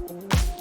Thank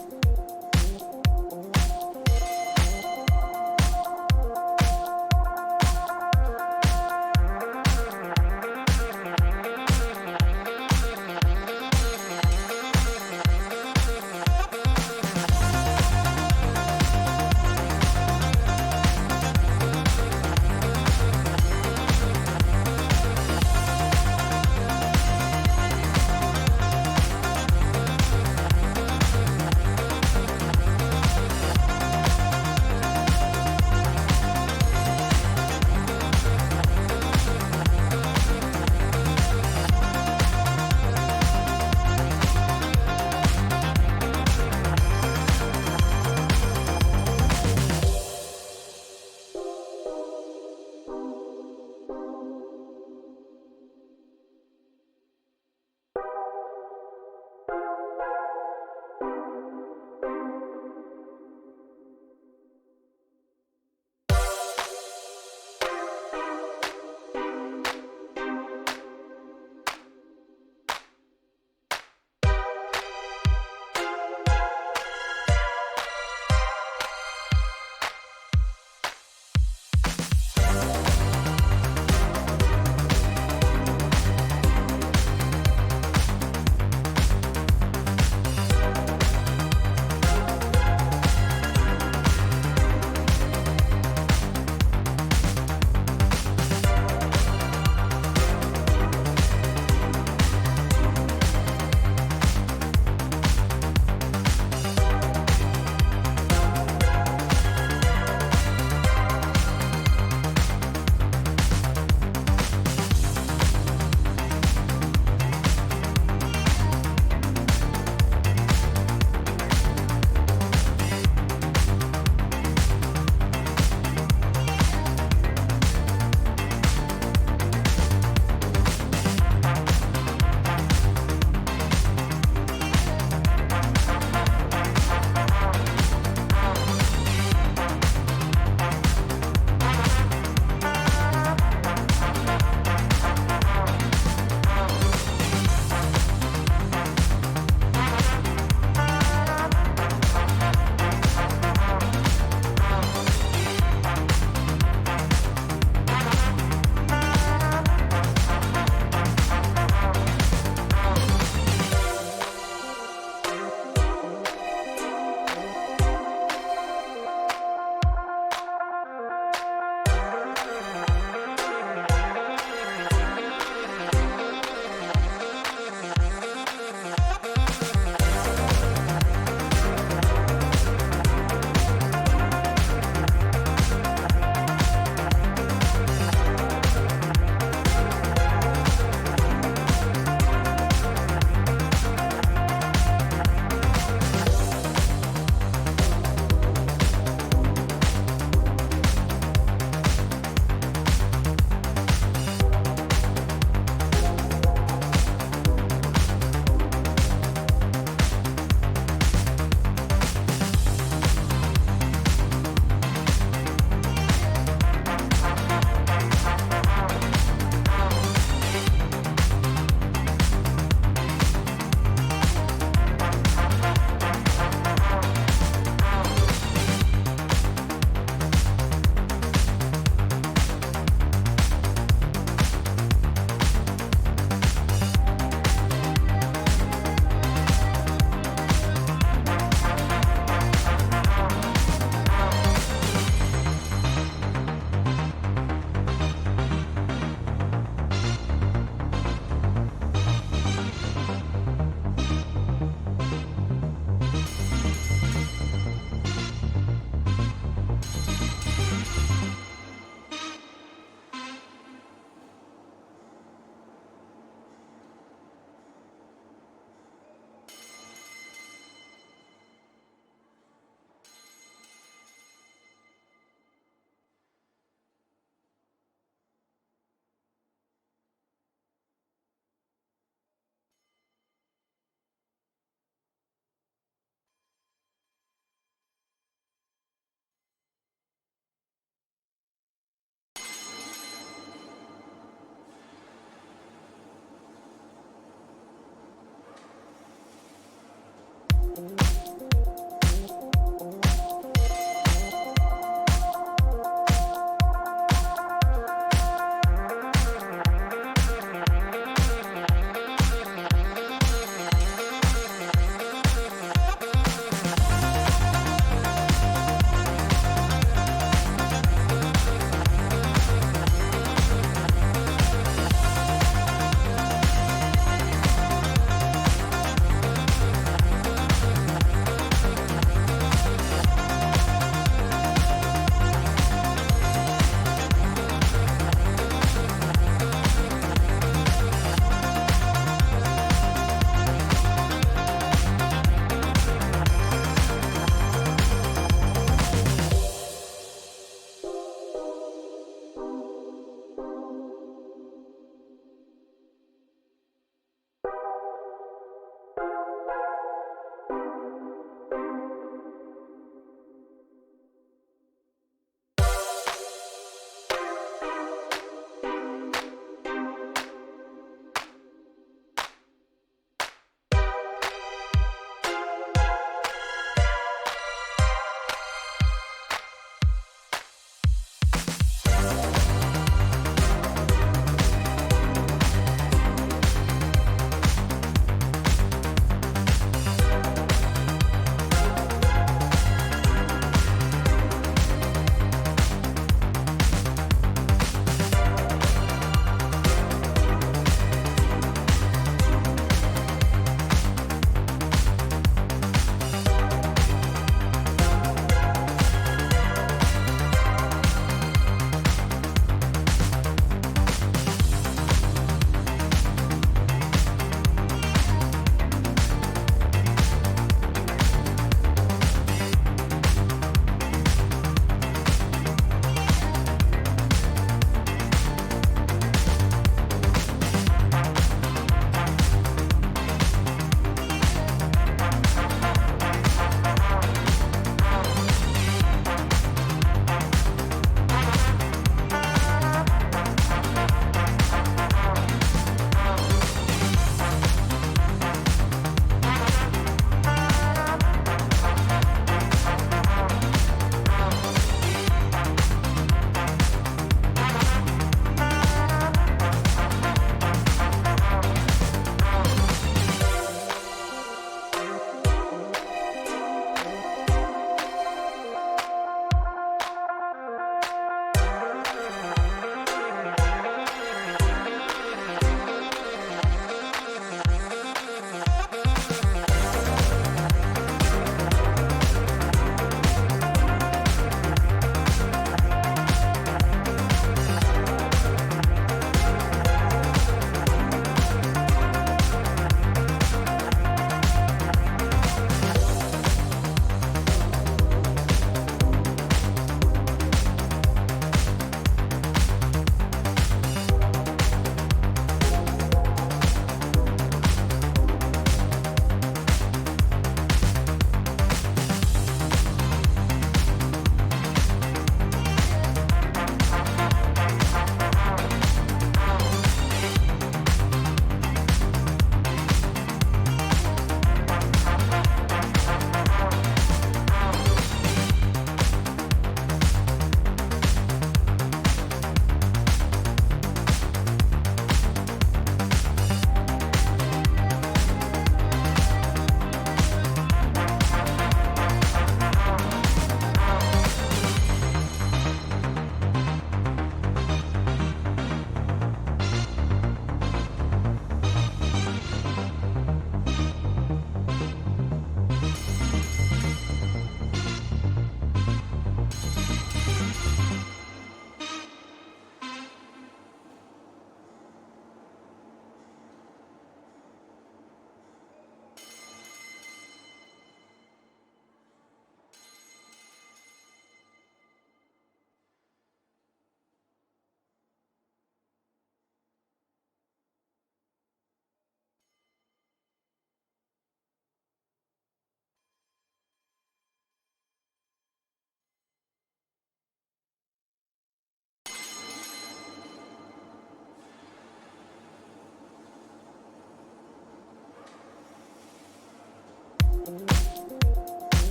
Show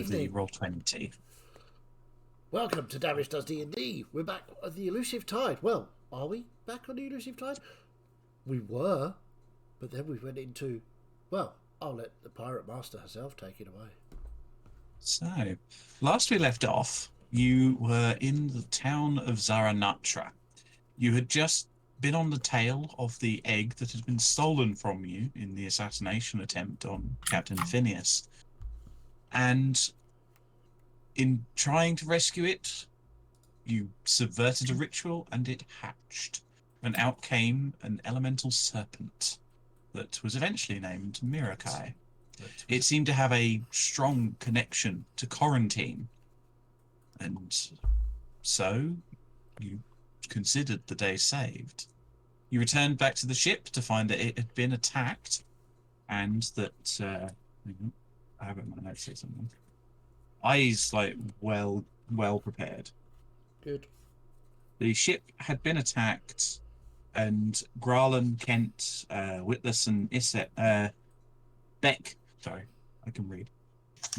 the roll 20. Welcome to Damage Does D&D. We're back at the Elusive Tide. Well, are we back on the Elusive Tide? We were, but then we went into... Well, I'll let the Pirate Master herself take it away. So, last we left off, you were in the town of Zaranatra. You had just been on the tail of the egg that had been stolen from you in the assassination attempt on Captain Phineas. And in trying to rescue it, you subverted a ritual and it hatched. And out came an elemental serpent that was eventually named Mirakai. It seemed to have a strong connection to quarantine. And so you considered the day saved. You returned back to the ship to find that it had been attacked and that... I have it in my notes here something. Eyes well prepared. Good. The ship had been attacked, and Grahlan, Kent, Witless, and Beck. Sorry, I can read.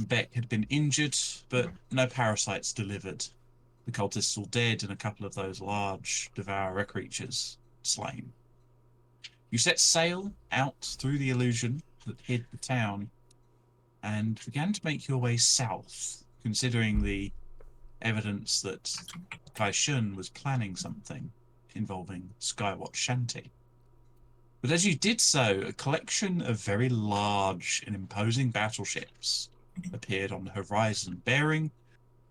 Beck had been injured, but no parasites delivered. The cultists all dead, and a couple of those large devourer creatures slain. You set sail out through the illusion that hid the town, and began to make your way south, considering the evidence that Kai Shun was planning something involving Skywatch Shanty. But as you did so, a collection of very large and imposing battleships appeared on the horizon, bearing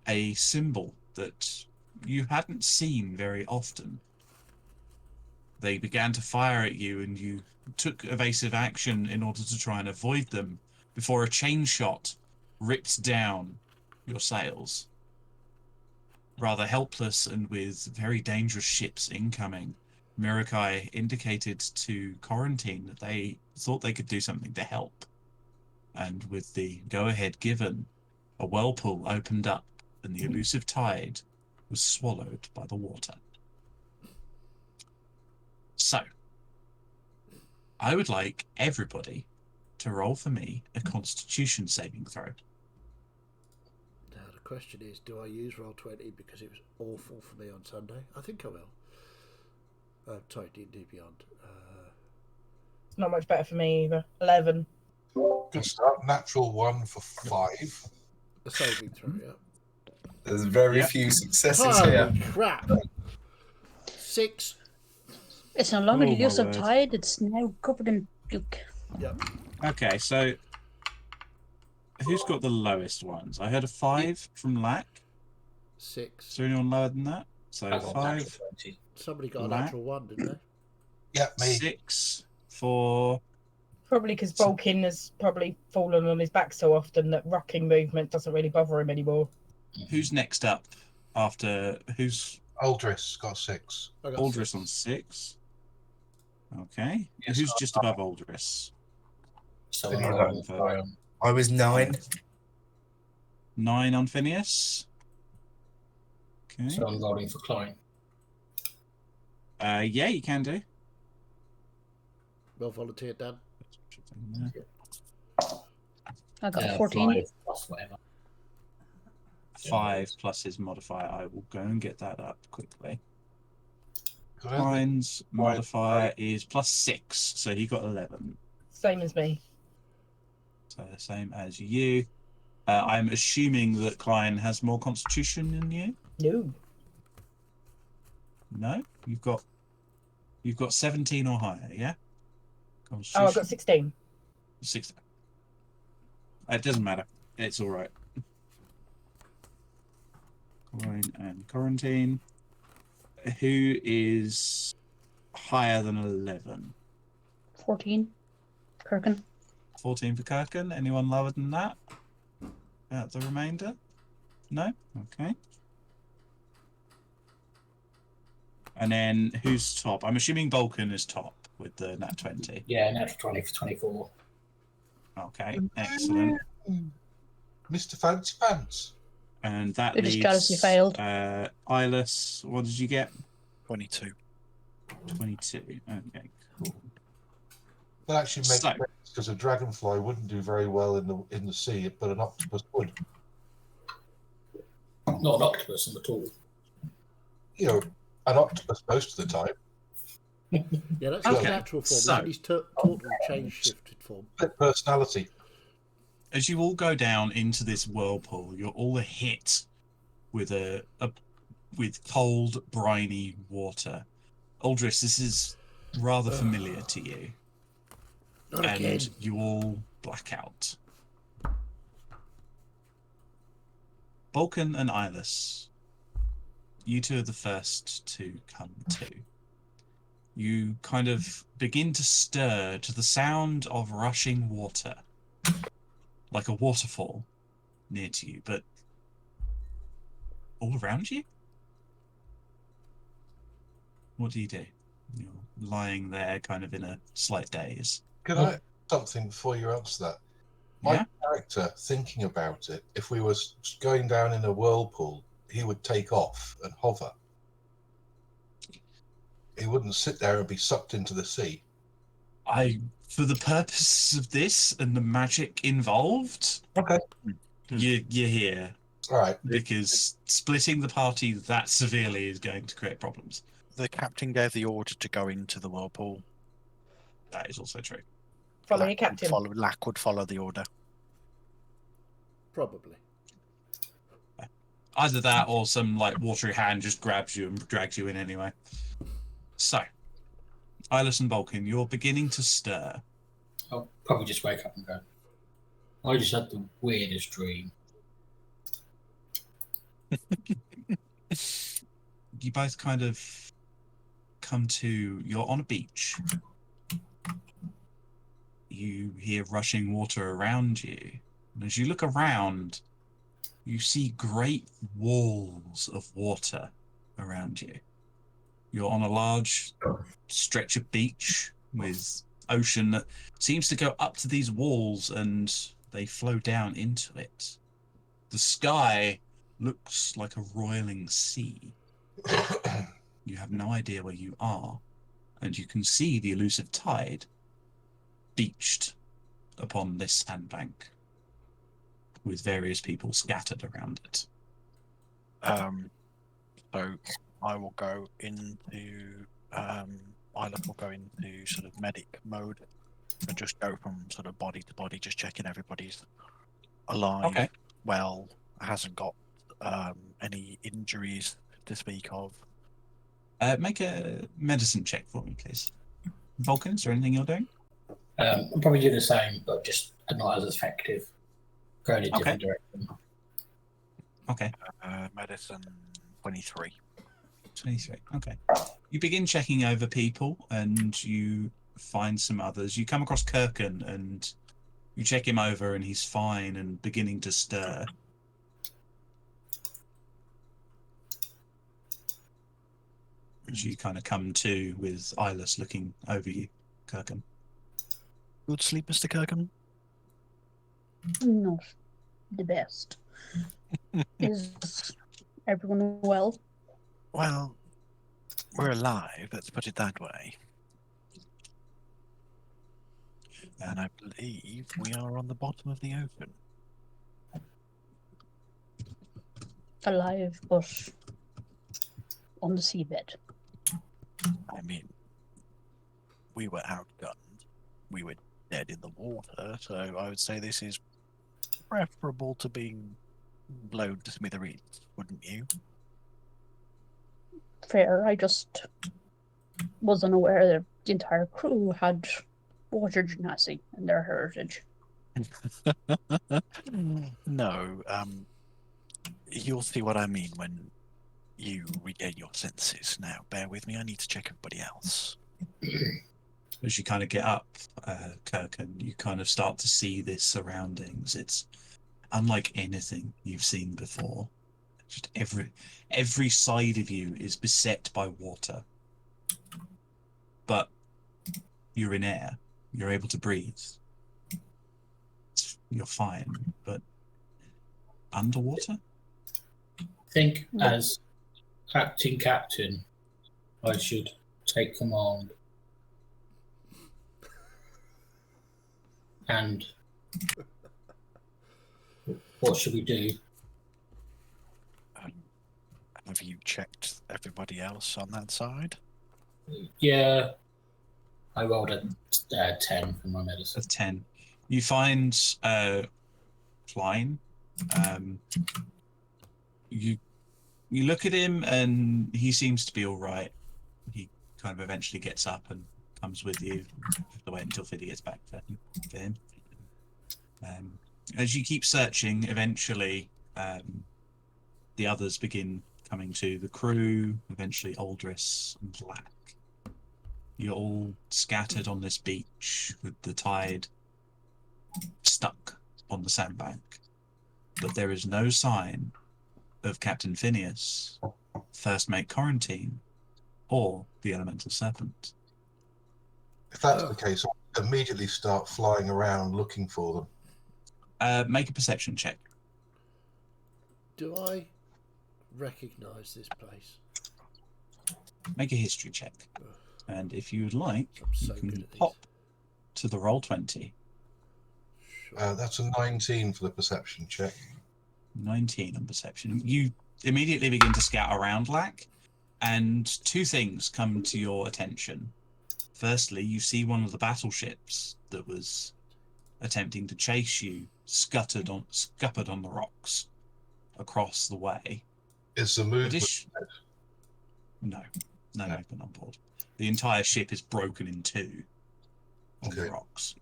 a symbol that you hadn't seen very often. They began to fire at you, and you took evasive action in order to try and avoid them, before a chain shot ripped down your sails. Rather helpless and with very dangerous ships incoming, Mirakai indicated to Quarantine that they thought they could do something to help. And with the go-ahead given, a whirlpool opened up and the Elusive Tide was swallowed by the water. So, I would like everybody to roll for me a Constitution saving throw. Now the question is, do I use Roll20 because it was awful for me on Sunday? I think I will. Sorry, D&D Beyond. It's not much better for me either. 11. Good start. Natural 1 for 5. A saving throw, yeah. There's very few successes Holy here. crap! 6. It's no longer the Oh, my Elusive word. Tide, it's now covered in puke. Yep. Okay, so who's got the lowest ones? I heard a 5 from Lack. 6. Is there anyone lower than that? So I got 5, natural 20. Somebody got a Black. natural 1, didn't they? Yeah, me. 6 for... Probably because Bolkin has probably fallen on his back so often that rocking movement doesn't really bother him anymore. Who's next up after... Who's... Aldris got 6. I got Aldris 6. on 6. Okay. Yes, Who's just above Aldris? So Then I'm you rolling got- for I was 9. 9 on Phineas. Okay. so I'm rolling for Klein. Yeah, you can do. Well volunteered, Dan. I got 14. 5 plus whatever. 5 plus his modifier. I will go and get that up quickly. Got it? Klein's modifier is plus 6, so he got 11. Same as me. So the same as you. I'm assuming that Klein has more constitution than you. No. No, you've got 17 or higher, yeah. Oh, I got 16. 6. It doesn't matter. It's all right. Klein and Quarantine. Who is higher than 11? 14. Kirkin. 14 for Kirkin. Anyone lower than that? The remainder? No? Okay. And then who's top? I'm assuming Vulcan is top with the nat 20. Yeah, natural 20 for 24. Okay, excellent. Mr. Fancy Pants. And that It just leaves jealousy failed. Eyeless. What did you get? 22. 22. Okay, cool. That actually makes So- sense because a dragonfly wouldn't do very well in the sea, but an octopus would. Not an octopus at all. You know, an octopus most of the time. Yeah, that's his Okay, natural form. so- He's total change shifted form. Split personality. As you all go down into this whirlpool, you're all hit with with cold, briny water. Aldris, this is rather familiar to you, Not and again. you all black out. Vulcan and Eyeless, you two are the first to come to. You kind of begin to stir to the sound of rushing water, like a waterfall near to you, but all around you? What do? You're lying there kind of in a slight daze. Can I something before you answer that? My Yeah? character, thinking about it, if we were going down in a whirlpool, he would take off and hover. He wouldn't sit there and be sucked into the sea. For the purposes of this and the magic involved, Okay. you're here. All right. Because splitting the party that severely is going to create problems. The captain gave the order to go into the whirlpool. That is also true. Follow your Lack would captain. Lack would follow the order. Probably. Either that or some like watery hand just grabs you and drags you in anyway. So, Eyeless and Vulcan, you're beginning to stir. I'll probably just wake up and go, I just had the weirdest dream. You both kind of come to, you're on a beach. You hear rushing water around you. And as you look around, you see great walls of water around you. You're on a large stretch of beach with ocean that seems to go up to these walls and they flow down into it. The sky looks like a roiling sea. You have no idea where you are, and you can see the elusive tide beached upon this sandbank with various people scattered around it. So I will go into Isla will go into sort of medic mode and just go from sort of body to body, just checking everybody's alive, Okay. well, hasn't got any injuries to speak of. Make a medicine check for me, please. Vulcan, is there anything you're doing? I'm probably doing the same, but just not as effective. Going in a different direction. Okay. Medicine 23. 23. Okay. You begin checking over people and you find some others. You come across Kirkin and you check him over and he's fine and beginning to stir. As you kind of come to with Eyeless looking over you, Kirkin. Good sleep, Mr. Kirkham? Not the best. Is everyone well? Well, we're alive, let's put it that way. And I believe we are on the bottom of the ocean. Alive, but on the seabed. I mean, we were outgunned. We were dead in the water, so I would say this is preferable to being blown to smithereens, wouldn't you? Fair, I just wasn't aware that the entire crew had water genasi in their heritage. No, you'll see what I mean when you regain your senses. Now, bear with me, I need to check everybody else. As you kind of get up, Kirkin, you kind of start to see this surroundings. It's unlike anything you've seen before. Just every side of you is beset by water. But you're in air. You're able to breathe. You're fine. But underwater? I think as captain, I should take command. And what should we do? Have you checked everybody else on that side? Yeah, I rolled a 10 for my medicine. A 10. You find Klein. You look at him and he seems to be all right. He kind of eventually gets up and comes with you. You have to wait until Fiddy gets back for him. As you keep searching, eventually the others begin coming to. The crew, eventually Aldris and Black. You're all scattered on this beach with the tide stuck on the sandbank. But there is no sign of Captain Phineas, First Mate Quarantine, or the Elemental Serpent. If that's the case, I'll immediately start flying around looking for them. Make a perception check. Do I recognise this place? Make a history check. And if you would like, I'm so you can good at these. pop to the roll 20. Sure. That's a 19 for the perception check. 19 on perception. You immediately begin to scout around Lack, and two things come to your attention. Firstly, you see one of the battleships that was attempting to chase you scuppered on the rocks across the way. Is the movement? No movement on board. The entire ship is broken in two on the rocks.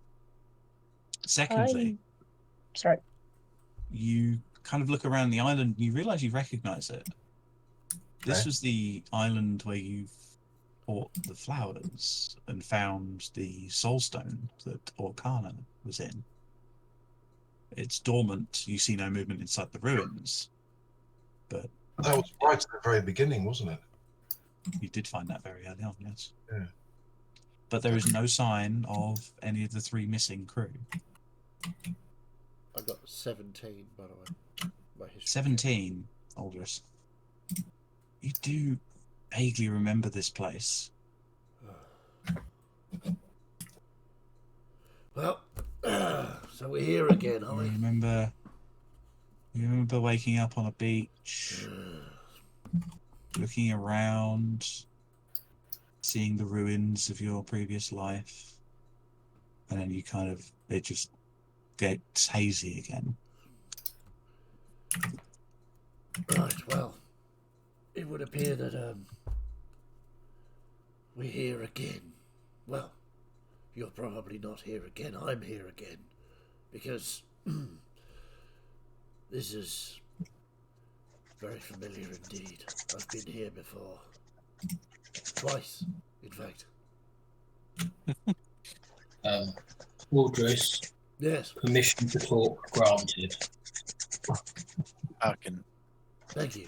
Secondly, Sorry. you kind of look around the island and you realise you recognise it. This was the island where you fought the flowers and found the soul stone that Orkana was in. It's dormant. You see no movement inside the ruins. But That was right at the very beginning, wasn't it? you did find that very early on, yes. Yeah. But there is no sign of any of the three missing crew. I got 17, by the way. My history. 17, Aldous. You do vaguely remember this place. Well, so we're here again, are You we? remember waking up on a beach, looking around, seeing the ruins of your previous life, and then it just gets hazy again. Right, well, it would appear that we're here again. Well, you're probably not here again. I'm here again. Because this is very familiar indeed. I've been here before. Twice, in fact. Waldress, Yes, permission to talk granted. I can. thank you.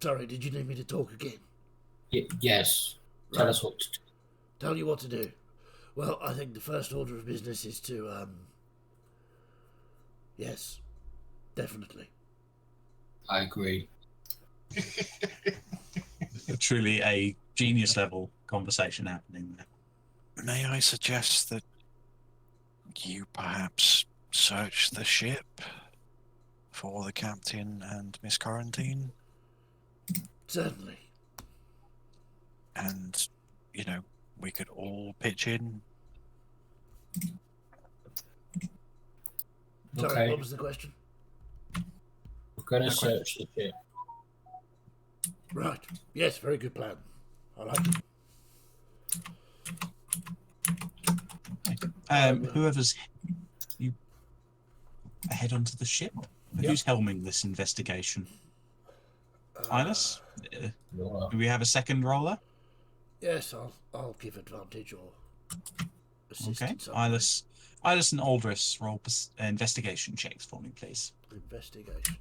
Sorry, did you need me to talk again? Yes. Tell Right. us what to do. Tell you what to do. Well, I think the first order of business is to, yes, definitely. I agree. Truly a genius level conversation happening there. May I suggest that you perhaps search the ship for the captain and Miss Quarantine? Certainly. And, we could all pitch in. Sorry, Okay. what was the question? We're going to search the ship. Right. Yes, very good plan. I like it. Whoever's you head onto the ship. Who's helming this investigation? Inus? Do we have a second roller? Yes, I'll give advantage or assist. Okay. in some way. Inus Ilis and Aldris roll investigation checks for me, please. Investigation.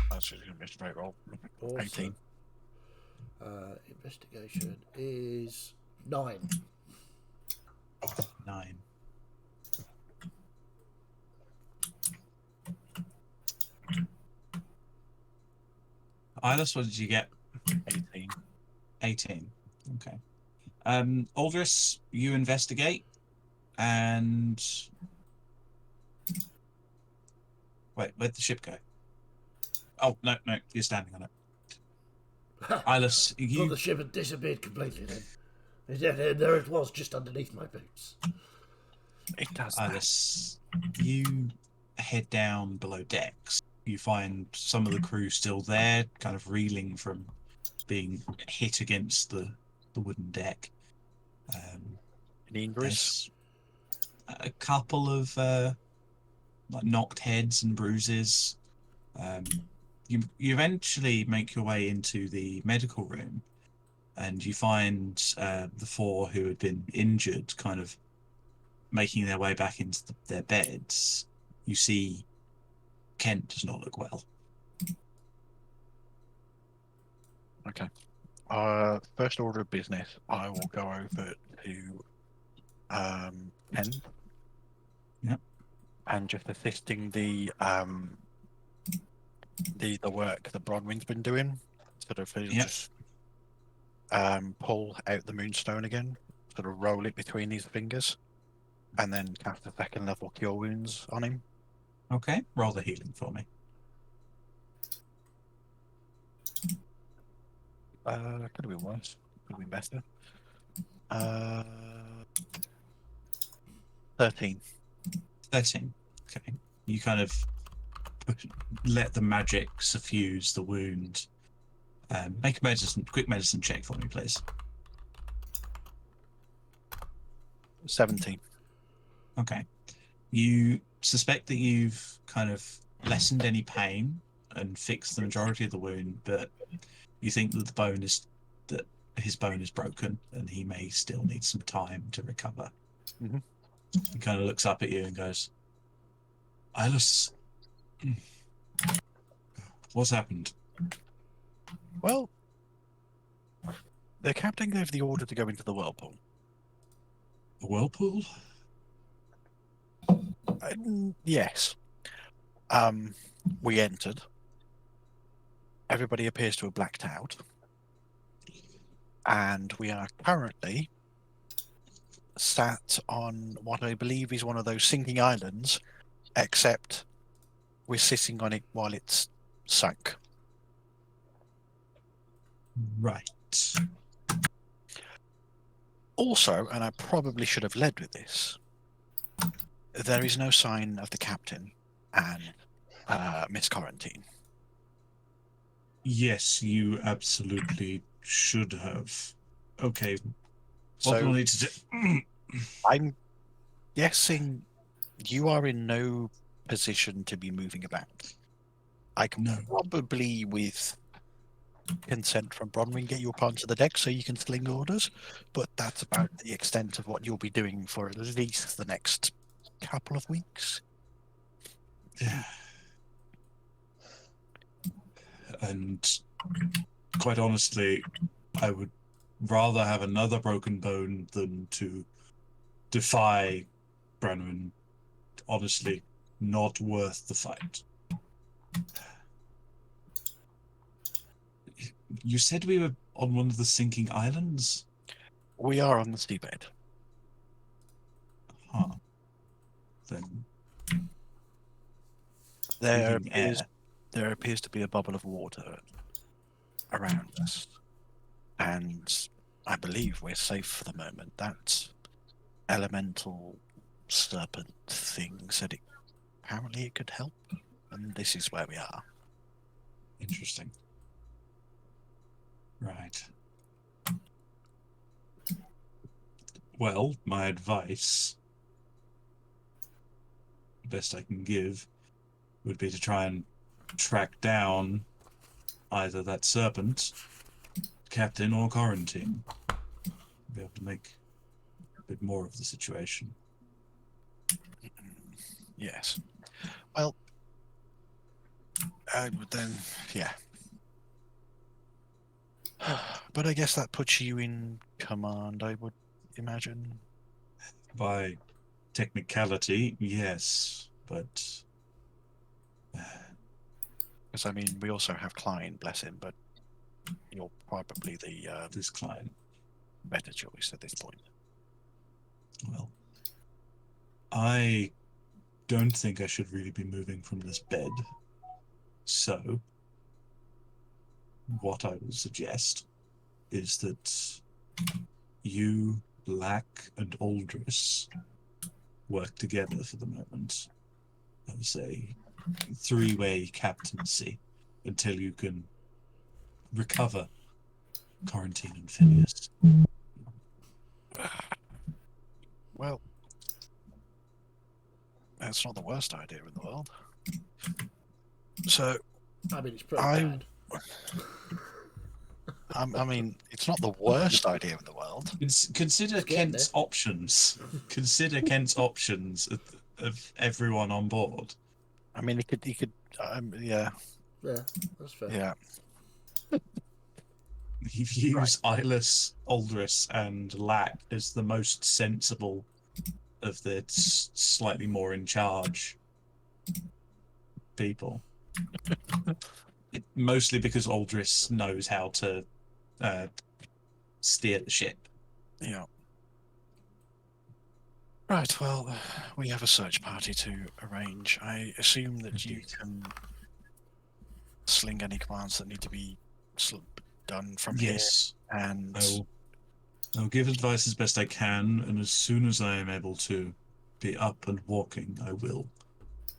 That's just going to be a straight roll. Awesome. 18. Investigation is 9. 9. Ilis, what did you get? 18. 18. Okay. Aldris, you investigate, and wait, where'd the ship go? Oh no, you're standing on it. Ilis, Thought you the ship had disappeared completely then. Yeah, there it was, just underneath my boots. It does that. Ilis, you head down below decks. You find some of the crew still there, kind of reeling from being hit against the wooden deck. Any injuries? There's a couple of like knocked heads and bruises. You eventually make your way into the medical room, and you find the 4 who had been injured kind of making their way back into their beds. You see Kent does not look well. Okay. First order of business, I will go over to Ken. Yep. And just assisting the work that Bronwyn's been doing. Sort of he'll Yep. just pull out the moonstone again, sort of roll it between his fingers, and then cast a second level cure wounds on him. Okay, roll the healing for me. Could have been worse. Could have been better. 13. 13. Okay. You kind of let the magic suffuse the wound. Make a quick medicine check for me, please. 17. Okay. You suspect that you've kind of lessened any pain and fixed the majority of the wound, but you think that his bone is broken and he may still need some time to recover. Mhm. He kind of looks up at you and goes, Ilis, what's happened? Well, the captain gave the order to go into the whirlpool. A whirlpool? Yes. We entered. Everybody appears to have blacked out. And we are currently sat on what I believe is one of those sinking islands, except we're sitting on it while it's sunk. Right. Also, and I probably should have led with this, there is no sign of the captain and Miss Quarantine. Yes, you absolutely should have. Okay. What do I So need to do? I'm guessing you are in no position to be moving about. I can No. probably, with consent from Bronwyn, get you up onto the deck so you can sling orders, but that's about the extent of what you'll be doing for at least the next couple of weeks. And quite honestly, I would rather have another broken bone than to defy Brennan. Honestly, not worth the fight. You said we were on one of the sinking islands? We are on the seabed. Huh. Then There breathing air. appears to be a bubble of water around us, and I believe we're safe for the moment. That elemental serpent thing said apparently it could help, and this is where we are. Interesting. Right. Well, my advice, the best I can give, would be to try and track down either that serpent, captain, or quarantine. Be able to make a bit more of the situation. Yes. Well, then, yeah. But I guess that puts you in command, I would imagine. By technicality, yes, but Because, I mean, we also have Klein, bless him, but you're probably the this client, better choice at this point. well, I don't think I should really be moving from this bed. So, what I will suggest is that you, Black, and Aldris work together for the moment as a three-way captaincy until you can recover Quarantine and Phineas. Well, that's not the worst idea in the world. So, I mean, it's pretty I bad. I mean, it's not the worst idea in the world. Consider It's getting Kent's there. options. Consider Kent's options of everyone on board. I mean, he could, yeah, Yeah, that's fair. yeah. He views Eyeless, Aldris, and Lack as the most sensible of the slightly more in charge people. Mostly because Aldris knows how to steer the ship. Yeah. Right, well, we have a search party to arrange. I assume that you Indeed. can sling any commands that need to be done from Yes, here. And I'll give advice as best I can, and as soon as I am able to be up and walking, I will.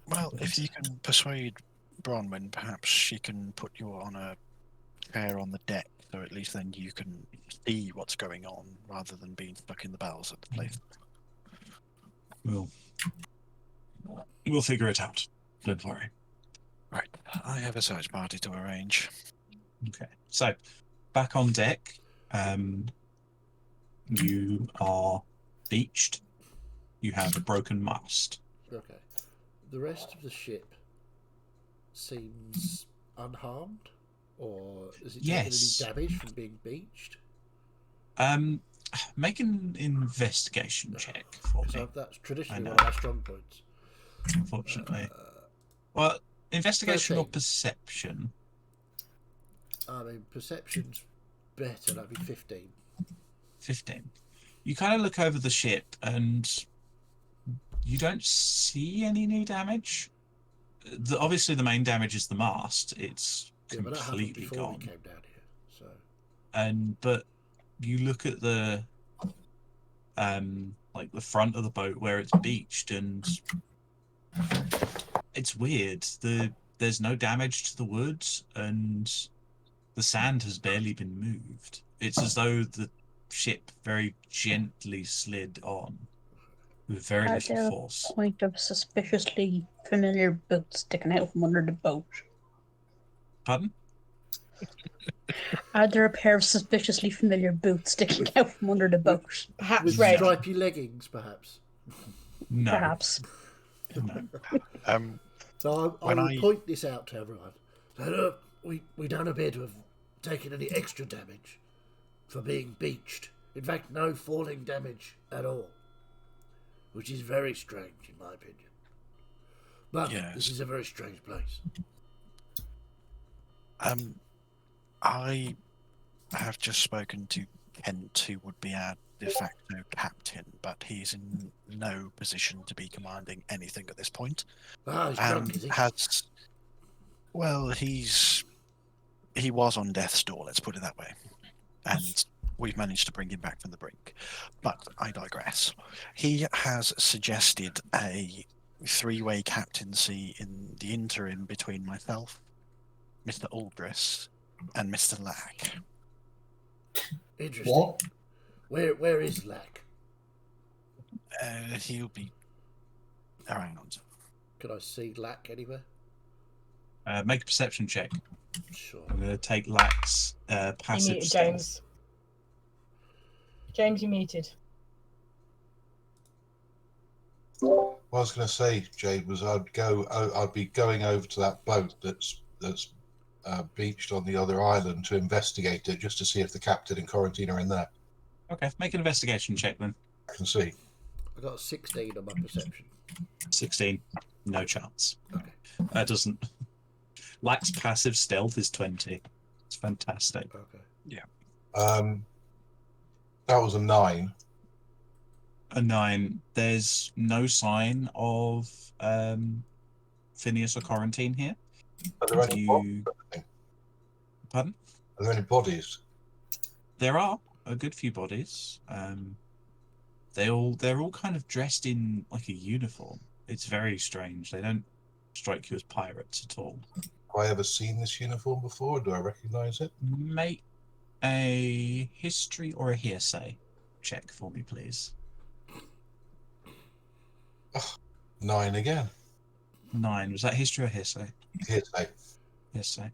well, if you can persuade Bronwyn, perhaps she can put you on a chair on the deck, so at least then you can see what's going on rather than being stuck in the bowels of the place. We'll figure it out. Don't worry. Right, I have a search party to arrange. Okay, so back on deck, you are beached. You have a broken mast. Okay. The rest of the ship seems unharmed, or is it Yes. taking any damage from being beached? Make an investigation check for me. So that's traditionally I one know. of our strong points. Unfortunately, well, investigation or 13. perception. I mean, perception's better. That'd be 15. 15. You kind of look over the ship and you don't see any new damage. Obviously, the main damage is the mast. It's Yeah, but that happened completely before gone. we came down here. So But you look at the like the front of the boat where it's beached, and it's weird. There's no damage to the wood, and the sand has barely been moved. It's as though the ship very gently slid on with very Are little there force. a point of suspiciously familiar boots sticking out from under the boat? Pardon? Are there a pair of suspiciously familiar boots sticking out from under the boat? Perhaps with red. stripy leggings, perhaps. No. Perhaps. No. So I When will I- point this out to everyone. So, look, we don't appear to have taken any extra damage for being beached. In fact, no falling damage at all, which is very strange in my opinion. But Yes. this is a very strange place. I have just spoken to Kent, who would be our de facto captain, but he's in no position to be commanding anything at this point. Ah, he's drunk, is he? Well, he was on death's door, let's put it that way. And we've managed to bring him back from the brink. But I digress. He has suggested a three-way captaincy in the interim between myself, Mr. Aldris, and Mr. Lack. Interesting. What? Where is Lack? He'll be around. Can I see Lack anywhere? Make a perception check. Sure. I'm going to take Lack's You passive muted, stealth. James. James, you muted. Well, What I was going to say, Jade, was I'd be going over to that boat that's beached on the other island to investigate it, just to see if the captain and quarantine are in there. Okay, make an investigation check then. I can see. I got a 16 on my perception. 16. No chance. Okay. That doesn't. Lacks passive stealth is 20. It's fantastic. Okay. That was a 9. A 9. There's no sign of Phineas or Quarantine here. Are there any bodies? Pardon? Are there any bodies? There are a good few bodies. They're all kind of dressed in like a uniform. It's very strange. They don't strike you as pirates at all. Have I ever seen this uniform before? Do I recognise it? Make a history or a hearsay check for me, please. 9 again. 9. Was that history or hearsay? Hearsay. Hearsay.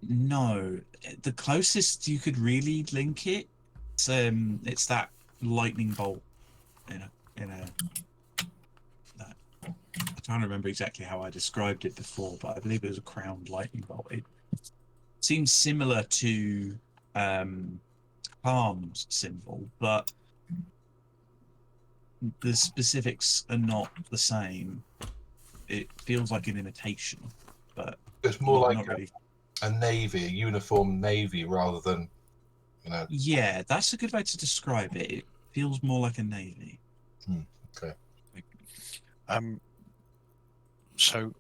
No, the closest you could really link it, it's that lightning bolt in a. That, I can't remember exactly how I described it before, but I believe it was a crowned lightning bolt. It seems similar to Harm's symbol, but the specifics are not the same. It feels like an imitation, but It's more like not really. a navy, a uniform navy, rather than, Yeah, that's a good way to describe it. It feels more like a navy. Okay. So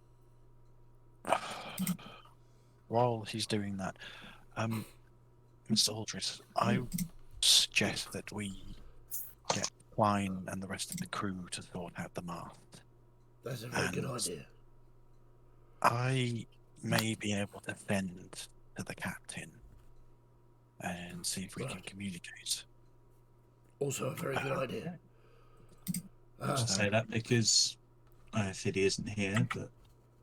while he's doing that, Mr. Aldris, I suggest that we get Klein and the rest of the crew to sort out the mast. That's a very good idea. I may be able to send to the captain and see if we can communicate. Also a very good idea. I say that because Fiddy isn't here, but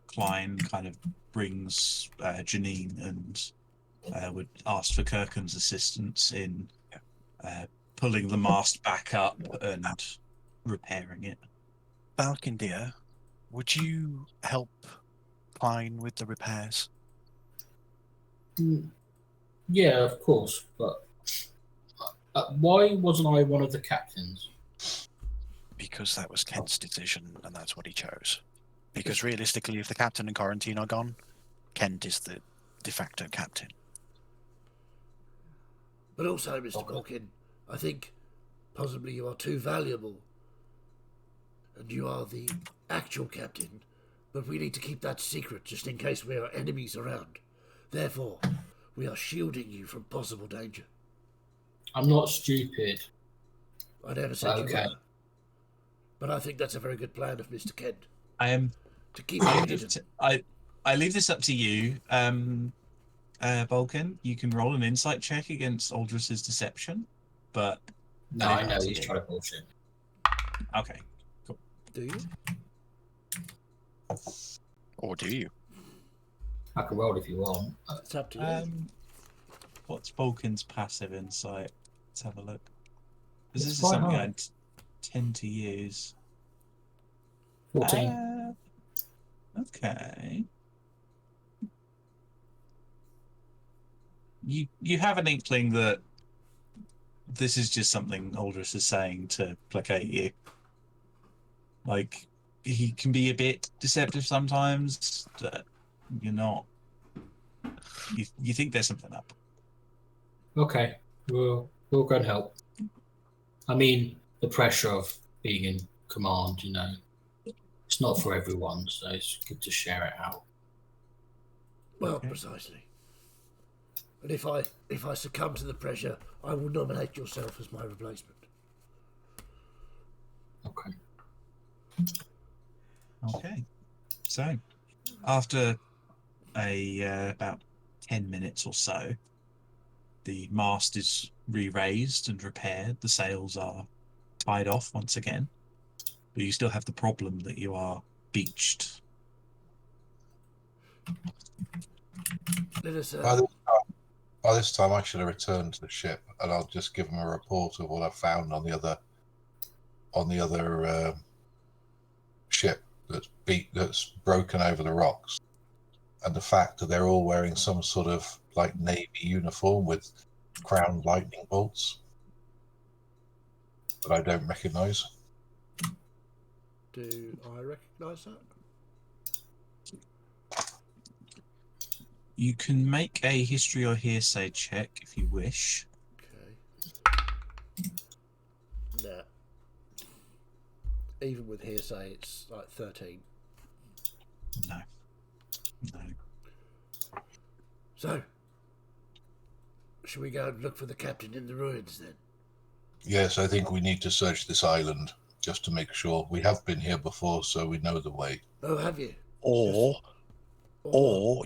Klein kind of brings Janine and would ask for Kirkham's assistance in pulling the mast back up and repairing it. Falcon dear, would you help Klein with the repairs? Yeah, of course. But why wasn't I one of the captains? Because that was Kent's decision, and that's what he chose. Because realistically, if the captain and quarantine are gone, Kent is the de facto captain. But also, Mr. Balkin, I think possibly you are too valuable. And you are the actual captain, but we need to keep that secret just in case there are enemies around. Therefore, we are shielding you from possible danger. I'm not stupid. I never said Okay. you were. But I think that's a very good plan of Mr. Kent. I am. To keep you hidden. I leave this up to you, Balkan. You can roll an insight check against Aldris's deception, but No, I know he's trying to bullshit. Okay, cool. Do you? Or do you? I can roll if you want. It's up to you. What's Balkan's passive insight? Let's have a look. Because this It's is quite something high. I tend to use. 14. Okay. You have an inkling that this is just something Aldris is saying to placate you. Like, he can be a bit deceptive sometimes. That you're not. You think there's something up. Okay, we'll go and help. I mean, the pressure of being in command, it's not for everyone, so it's good to share it out. Well, Okay. precisely. And if I succumb to the pressure, I will nominate yourself as my replacement. Okay. Okay. So, after about 10 minutes or so, the mast is re-raised and repaired. The sails are tied off once again, but you still have the problem that you are beached. Let us. By this time, I should have returned to the ship, and I'll just give them a report of what I found on the other ship that's broken over the rocks, and the fact that they're all wearing some sort of like navy uniform with crowned lightning bolts that I don't recognise. Do I recognise that? You can make a history or hearsay check if you wish. Okay. Nah. Even with hearsay, it's like 13. No. No. So, should we go and look for the captain in the ruins then? Yes, I think we need to search this island just to make sure. We have been here before, so we know the way. Oh, have you? Or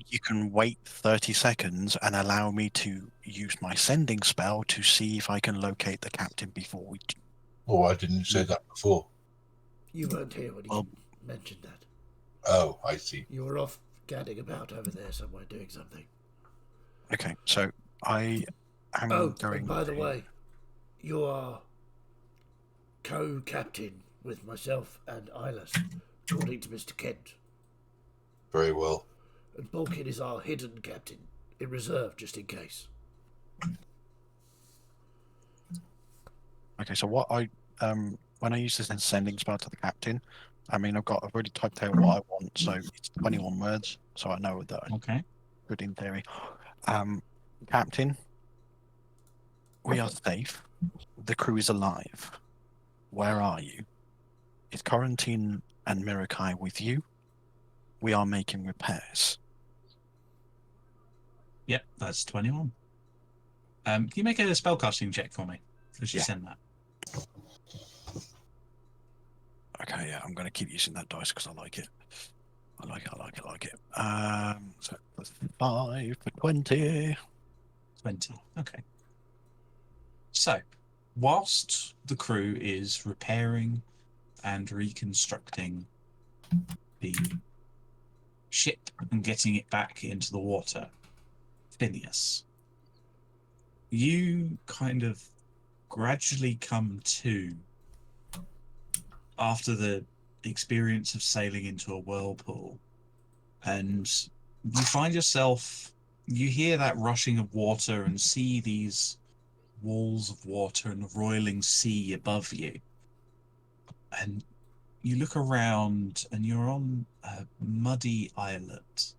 you can wait 30 seconds and allow me to use my sending spell to see if I can locate the captain before we do. Oh, I didn't say that before. You weren't here when he mentioned that. Oh, I see. You were off gadding about over there somewhere doing something. Okay, so I am going. And by the way, you are co-captain with myself and Ilas, according to Mr. Kent. Very well. And Bulkin is our hidden captain, in reserve, just in case. Okay, so what I when I use this sending spell to the captain, I've already typed out what I want, so it's 21 words, so I know that I'm good in theory. Captain, we are safe. The crew is alive. Where are you? Is Quarantine and Mirakai with you? We are making repairs. Yep, that's 21. Can you make a spellcasting check for me? As you send that. Okay, yeah, I'm going to keep using that dice because I like it. I like it. So that's 5 for 20. 20. Okay. So, whilst the crew is repairing and reconstructing the ship and getting it back into the water, Phineas, you kind of gradually come to, after the experience of sailing into a whirlpool, and you find yourself, you hear that rushing of water and see these walls of water and the roiling sea above you, and you look around and you're on a muddy islet.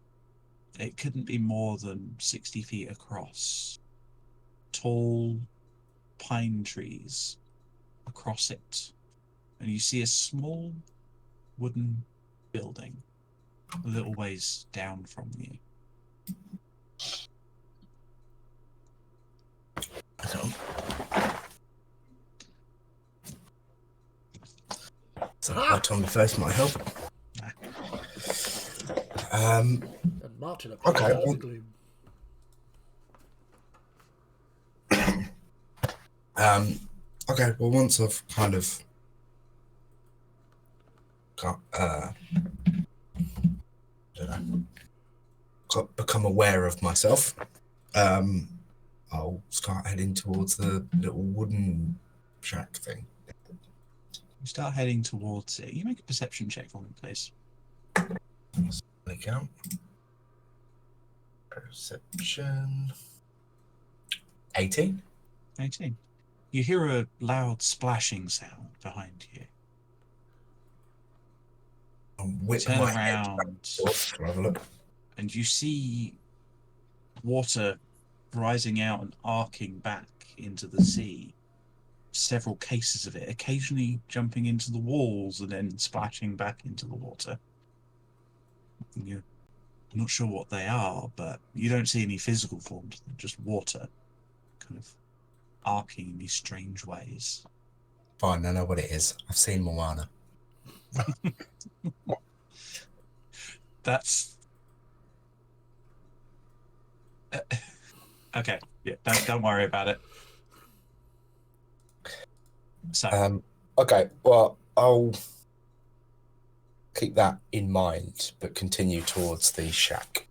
It couldn't be more than 60 feet across. Tall pine trees across it, and you see a small wooden building a little ways down from you. So my Tommy first might help. And Martin appears out of the gloom. Okay, well, once I've kind of become aware of myself, I'll start heading towards the little wooden shack thing. You start heading towards it. You make a perception check for me, please. Count. Perception. 18. 18. You hear a loud splashing sound behind you. Turn my around to have a look. And you see water rising out and arcing back into the sea. Several cases of it, occasionally jumping into the walls and then splashing back into the water. You're not sure what they are, but you don't see any physical forms, just water kind of arcing in these strange ways. Fine, I know what it is. I've seen Moana. That's okay. Yeah, don't worry about it. So, okay. Well, I'll keep that in mind, but continue towards the shack.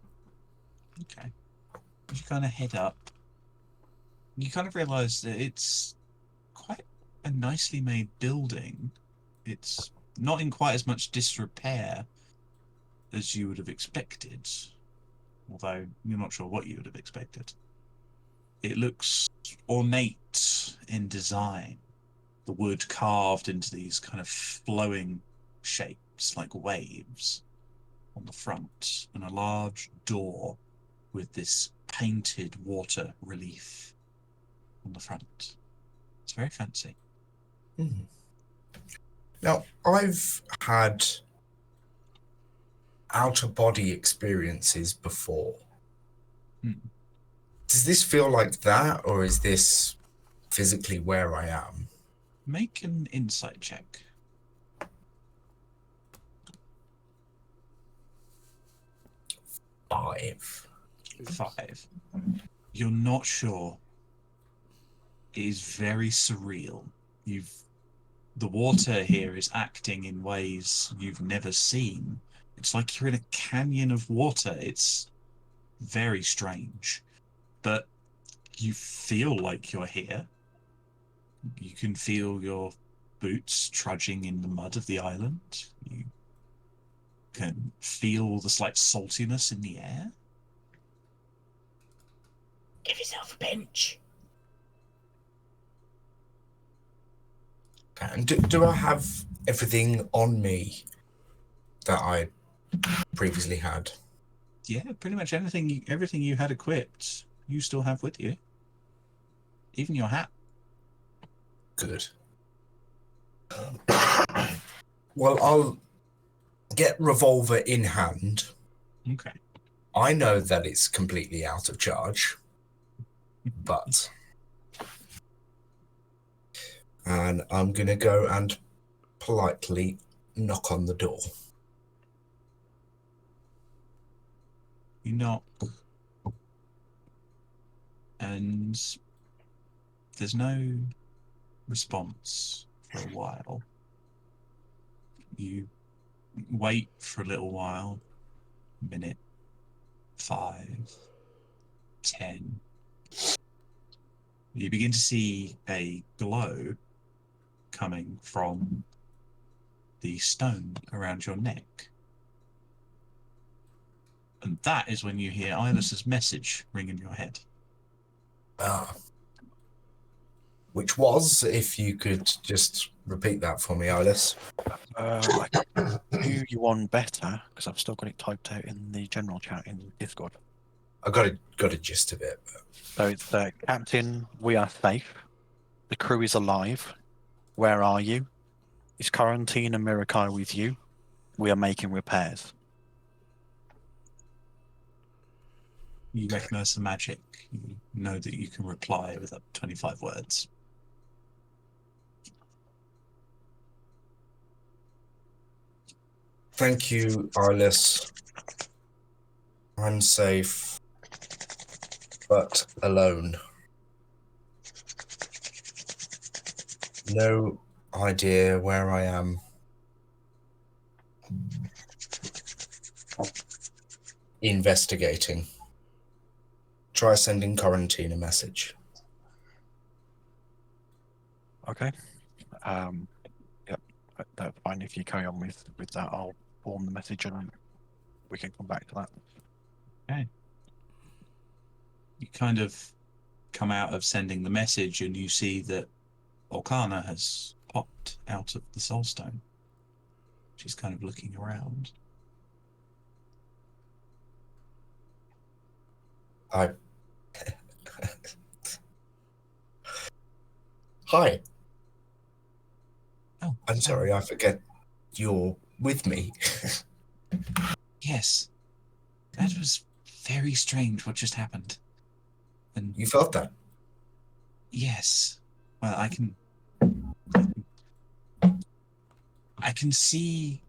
Okay. As you kind of head up, you kind of realise that it's quite a nicely made building. It's not in quite as much disrepair as you would have expected, although you're not sure what you would have expected. It looks ornate in design, the wood carved into these kind of flowing shapes like waves on the front, and a large door with this painted water relief on the front. It's very fancy. Mm. Now, I've had out-of-body experiences before. Hmm. Does this feel like that, or is this physically where I am? Make an insight check. 5. 5. You're not sure. It is very surreal. The water here is acting in ways you've never seen. It's like you're in a canyon of water. It's very strange. But you feel like you're here. You can feel your boots trudging in the mud of the island. You can feel the slight saltiness in the air. Give yourself a pinch. And do I have everything on me that I previously had? Yeah, pretty much everything you had equipped, you still have with you. Even your hat. Good. Well, I'll get revolver in hand. Okay. I know that it's completely out of charge, but... And I'm going to go and politely knock on the door. You knock, and there's no response for a while. You wait for a little while, minute, 5, 10. You begin to see a glow coming from the stone around your neck. And that is when you hear Ilis's message ring in your head. Which was, if you could just repeat that for me, Ilis. I can do you one better, because I've still got it typed out in the general chat in Discord. I got a gist of it. But... So it's Captain, we are safe. The crew is alive. Where are you? Is Quarantine and Mirakai with you? We are making repairs. You recognize the magic. You know that you can reply with up to 25 words. Thank you, Ilis. I'm safe, but alone. No idea where I am. Investigating. Try sending Quarantine a message. Okay. Yep. That's fine. If you carry on with that, I'll form the message and we can come back to that. Okay. You kind of come out of sending the message and you see that Orkana has popped out of the Soul Stone. She's kind of looking around. Hi. Oh, I'm sorry, I forget you're with me. Yes. That was very strange what just happened. And You felt that? yes. Well, I can see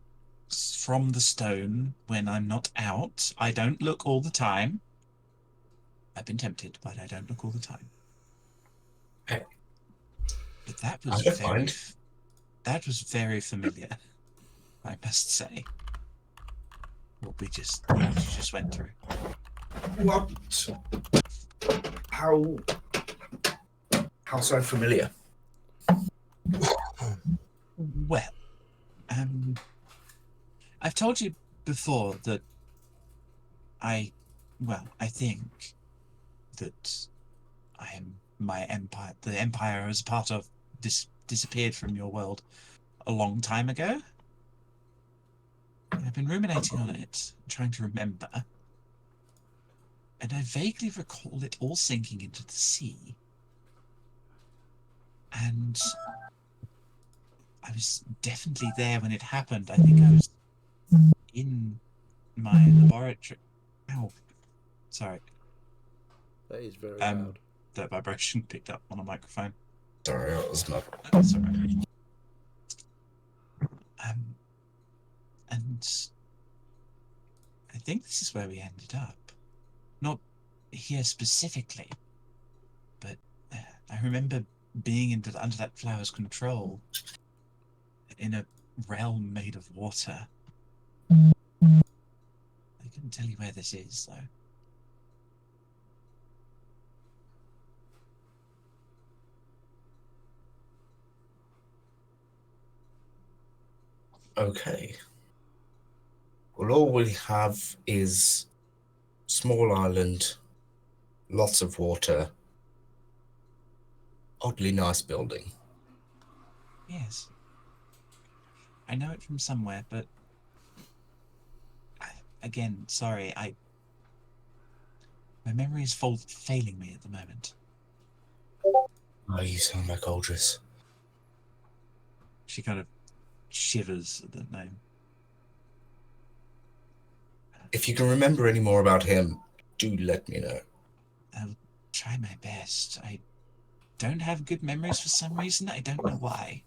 from the stone when I'm not out. I don't look all the time. I've been tempted, but I don't look all the time. Hey. But that I was don't mind. that was very familiar, I must say. What you just went through. What? How so familiar? Well, I've told you before that I think that my empire, the empire I was part of, disappeared from your world a long time ago. And I've been ruminating on it, trying to remember. And I vaguely recall it all sinking into the sea. And I was definitely there when it happened. I think I was in my laboratory. Ow. Sorry. That is very Um, loud. That vibration picked up on a microphone. Sorry, that was my. That's all right. And I think this is where we ended up. Not here specifically, but I remember being under that flower's control in a realm made of water. I couldn't tell you where this is, though. Okay. Well, all we have is small island, lots of water, oddly nice building. Yes. I know it from somewhere, but again, sorry, my memory is failing me at the moment. Oh, you sound like Aldris. She kind of shivers at the name. If you can remember any more about him, do let me know. I'll try my best. I don't have good memories for some reason. I don't know why.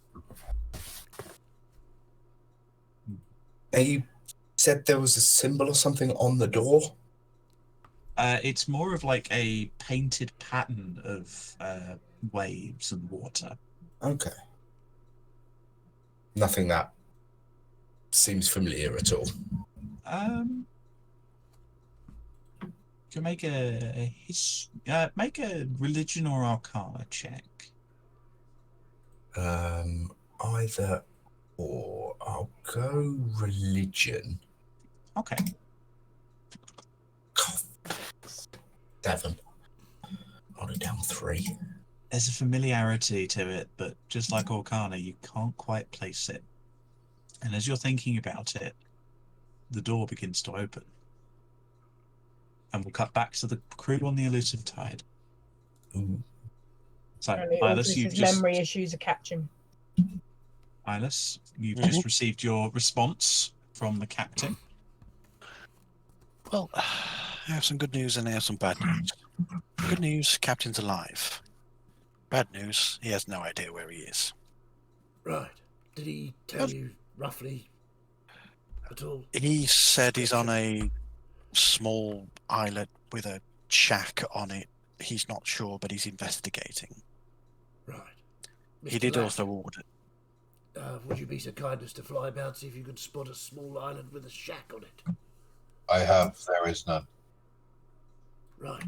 You said there was a symbol or something on the door? It's more of like a painted pattern of waves and water. Okay. Nothing that seems familiar at all. You can make a religion or arcana check. Either or. I'll go religion. Okay. 7. On down 3. There's a familiarity to it, but just like arcana, you can't quite place it. And as you're thinking about it, the door begins to open. And we'll cut back to the crew on the Elusive Tide. Ooh. So, Apparently, Ilis, you've Aldris's just memory issues are catching. Ilis, you've just received your response from the captain. Well, I have some good news and I have some bad news. Good news, Captain's alive. Bad news, he has no idea where he is. Right. Did he tell you roughly at all? He said he's on a small islet with a shack on it. He's not sure, but he's investigating. Right. He Mr. did Lack, also order. would you be so kind as to fly about, see if you could spot a small island with a shack on it? I have. There is none. Right.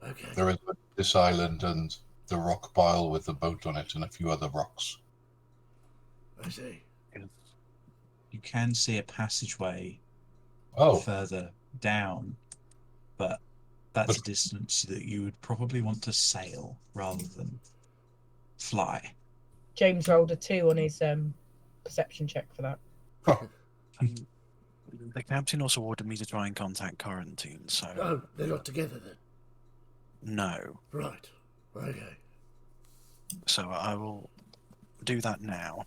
Okay. There is this island and the rock pile with the boat on it and a few other rocks. I see. You can see a passageway Oh, further down, but that's a distance that you would probably want to sail rather than fly. James rolled a 2 on his perception check for that. The captain also ordered me to try and contact quarantine, so... Oh, they're not together then? No. Right. Okay. So I will do that now.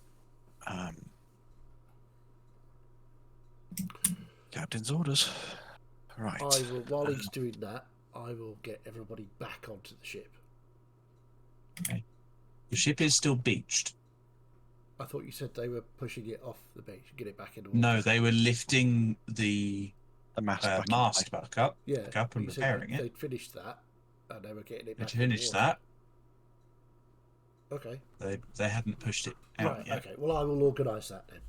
Captain's orders. Right. I will, while he's doing that, I will get everybody back onto the ship. Okay. The ship is still beached. I thought you said they were pushing it off the beach, get it back in the water. No, they were lifting the mast back up, Yeah, and you said repairing it. they'd finished that, and they were getting it They'd back in the finished water. that. Okay. They hadn't pushed it out Right, yet. okay. Well, I will organise that then.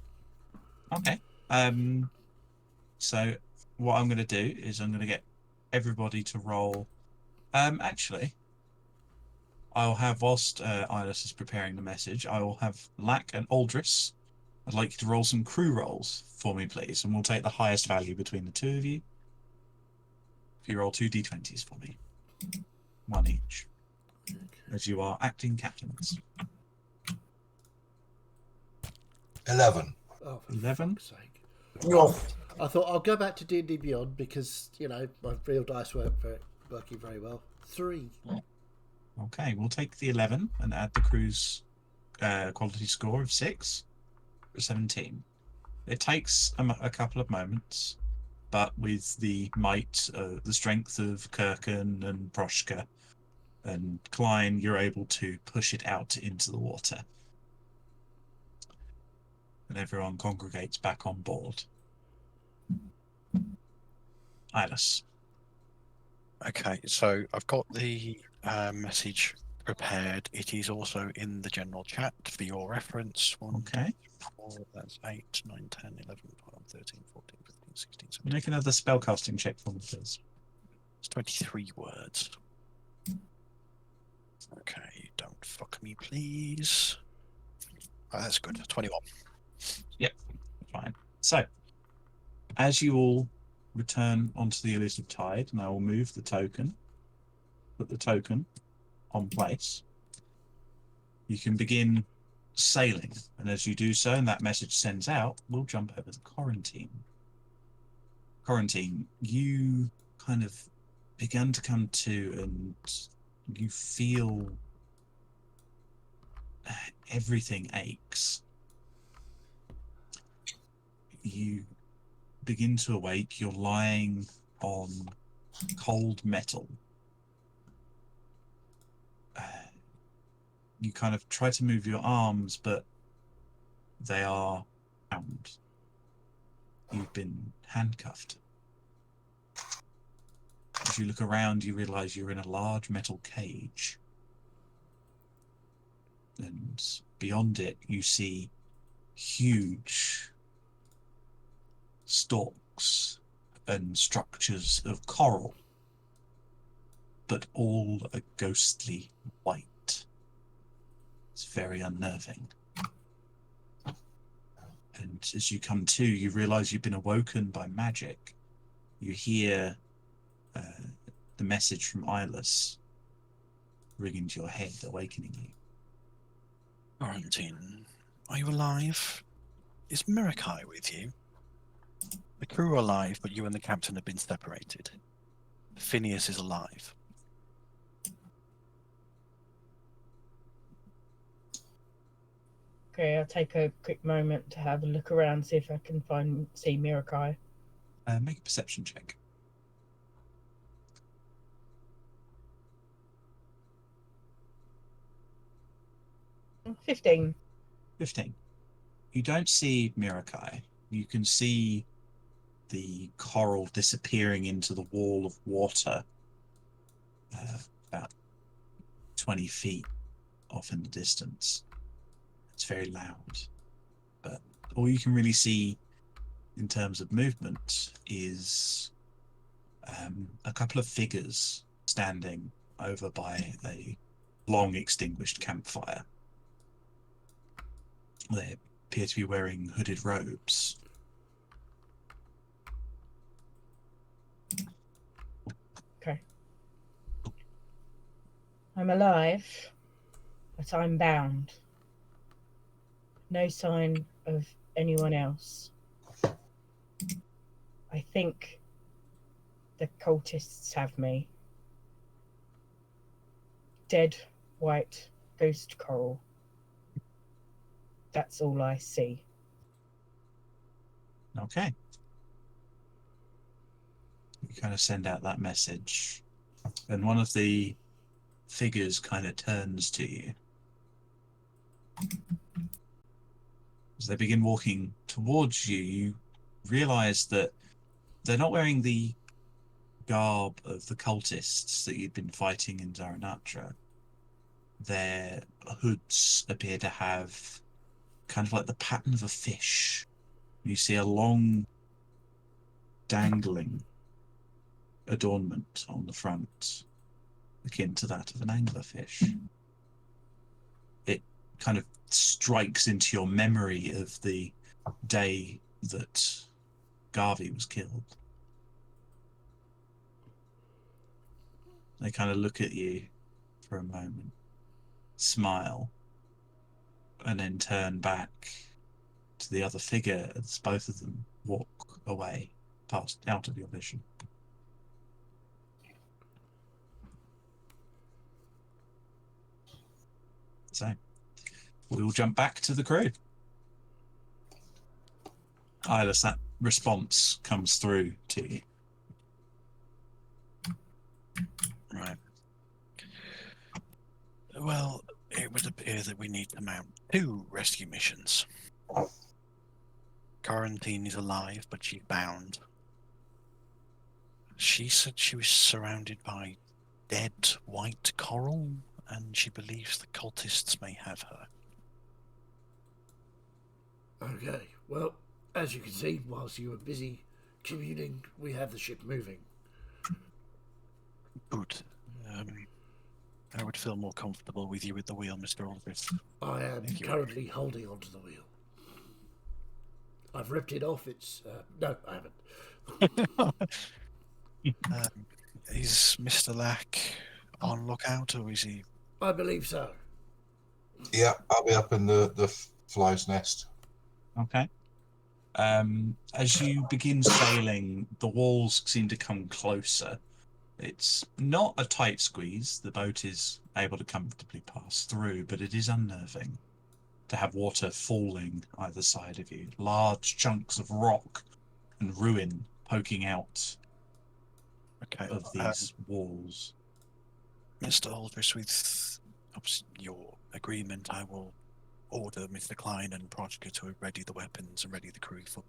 Okay. So what I'm going to do is I'm going to get everybody to roll. Actually, I'll have, whilst Ilis is preparing the message, I will have Lack and Aldris I'd like you to roll some crew rolls for me, please, and we'll take the highest value between the two of you. If you roll 2 d20s for me, 1 each, as you are acting captains. 11. Oh, for 11. fuck's sake. Oh, I thought I'll go back to D&D Beyond because, my real dice weren't working very well. 3. Okay, we'll take the 11 and add the crew's quality score of 6 for 17. It takes a couple of moments, but with the might, the strength of Kirkin and Proshka and Klein, you're able to push it out into the water. And everyone congregates back on board. Ilis. Okay, so I've got the message prepared. It is also in the general chat for your reference. 1, Okay. 2, 4, that's 8, 9, 10, 11, 12, 13, 14, 15, 16, 17. Make another spellcasting check for me, please. It's 23 words. Okay, don't fuck me, please. Oh, that's good. 21. Yep, fine. So, as you all return onto the Elusive Tide, and I will move the token, put the token on place, you can begin sailing. And as you do so, and that message sends out, we'll jump over to Quarantine. Quarantine, you kind of began to come to, and you feel everything aches. You begin to awake. You're lying on cold metal. You kind of try to move your arms, but they are bound. You've been handcuffed. As you look around, you realize you're in a large metal cage. And beyond it, you see huge stalks and structures of coral, but all a ghostly white. It's very unnerving. And as you come to, you realize you've been awoken by magic. You hear the message from Ilis ring into your head, awakening you. Quarantine, are you alive? Is Mirakai with you? The crew are alive, but you and the captain have been separated. Phineas is alive. Okay, I'll take a quick moment to have a look around, see if I can see Mirakai. Make a perception check. Mm, 15. 15. You don't see Mirakai. You can see the coral disappearing into the wall of water about 20 feet off in the distance. It's very loud. But all you can really see in terms of movement is a couple of figures standing over by a long extinguished campfire. They appear to be wearing hooded robes. Okay. I'm alive, but I'm bound. No sign of anyone else. I think the cultists have me. Dead white ghost coral. That's all I see. Okay. You kind of send out that message, and one of the figures kind of turns to you. As they begin walking towards you, you realize that they're not wearing the garb of the cultists that you'd been fighting in Zaranatra. Their hoods appear to have kind of like the pattern of a fish. You see a long dangling adornment on the front, akin to that of an anglerfish. It kind of strikes into your memory of the day that Garvey was killed. They kind of look at you for a moment, smile, and then turn back to the other figure as both of them walk away, past out of your vision. So, we'll jump back to the crew. Eyeless, that response comes through to you. Right. Well, it would appear that we need to mount 2 rescue missions. Quarantine is alive, but she's bound. She said she was surrounded by dead white coral, and she believes the cultists may have her. Okay, well, as you can see, whilst you were busy communing, we have the ship moving. Good. I would feel more comfortable with you at the wheel, Mr. Aldrich. I am Thank you. currently holding onto the wheel. I've ripped it off. It's no, I haven't. Is Mr. Lack on lookout, or is he? I believe so. Yeah, I'll be up in the fly's nest. Okay. As you begin sailing, the walls seem to come closer. It's not a tight squeeze. The boat is able to comfortably pass through, but it is unnerving to have water falling either side of you. Large chunks of rock and ruin poking out Okay. of these walls. Mr. Aldrich, with your agreement, I will order Mr. Klein and Prochka to ready the weapons and ready the crew for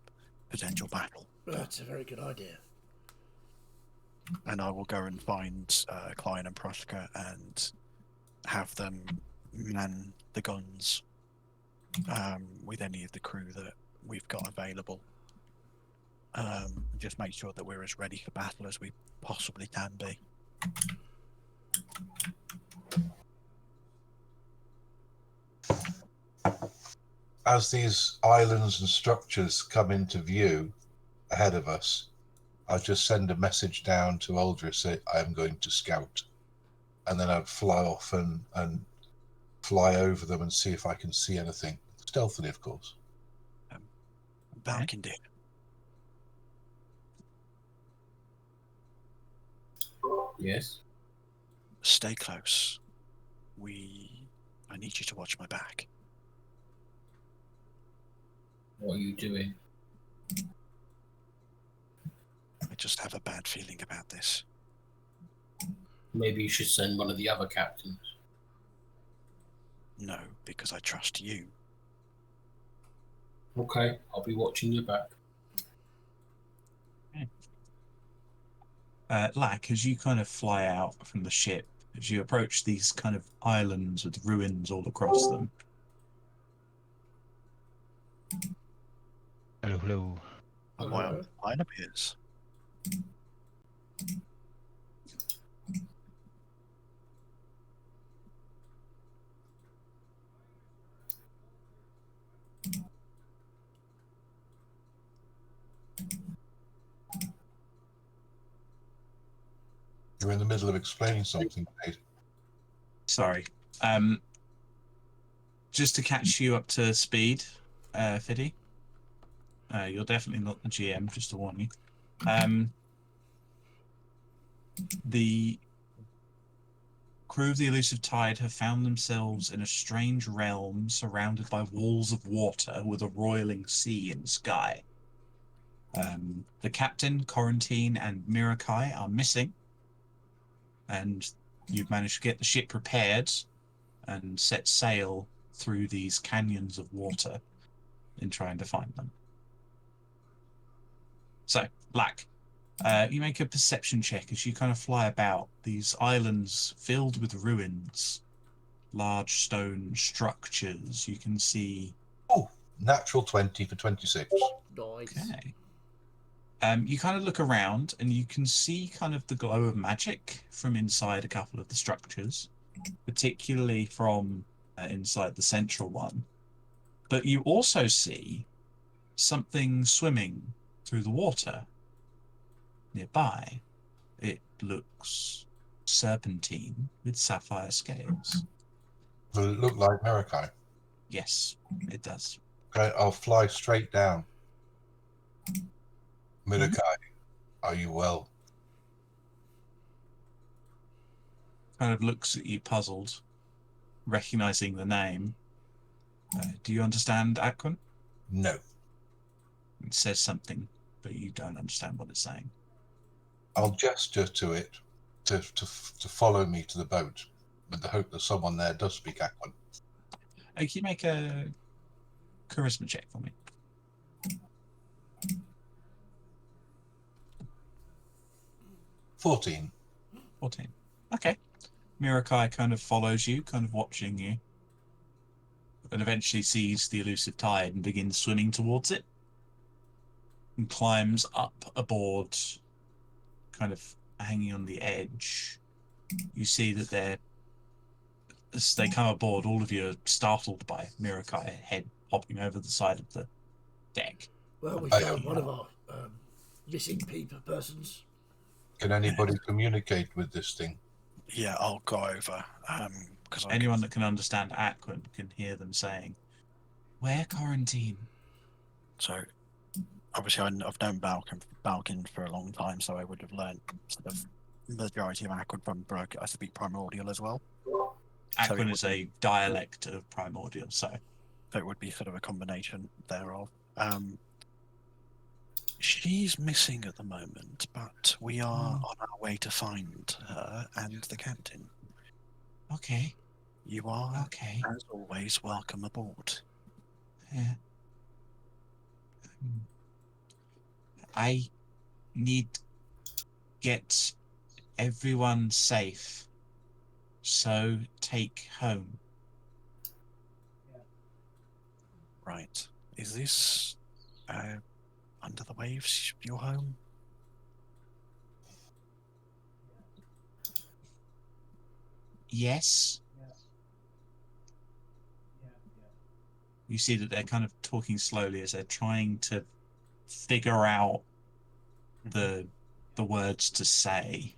potential battle. That's a very good idea. And I will go and find Klein and Prochka and have them man the guns with any of the crew that we've got available. Just make sure that we're as ready for battle as we possibly can be. As these islands and structures come into view ahead of us, I'll just send a message down to Aldrich, say I am going to scout, and then I'd fly off and fly over them and see if I can see anything, stealthily, of course. Back indeed. Yes. Stay close. I need you to watch my back. What are you doing? I just have a bad feeling about this. Maybe you should send one of the other captains. No, because I trust you. Okay, I'll be watching your back. Lack, as you kind of fly out from the ship, as you approach these kind of islands with ruins all across them. Hello, hello. And my line appears. You're in the middle of explaining something, Nate. Sorry. Just to catch you up to speed, Fiddy. You're definitely not the GM, just to warn you. The crew of the Elusive Tide have found themselves in a strange realm surrounded by walls of water with a roiling sea in the sky. The captain, Quarantine, and Mirakai are missing, and you've managed to get the ship repaired and set sail through these canyons of water in trying to find them. So, Black, you make a perception check as you kind of fly about these islands filled with ruins, large stone structures. You can see... Oh, natural 20 for 26. Nice. Okay. You kind of look around and you can see kind of the glow of magic from inside a couple of the structures, particularly from inside the central one. But you also see something swimming through the water nearby. It looks serpentine with sapphire scales. Does it look like Mirakai? Yes, it does. Okay, I'll fly straight down. Mirakai, are you well? Kind of looks at you puzzled, recognizing the name. Do you understand Aquan? No. It says something, but you don't understand what it's saying. I'll gesture to it to follow me to the boat with the hope that someone there does speak Aquan. Can you make a charisma check for me? 14. 14. Okay. Mirakai kind of follows you, kind of watching you, and eventually sees the elusive tide and begins swimming towards it and climbs up aboard, kind of hanging on the edge. You see that as they come aboard, all of you are startled by Mirakai head popping over the side of the deck. Well, we found one of our missing persons. Can anybody communicate with this thing? Yeah, I'll go over. Because Anyone that can understand Aquan can hear them saying, "Where quarantine?" So, obviously, I've known Balkan for a long time, so I would have learned sort of majority of Aquan from Broke. I speak Primordial as well. Aquan is a dialect of Primordial, so it would be sort of a combination thereof. She's missing at the moment, but we are on our way to find her and the captain. Okay. You are, Okay. as always, welcome aboard. Yeah. I need get everyone safe, so take home. Right. Is this under the waves your home? Yes. You see that they're kind of talking slowly as they're trying to figure out the words to say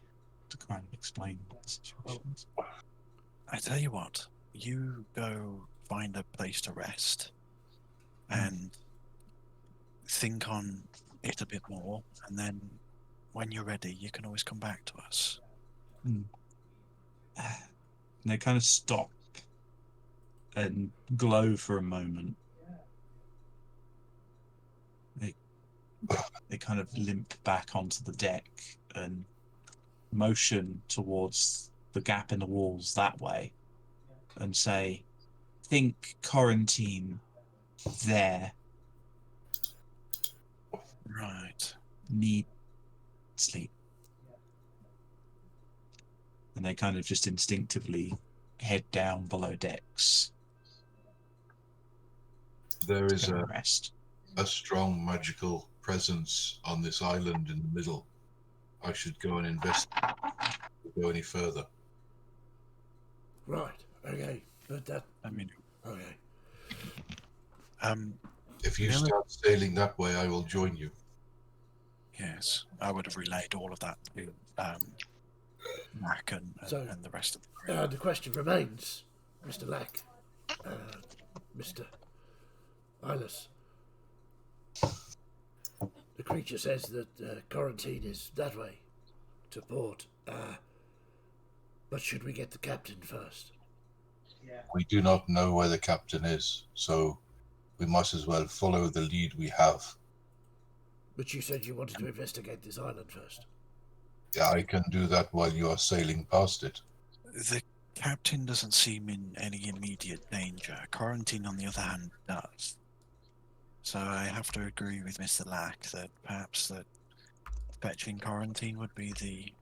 to kind of explain what the situation is. I tell you what, you go find a place to rest and think on it a bit more, and then when you're ready, you can always come back to us. And they kind of stop and glow for a moment. They kind of limp back onto the deck and motion towards the gap in the walls that way and say, "Think quarantine there. Right. Need sleep." And they kind of just instinctively head down below decks. There is to go and rest. a strong magical presence on this island in the middle. I should go and investigate to go any further. Right. Okay. But that. I mean, Okay. If you Yeah, start sailing that way, I will join you. yes, I would have relayed all of that to Mac and the rest of the group. The question remains, Mr. Lack, Mr. Eyeless. The creature says that quarantine is that way, to port. But should we get the captain first? We do not know where the captain is, so we must as well follow the lead we have. But you said you wanted to investigate this island first. Yeah, I can do that while you are sailing past it. The captain doesn't seem in any immediate danger. Quarantine, on the other hand, does. So I have to agree with Mr. Lack that perhaps that fetching Quarantine would be the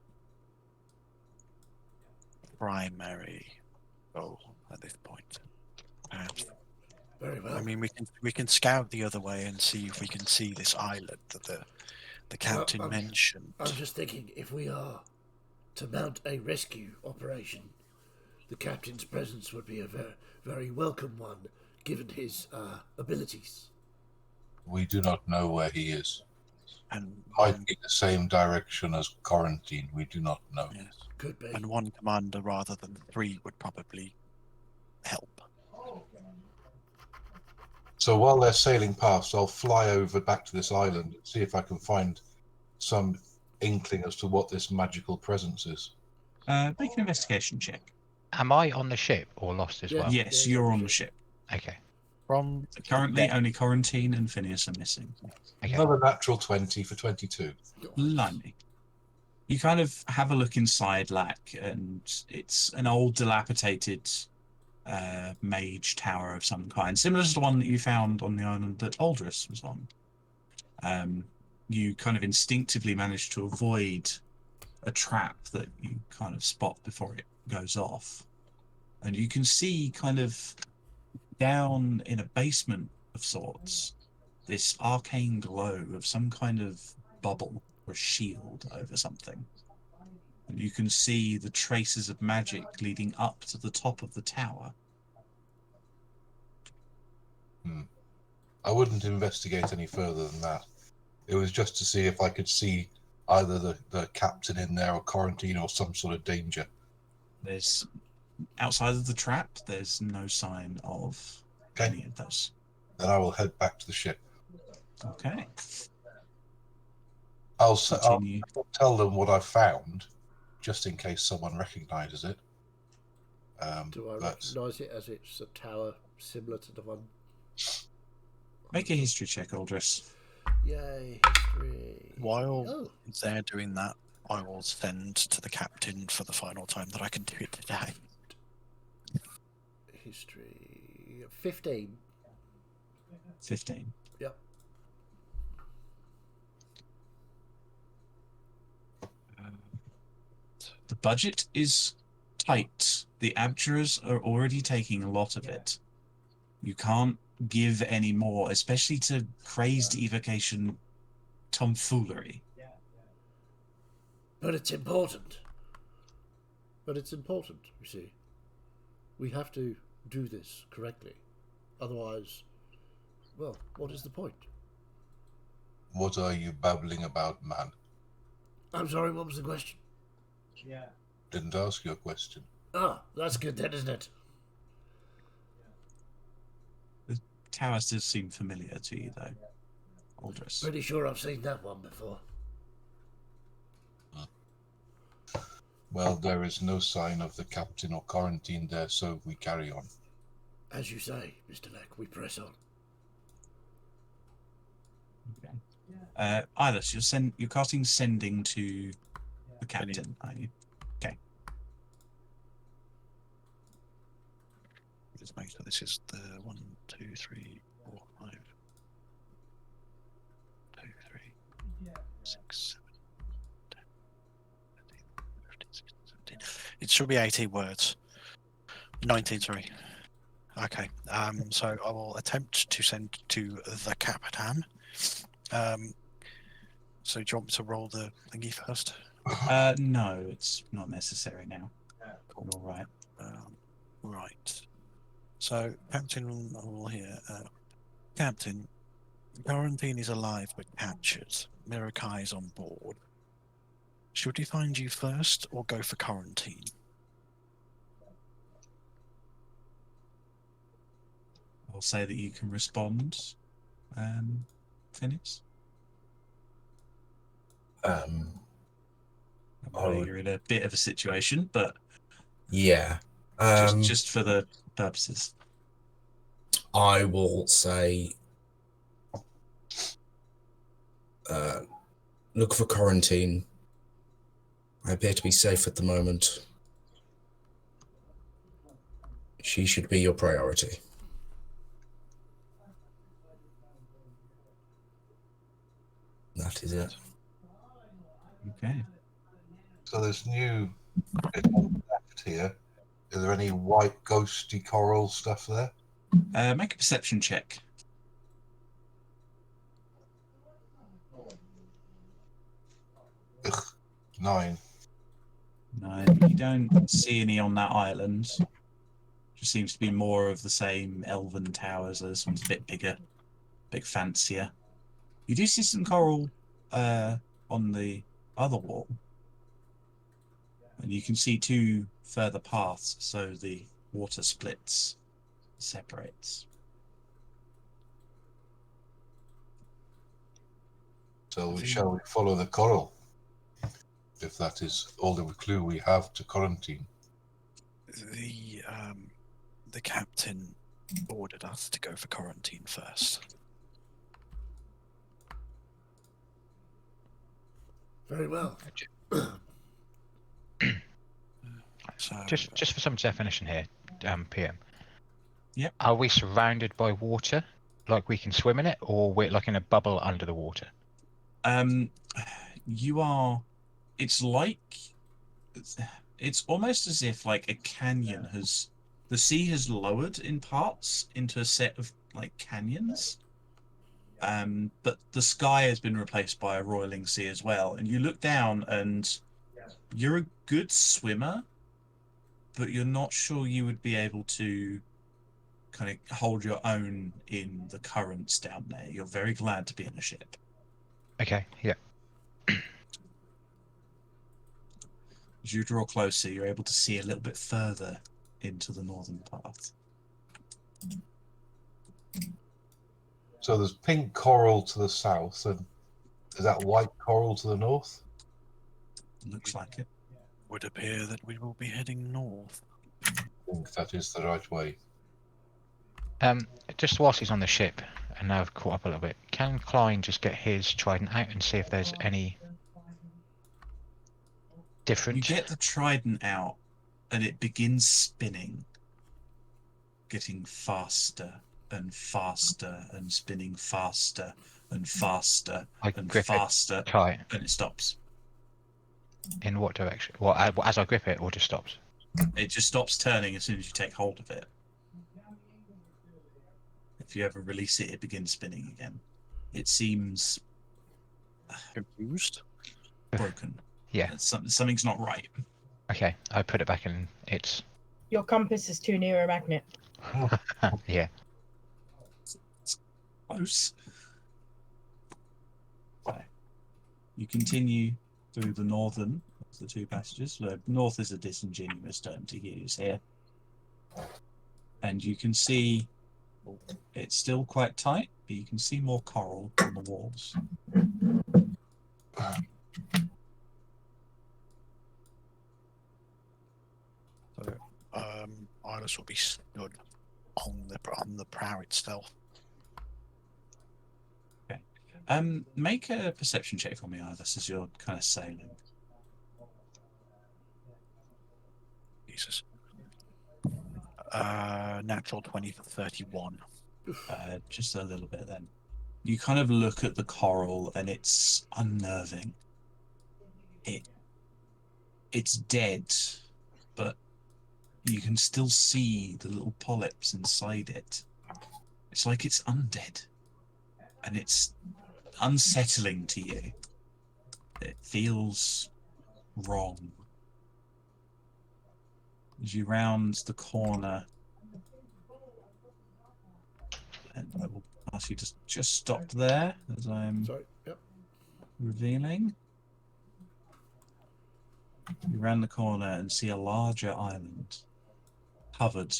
primary goal at this point. Perhaps. Very well. I mean, we can scout the other way and see if we can see this island that the captain mentioned. I'm just thinking, if we are to mount a rescue operation, the captain's presence would be a very, very welcome one, given his abilities. We do not know where he is. And Might be the same direction as quarantine. We do not know. yes, Could be. and one commander rather than three would probably help. So while they're sailing past, I'll fly over back to this island and see if I can find some inkling as to what this magical presence is. Make an investigation check. Am I on the ship or lost as Yeah. well? Yes, you're on the ship. Okay. From Currently, only Quarantine and Phineas are missing. Okay. Another natural 20 for 22. Blimey. You kind of have a look inside, Lack, and it's an old, dilapidated mage tower of some kind, similar to the one that you found on the island that Aldris was on. You kind of instinctively manage to avoid a trap that you kind of spot before it goes off. And you can see kind of down in a basement of sorts, this arcane glow of some kind of bubble or shield over something. And you can see the traces of magic leading up to the top of the tower. I wouldn't investigate any further than that. It was just to see if I could see either the captain in there or quarantine or some sort of danger. There's outside of the trap, there's no sign of any of those. Then I will head back to the ship. Okay. I'll Continue. tell them what I found, just in case someone recognises it. Do I but recognise it as it's a tower similar to the one? Make a history check, Aldris. Yay, history. while they're doing that, I will send to the captain for the final time that I can do it today. History 15. 15. Yep. The budget is tight. The abjurers are already taking a lot of it. You can't give any more, especially to crazed evocation tomfoolery. But it's important. You see. We have to do this correctly. Otherwise, well, what is the point? what are you babbling about, man? I'm sorry, what was the question? Didn't ask you a question. Ah, that's good then, isn't it? The towers does seem familiar to you, though, Aldris. Pretty sure I've seen that one before. Well, there is no sign of the captain or quarantine there, so we carry on. As you say, Mr. Leck, we press on. Okay. Ilis, you're casting sending to the captain, are you? Okay. Just make sure this is the 1, 2, 3, 4, 5, 2, 3, 6, 7, 10, 13, 15, 16, 17. It should be 18 words. 19, sorry. Okay. So I will attempt to send to the captain. So do you want me to roll the thingy first? No, it's not necessary now. All right. Right. So, Captain all here. Captain, quarantine is alive but captured. Mirakai is on board. Should we find you first or go for quarantine? I'll say that you can respond, Phineas. You're in a bit of a situation, but yeah. Just for the purposes. I will say, look for quarantine. I appear to be safe at the moment. She should be your priority. That is it. Okay. So there's new bit on the left here. Are there any white ghosty coral stuff there? Make a perception check. Ugh, 9. No, you don't see any on that island. Just seems to be more of the same elven towers. This one's a bit bigger, a bit fancier. You do see some coral on the other wall, and you can see two further paths, so the water splits, separates. So shall we follow the coral? If that is all the clue we have to quarantine. The captain ordered us to go for quarantine first. Very well. So Just for some definition here, PM. Yep. Are we surrounded by water, like we can swim in it, or we're like in a bubble under the water? You are. It's almost as if like a canyon has. The sea has lowered in parts into a set of like canyons. But the sky has been replaced by a roiling sea as well. And you look down and you're a good swimmer, but you're not sure you would be able to kind of hold your own in the currents down there. You're very glad to be in a ship. Okay, yeah. As you draw closer, you're able to see a little bit further into the northern path. So there's pink coral to the south, and is that white coral to the north? Looks like it. would appear that we will be heading north. I think that is the right way. Just whilst he's on the ship, and now I've caught up a little bit, can Klein just get his trident out and see if there's any different? You get the trident out, and it begins spinning, getting faster and faster, and spinning faster and faster I and grip faster, it tight. and it stops. In what direction? Well, as I grip it, or just stops? It just stops turning as soon as you take hold of it. If you ever release it, it begins spinning again. It seems Confused? broken. Yeah. Something's not right. Okay, I put it back in its. Your compass is too near a magnet. Yeah. Close. So, you continue through the northern of the two passages. North is a disingenuous term to use here. And you can see it's still quite tight, but you can see more coral on the walls. So, Iris will be stood on the prow itself. Okay. Make a perception check for me, Iris, as you're kind of sailing. Jesus. Natural 20 for 31. Just a little bit then. You kind of look at the coral and it's unnerving. It's dead, but you can still see the little polyps inside it. It's like it's undead. And it's unsettling to you. It feels wrong. As you round the corner, and I will ask you to just stop there as I'm Sorry. Yep. revealing. You round the corner and see a larger island covered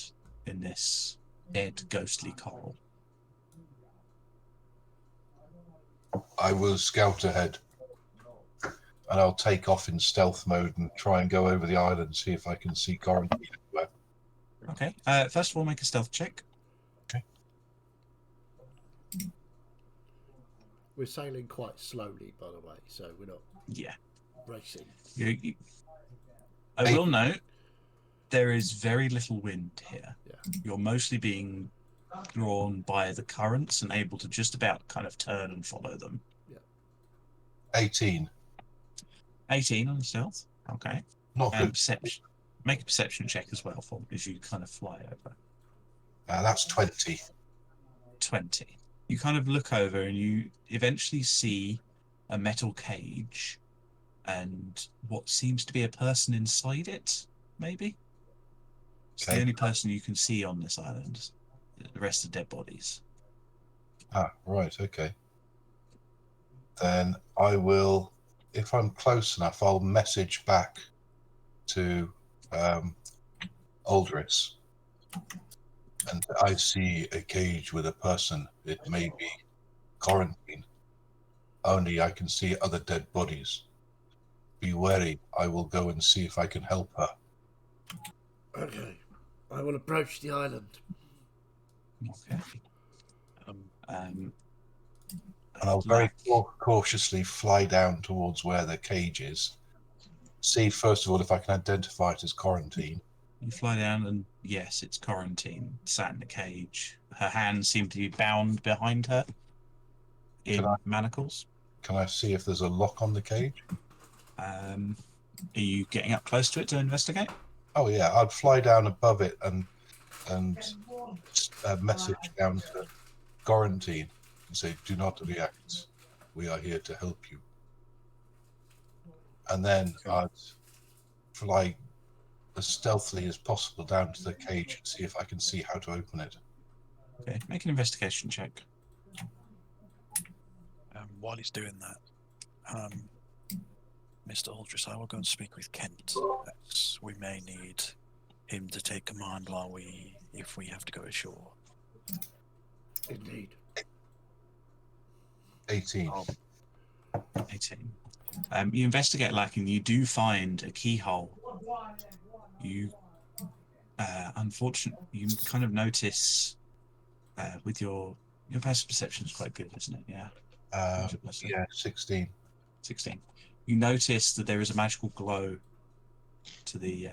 in this dead, ghostly coral. I will scout ahead, and I'll take off in stealth mode and try and go over the island, see if I can see quarantine anywhere. Okay. First of all, make a stealth check. Okay. We're sailing quite slowly, by the way, so we're not Yeah. racing. I will note there is very little wind here. Yeah. You're mostly being drawn by the currents and able to just about kind of turn and follow them. 18. 18 on stealth. Okay. Not And good. perception. Make a perception check as well for as you kind of fly over. That's 20. 20. You kind of look over and you eventually see a metal cage and what seems to be a person inside it, maybe. It's the Okay. only person you can see on this island. The rest are dead bodies. Ah, right, okay. Then I will, if I'm close enough, I'll message back to Aldris. And I see a cage with a person. It may be quarantine. Only I can see other dead bodies. Be wary. I will go and see if I can help her. Okay. I will approach the island. Okay. And I'll very cautiously fly down towards where the cage is. See, first of all, if I can identify it as quarantine. You fly down, and yes, it's Quarantine, sat in the cage. Her hands seem to be bound behind her in manacles. Can I see if there's a lock on the cage? Are you getting up close to it to investigate? Oh yeah, I'd fly down above it and message down to Quarantine and say, "Do not react. We are here to help you." And then I'd fly as stealthily as possible down to the cage and see if I can see how to open it. Okay, make an investigation check. While he's doing that, Mr. Aldris, I will go and speak with Kent. As we may need him to take command if we have to go ashore. Indeed. 18. 18. You investigate, and you do find a keyhole. You, unfortunately, you kind of notice with your passive perception is quite good, isn't it? Yeah. Yeah, 16. 16. You notice that there is a magical glow to the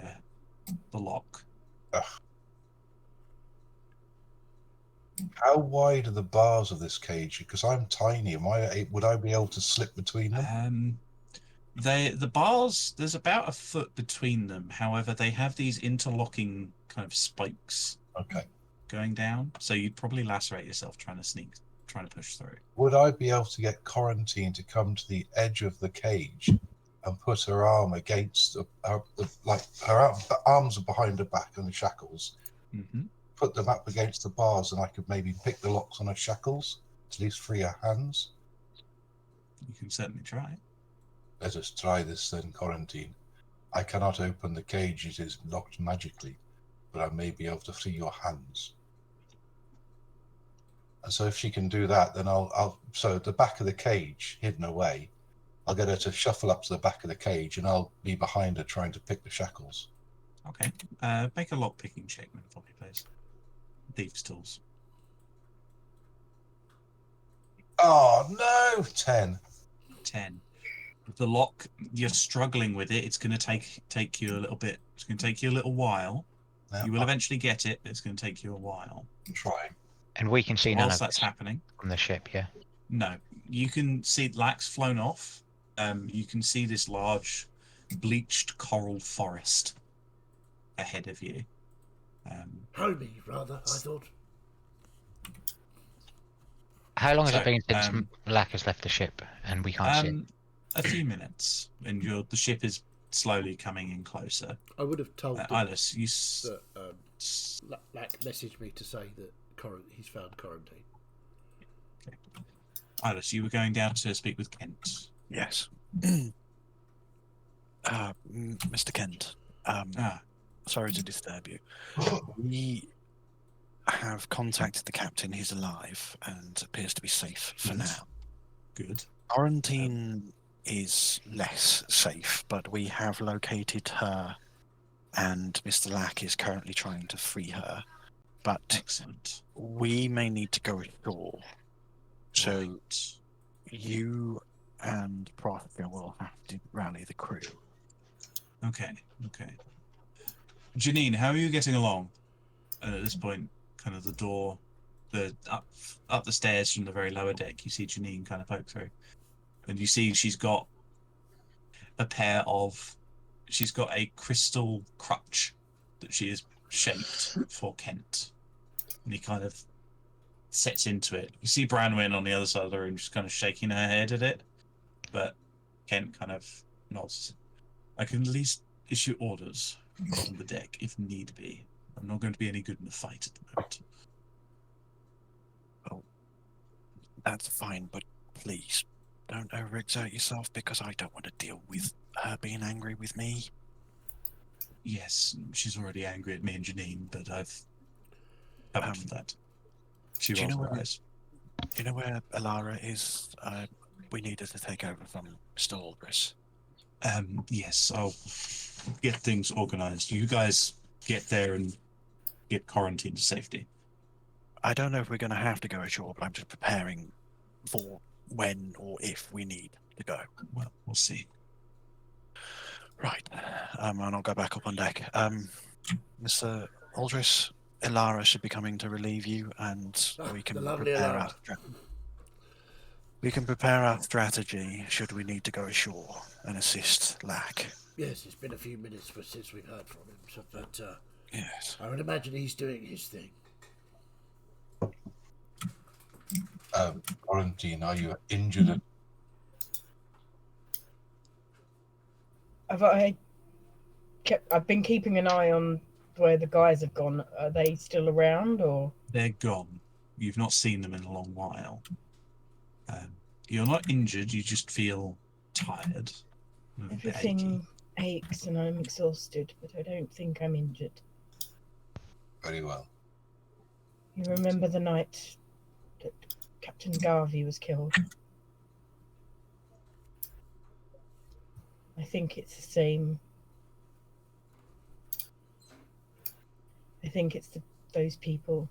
lock. Ugh. How wide are the bars of this cage? Because I'm tiny. Would I be able to slip between them? The bars, there's about a foot between them. However, they have these interlocking kind of spikes. Okay. Going down, so you'd probably lacerate yourself trying to push through. Would I be able to get Quarantine to come to the edge of the cage and put her arm against her arms are behind her back and the shackles? Mm-hmm. Put them up against the bars, and I could maybe pick the locks on her shackles to at least free her hands. You can certainly try. Let us try this then, Quarantine. I cannot open the cage; it is locked magically, but I may be able to free your hands. And so if she can do that, then so at the back of the cage, hidden away, I'll get her to shuffle up to the back of the cage, and I'll be behind her trying to pick the shackles. Okay. Make a lock picking check then for me, please. Thieves' tools. Oh no! 10. 10. With the lock, you're struggling with it. It's going to take you a little bit. It's going to take you a little while. You will eventually get it, but it's going to take you a while. Try. And we can see none of that's this happening from the ship, yeah? No. You can see Lax flown off. You can see this large bleached coral forest ahead of you. Homey, rather, I thought. How long has it been since Lack has left the ship and we can't see it? A few minutes, and the ship is slowly coming in closer. I would have told Ilis, that Lack messaged me to say that he's found Quarantine. Okay. Ilis, you were going down to speak with Kent. Yes. Mr. Kent, sorry to disturb you. We have contacted the captain. He's alive and appears to be safe for now. Good. Quarantine is less safe, but we have located her, and Mr. Lack is currently trying to free her. But excellent. We may need to go ashore. So you and Prothga will have to rally the crew. Okay. Janine, how are you getting along? And at this point, kind of the door, up the stairs from the very lower deck, you see Janine kind of poke through. And you see she's got a crystal crutch that she has shaped for Kent. And he kind of sets into it. You see Branwyn on the other side of the room just kind of shaking her head at it. But Kent kind of nods. I can at least issue orders from the deck if need be. I'm not going to be any good in the fight at the moment. That's fine, but please don't overexert yourself because I don't want to deal with her being angry with me. Yes, she's already angry at me and Janine, but I've covered for that. She do you rolls know her where- eyes. Do you know where Alara is? We need her to take over from Mr. Aldris. Yes, I'll get things organized. You guys get there and get quarantined to safety. I don't know if we're going to have to go ashore, but I'm just preparing for when or if we need to go. Well, we'll see. Right. And I'll go back up on deck. Mr. Aldris, Ilara should be coming to relieve you, and we can the lovely prepare Ilara. we can prepare our strategy should we need to go ashore and assist Lack. Yes, it's been a few minutes since we've heard from him, so, but Yes. I would imagine he's doing his thing. Quarantine, are you injured? I've been keeping an eye on where the guys have gone. Are they still around, or They're gone. You've not seen them in a long while. You're not injured, you just feel tired. A bit achy. everything aches and I'm exhausted, but I don't think I'm injured. Very well. You remember the night that Captain Garvey was killed? I think it's the same. I think it's those people.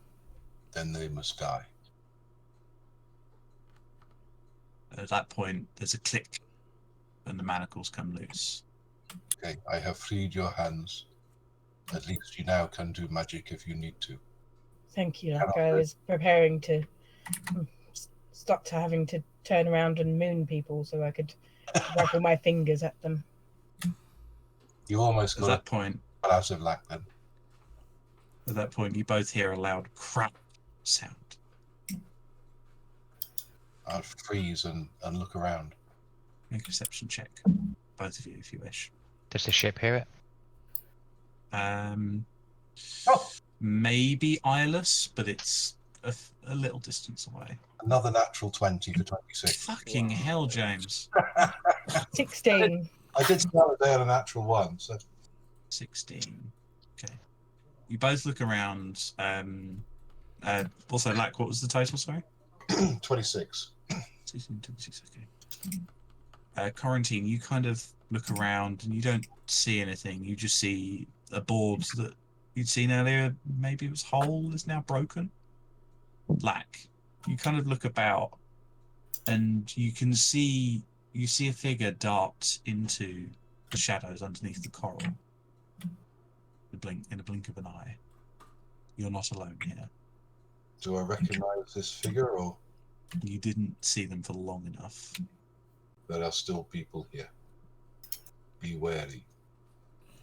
Then they must die. At that point, there's a click, and the manacles come loose. Okay, I have freed your hands. At least you now can do magic if you need to. Thank you. Like I was preparing to stop to having to turn around and moon people so I could waggle my fingers at them. You almost At got that point, out of luck then. At that point, you both hear a loud crack sound. I'll freeze and look around. Make a perception check, both of you, if you wish. Does the ship hear it? Maybe eyeless, but it's a little distance away. Another natural 20 for 26. Fucking hell, James. 16. I did start there a natural 1, so 16. Okay. You both look around. Also, Lack, what was the total, sorry? 26. 16, 26, okay. Quarantine, you kind of look around and you don't see anything. You just see a board that you'd seen earlier. Maybe it was whole, is now broken. Lack, you kind of look about and you see a figure dart into the shadows underneath the coral. In a blink of an eye. You're not alone here. Do I recognise this figure, or You didn't see them for long enough. there are still people here? Be wary.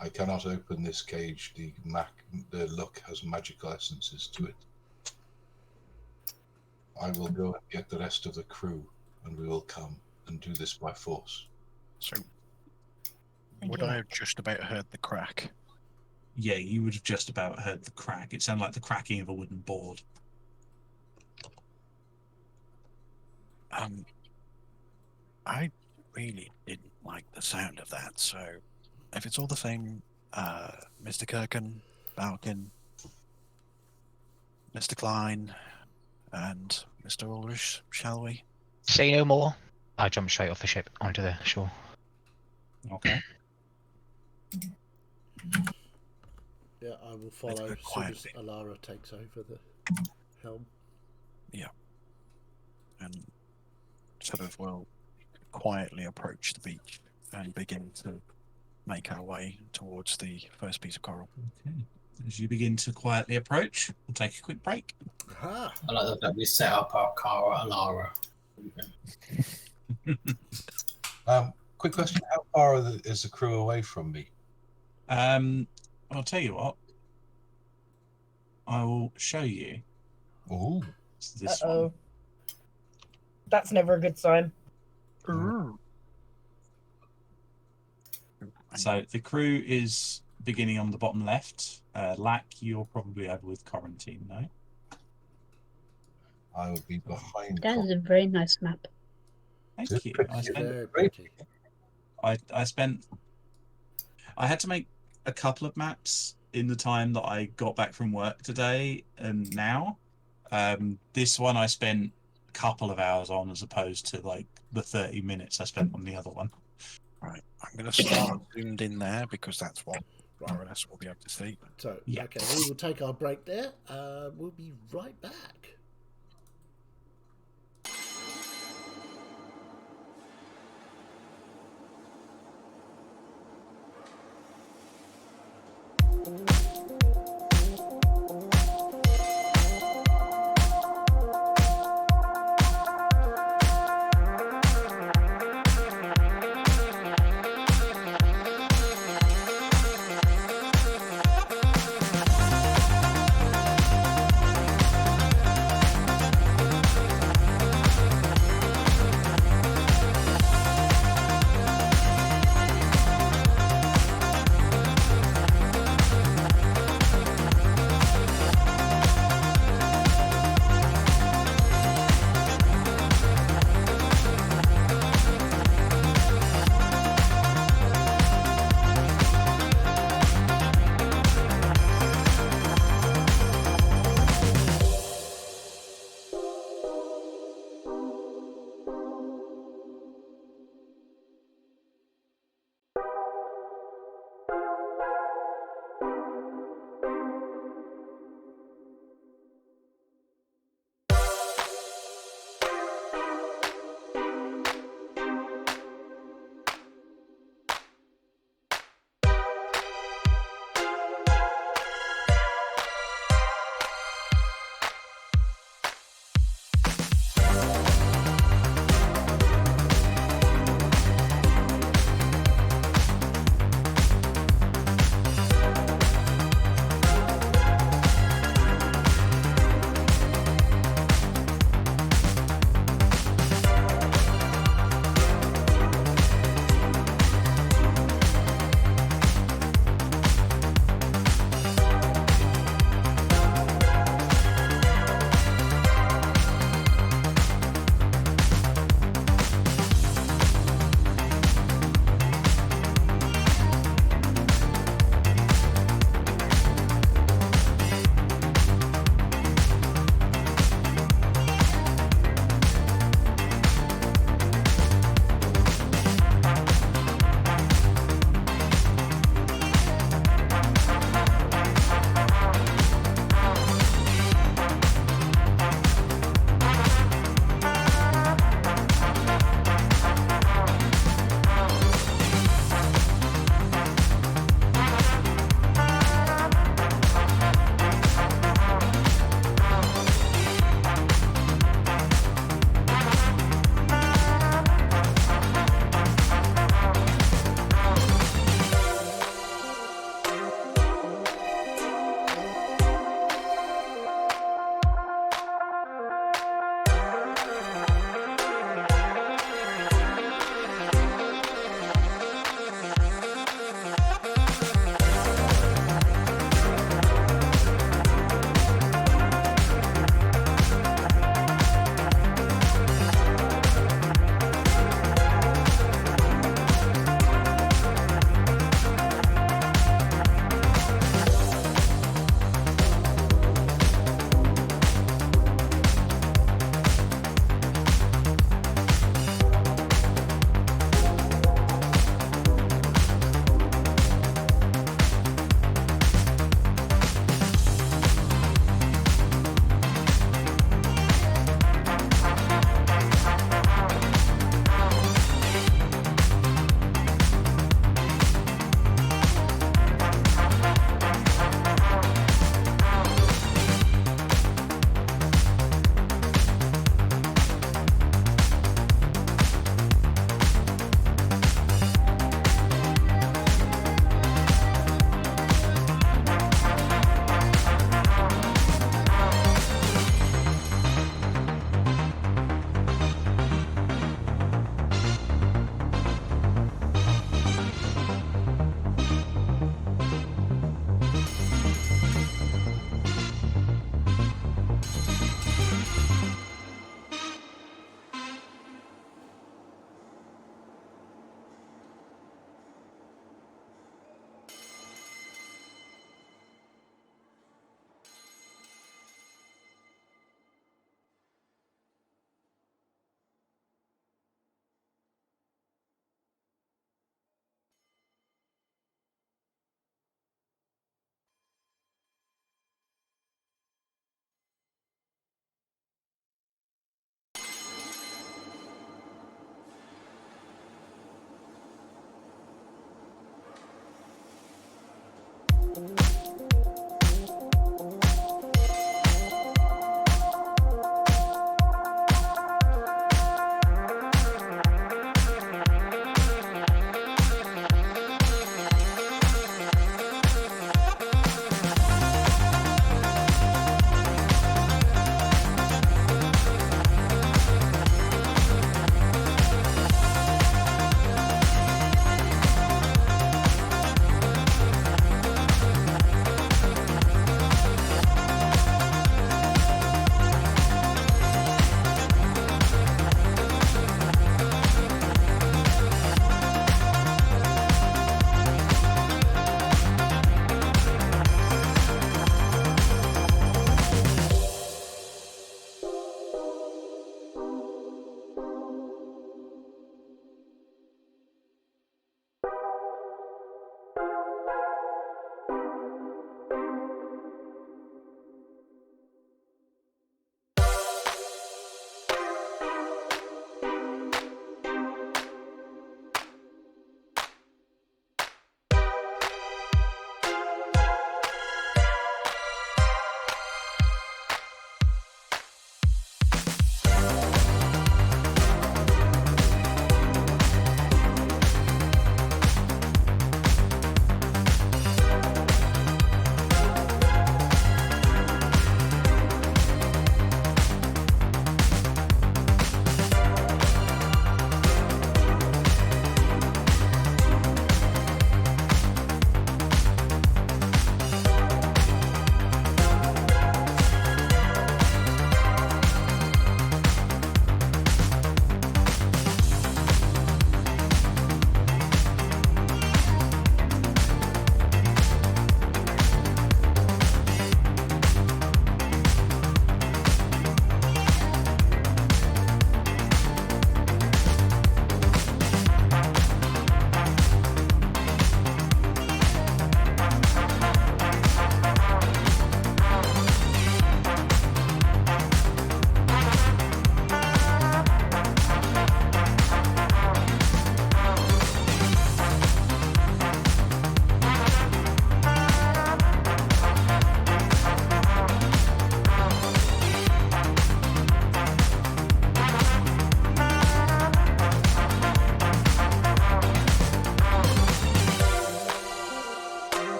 I cannot open this cage. The look has magical essences to it. I will go and get the rest of the crew, and we will come and do this by force. So, would I have just about heard the crack? Yeah, you would have just about heard the crack. It sounded like the cracking of a wooden board. I really didn't like the sound of that, so if it's all the same, Mr. Kirkin, Balkin, Mr. Klein, and Mr. Ulrich, shall we? Say no more. I jump straight off the ship onto the shore. Okay. Yeah, I will follow go as soon as quietly. Alara takes over the helm. And sort of will quietly approach the beach and begin to make our way towards the first piece of coral. Okay. As you begin to quietly approach, we'll take a quick break. Aha! I like that we set up our car at Alara. Quick question: how far is the crew away from me? I'll tell you what. I will show you. Ooh, It's this Uh-oh. one. That's never a good sign. So the crew is beginning on the bottom left. Lack, you're probably over with quarantine, no? I would be behind. That is a very nice map. Thank you. I spent Very pretty. I spent. I had to make a couple of maps in the time that I got back from work today and now. This one I spent a couple of hours on, as opposed to like the 30 minutes I spent on the other one. Right, I'm going to start zoomed in there because that's what RNS will be able to see. So, Yeah. okay, we will take our break there. We'll be right back.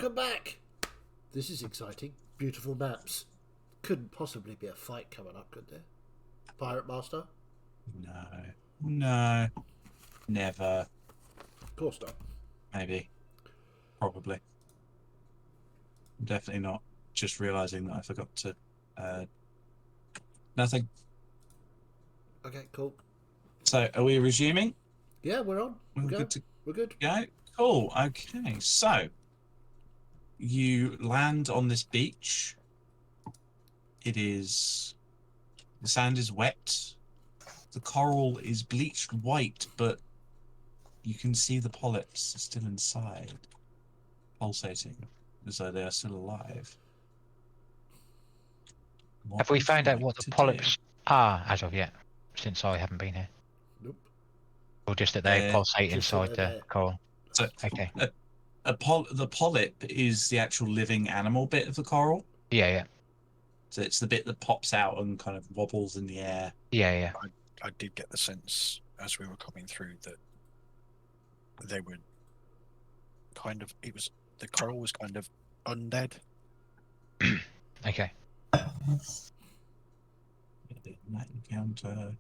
welcome back. This is exciting. Beautiful maps. Couldn't possibly be a fight coming up, could there? Pirate Master? No, never. Of course not. Maybe, probably. Definitely not. Just realizing that I forgot to. Nothing. Okay, cool. So, are we resuming? Yeah, we're on. We're Go. good to We're good. go. Cool. Okay. So, you land on this beach. It is. The sand is wet. The coral is bleached white, but you can see the polyps still inside, pulsating, as though they are still alive. What Have we would you found out like what the to do? polyps are as of yet? Since I haven't been here, Nope. or just that they pulsate just that inside they're the there. coral? So, Okay. the polyp is the actual living animal bit of the coral. Yeah, yeah, So it's the bit that pops out and kind of wobbles in the air. yeah. I did get the sense as we were coming through that they were kind of. It was the coral was kind of undead. Okay. That encounter.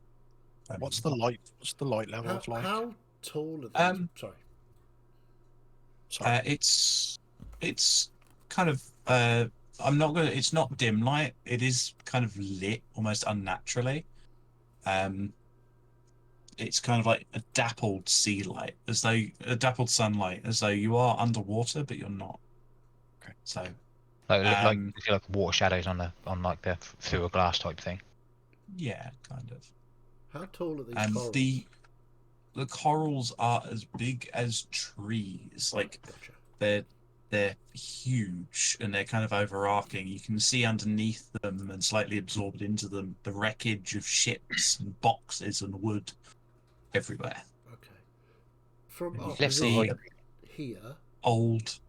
What's the light? What's the light level How, of like? how tall are these? Sorry. Sorry. It's kind of. I'm not gonna. It's not dim light. It is kind of lit, almost unnaturally. It's kind of like a dappled sea light, as though a dappled sunlight, as though you are underwater, but you're not. Okay. So Like you feel like water shadows on like the through a glass type thing. yeah, kind of. How tall are these corals? The corals are as big as trees. Like Gotcha. they're huge and they're kind of overarching. You can see underneath them and slightly absorbed into them the wreckage of ships and boxes and wood everywhere. Okay. From our Left position here. Old.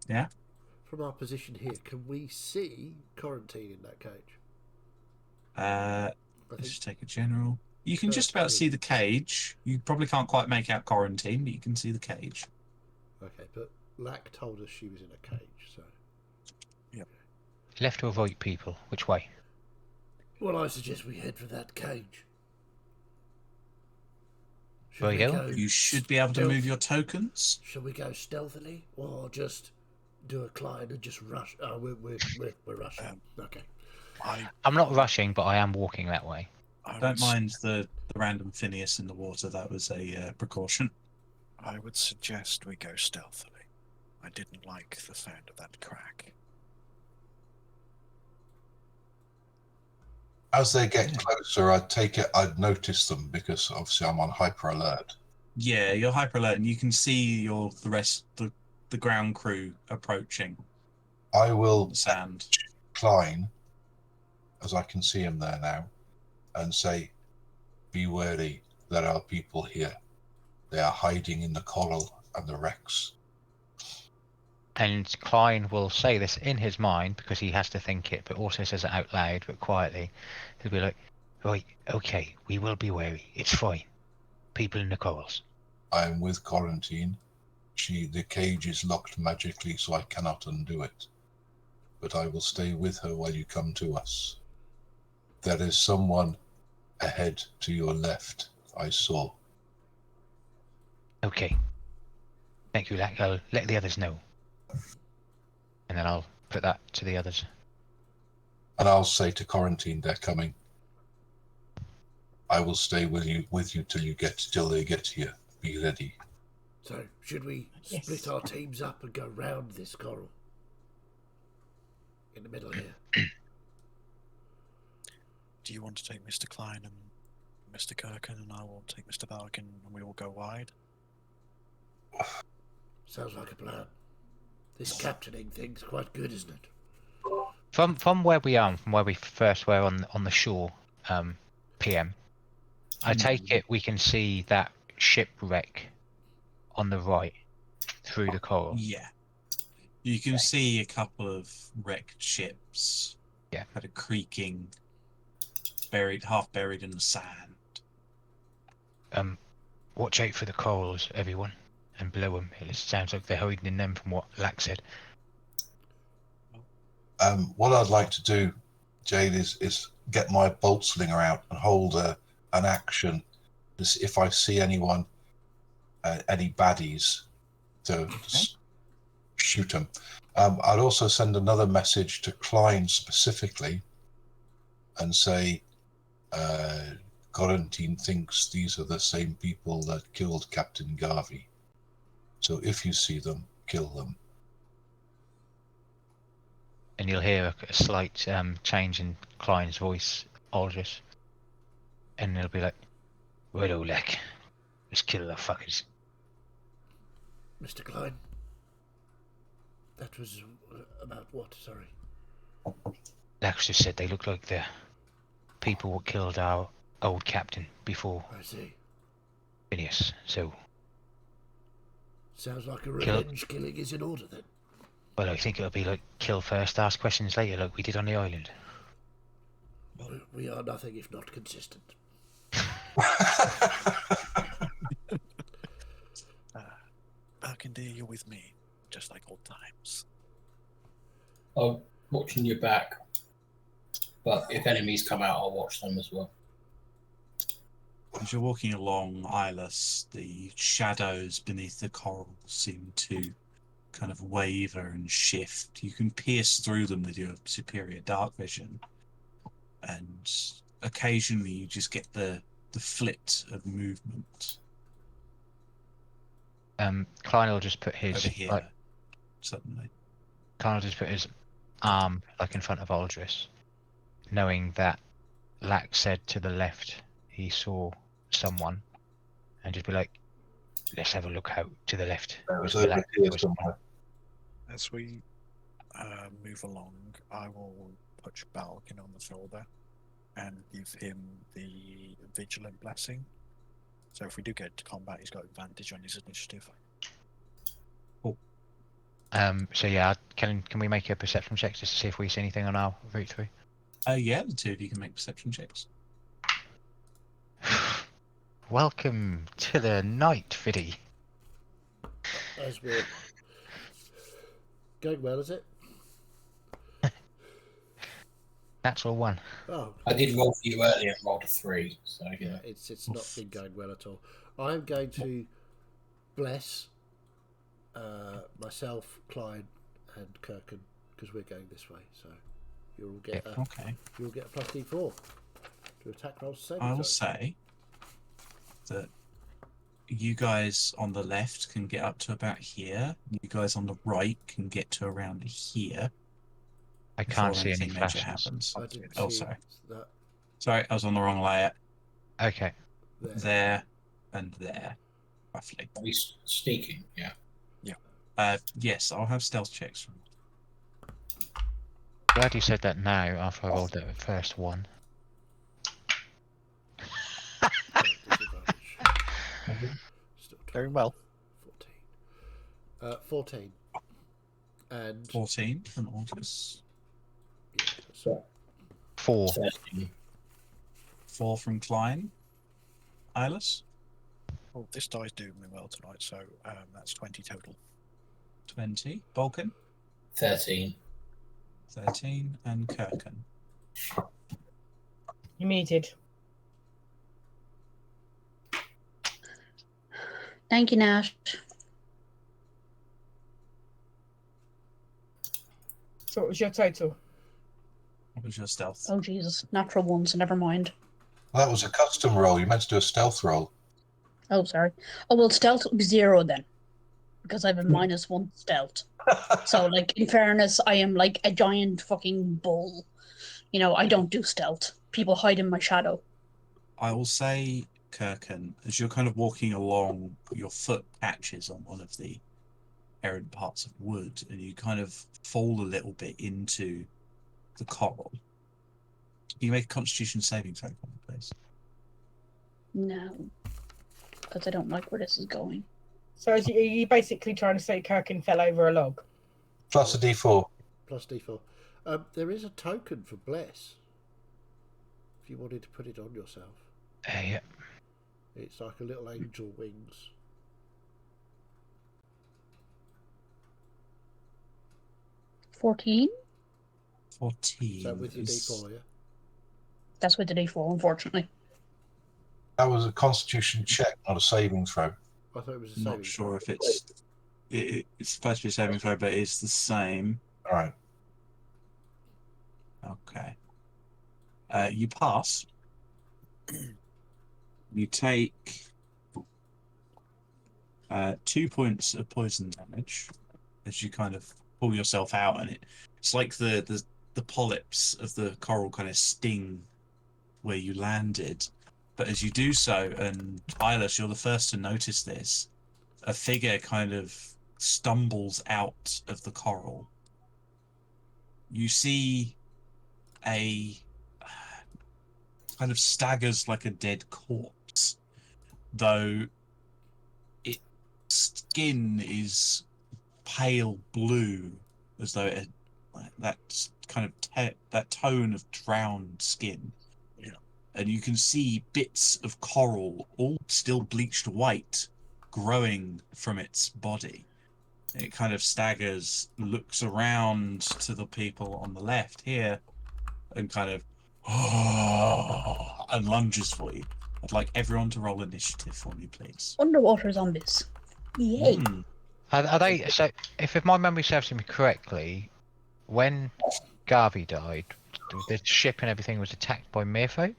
Yeah. From our position here, can we see Quarantine in that cage? Let's just take a general. You can just about see the cage. You probably can't quite make out Quarantine, but you can see the cage. Okay, but Lack told us she was in a cage, so. Yep. Left or right, people? Which way? Well, I suggest we head for that cage. Where you go? You should be able to move your tokens. Shall we go stealthily, or just do a climb and just rush? Oh, we're rushing. Okay. I'm not rushing, but I am walking that way. Don't mind the random Phineas in the water. That was a precaution. I would suggest we go stealthily. I didn't like the sound of that crack. As they get closer, I'd notice them because obviously I'm on hyper alert. Yeah, you're hyper alert, and you can see the ground crew approaching. I will sand Klein, as I can see him there now, and say, "Be wary, there are people here. They are hiding in the coral and the wrecks." And Klein will say this in his mind because he has to think it, but also says it out loud, but quietly. He'll be like, "Right, okay, we will be wary. It's fine. People in the corals." I am with Quarantine. The cage is locked magically, so I cannot undo it. But I will stay with her while you come to us. There is someone ahead to your left, I saw. Okay. Thank you, Lack. I'll let the others know. And then I'll put that to the others. And I'll say to Quarantine, they're coming. I will stay with you till they get here. Be ready. So, should we split our teams up and go round this coral? In the middle here. Do you want to take Mr. Klein and Mr. Kirkin, and I will take Mr. Barkin, and we will go wide? Sounds like a plan. This captaining thing's quite good, isn't it? From where we are, from where we first were on the shore, PM, I take it we can see that shipwreck on the right through the coral. Yeah. You can see a couple of wrecked ships. Yeah. Kind of creaking, half buried in the sand. Watch out for the corals, everyone. and blow them. It sounds like they're hiding in them from what Lack said. What I'd like to do, Jade, is get my bolt slinger out and hold an action. If I see anyone, any baddies, to shoot them. I'd also send another message to Klein specifically and say, Quarantine thinks these are the same people that killed Captain Garvey. So if you see them, kill them. And you'll hear a slight change in Klein's voice, Aldous. And he'll be like, righto, Lack. Let's kill the fuckers. Mr. Klein. That was about what? Sorry. Lax just said they look like the people who killed our old captain before I see. Phineas. So, Sounds like a revenge killing is in order then. well, I think it'll be like kill first, ask questions later, like we did on the island. We are nothing if not consistent. Burgundy, you're with me, just like old times. I'm watching your back, but if enemies come out, I'll watch them as well. As you're walking along Islas, the shadows beneath the coral seem to kind of waver and shift. You can pierce through them with your superior dark vision, and occasionally you just get the flit of movement Klein will just put his over here. like, Suddenly, Klein will just put his arm like in front of Aldris, knowing that Lack said to the left he saw someone, and just be like, let's have a look out to the left. It was Whisper over Lack, here whisper. somewhere. As we move along, I will touch Balkin on the shoulder and give him the vigilant blessing. So if we do get to combat, he's got advantage on his initiative. So yeah, can we make a perception check just to see if we see anything on our route through? yeah, the two of you can make perception checks. Welcome to the night, Fiddy. As we're going well, is it? Natural one. Oh, I did roll for you earlier and rolled a 3, so you know. it's not been going well at all. I'm going to bless myself, Klein, and Kirkin because we're going this way. So you'll get you'll get a plus D4 to attack rolls. Saving I will throws. say that you guys on the left can get up to about here. You guys on the right can get to around here. I before can't see any anything major flashes. happens. I didn't Oh, see sorry. that Sorry, I was on the wrong layer. Okay. there. There and there, roughly. Are we sneaking? Yeah. Yes, I'll have stealth checks from. Glad you said that now after I rolled the first one. Disadvantage. Still 12, Going well. 14. 14. And 14 from August. yeah, so 4. 13. 4 from Klein. Eyeless. Well, this die's doing me well tonight, so that's 20 total. 20. Balkan. 13. 13. And Kirkin. You muted. Thank you, Nash. So what was your total? What was your stealth? Oh, Jesus. Natural ones, never mind. Well, that was a custom roll. You meant to do a stealth roll. Oh, sorry. Oh, well, stealth will be 0 then. Because I have a -1 stealth. So, like, in fairness, I am like a giant fucking bull. You know, I don't do stealth. People hide in my shadow. I will say, Kirkin, as you're kind of walking along, your foot catches on one of the errant parts of wood, and you kind of fall a little bit into the coral. Can you make a Constitution saving throw, please? No. Because I don't like where this is going. So are you basically trying to say Kirkin fell over a log? Plus a D4. plus D4. There is a token for bless. If you wanted to put it on yourself, Yeah. it's like a little angel wings. 14. 14. So with your is- D4, yeah? That's with the D4, unfortunately. That was a Constitution check, not a saving throw. I thought it was a saving Not sure throw. if it's supposed to be a saving throw, but it's the same. All right. Okay. You pass. You take 2 points of poison damage as you kind of pull yourself out, and it's like the polyps of the coral kind of sting where you landed. But as you do so, and Eyeless, you're the first to notice this, a figure kind of stumbles out of the coral. You see a kind of staggers like a dead corpse, though its skin is pale blue, as though it had that kind of that tone of drowned skin. Yeah. And you can see bits of coral, all still bleached white, growing from its body. It kind of staggers, looks around to the people on the left here, and kind of and lunges for you. I'd like everyone to roll initiative for me, please. Underwater zombies. Yay. Hmm. Are they so? If my memory serves me correctly, when Garvey died, the ship and everything was attacked by merfolk.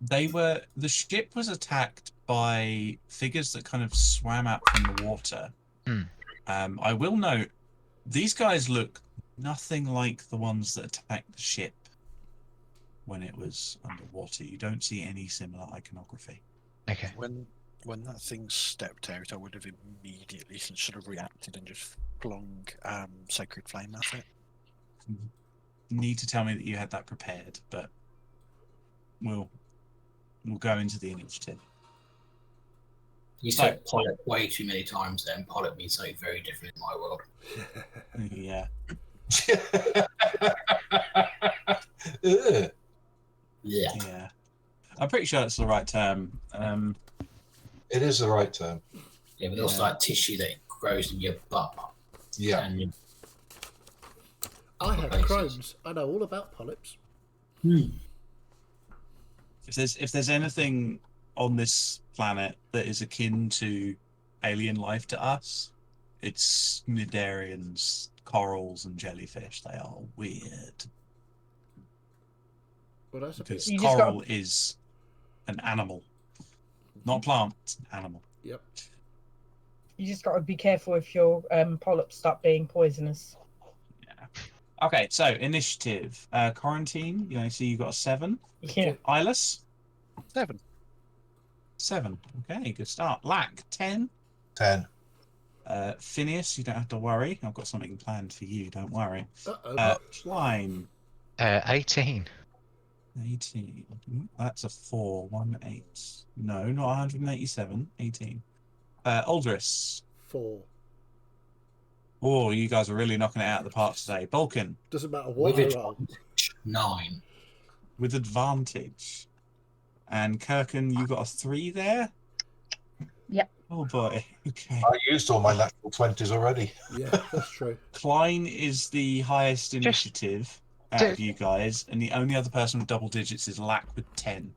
The ship was attacked by figures that kind of swam out from the water. Hmm. I will note, these guys look nothing like the ones that attacked the ship when it was underwater. You don't see any similar iconography. Okay. When that thing stepped out, I would have immediately sort of reacted and just flung Sacred Flame at it. You need to tell me that you had that prepared, but we'll go into the initiative. You said polyp way too many times then. Polyp means something very different in my world. Yeah. Ugh. Yeah. Yeah. I'm pretty sure that's the right term. It is the right term. Yeah, but also like tissue that grows in your butt. Yeah. And your I have places. Crohn's. I know all about polyps. If there's anything on this planet that is akin to alien life to us, it's cnidarians, corals, and jellyfish. They are weird. Well, that's a bit. Because You just coral is an animal. Not a plant, it's an animal. Yep. You just got to be careful if your polyps start being poisonous. Yeah. Okay, so initiative. Quarantine, you see you got a 7. Yeah. Eyeless? 7. 7. Okay, good start. Lack, 10. 10. Phineas, you don't have to worry. I've got something planned for you, don't worry. Uh-oh. Klein, 18. 18. That's a 4. 1, 8. No, not 187. 18. Aldris. 4. Oh, you guys are really knocking it out of the park today. Balkan, Doesn't matter what with I roll. 9. with advantage. And Kirkin, you got a 3 there? Yep. Oh boy. Okay. I used all my natural 20s already. Yeah, that's true. Klein is the highest initiative out of you guys, and the only other person with double digits is Lack with 10.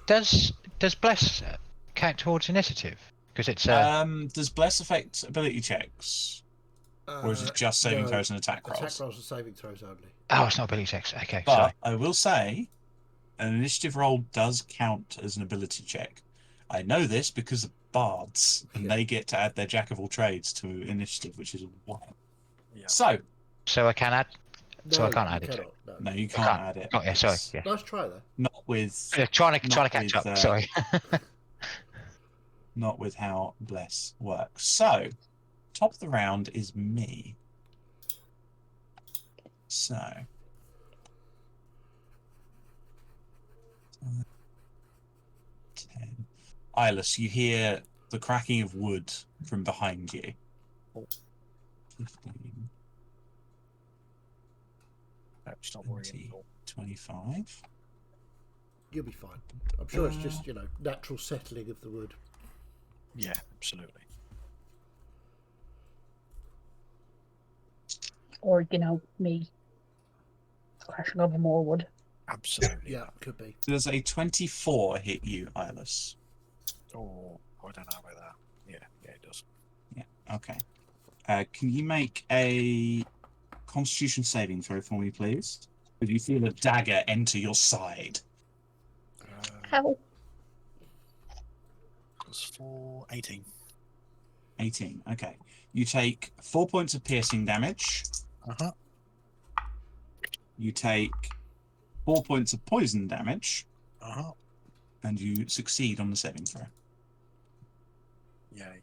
Does Bless count towards initiative? Because it's Does Bless affect ability checks? Or is it just saving throws and attack rolls? Attack rolls and saving throws only. oh, it's not ability checks. Okay, But sorry. I will say, an initiative roll does count as an ability check. I know this because of bards, and they get to add their jack of all trades to initiative, which is 1. Yeah. So I can add. No, So I can't you add it. cannot, no. No, you can't add it. Oh yeah, sorry. It's Yeah. Nice try there. Not with Trying to Not catch with, up. Sorry. not with how Bless works. So, top of the round is me. So, 10. Eyeless, you hear the cracking of wood from behind you. 15, Stop worrying. 20, 25. You'll be fine. I'm sure it's just, natural settling of the wood. Yeah, absolutely. Or, me crashing over more wood. Absolutely. Yeah, could be. Does a 24 hit you, Eyeless? Oh, I don't know about that. Yeah, it does. Yeah, okay. Can you make a Constitution saving throw for me, please? Could you feel a dagger enter your side? How? Plus 4, 18. 18. Okay. You take 4 points of piercing damage. Uh-huh. You take 4 points of poison damage, Uh-huh. and you succeed on the saving throw. Yay.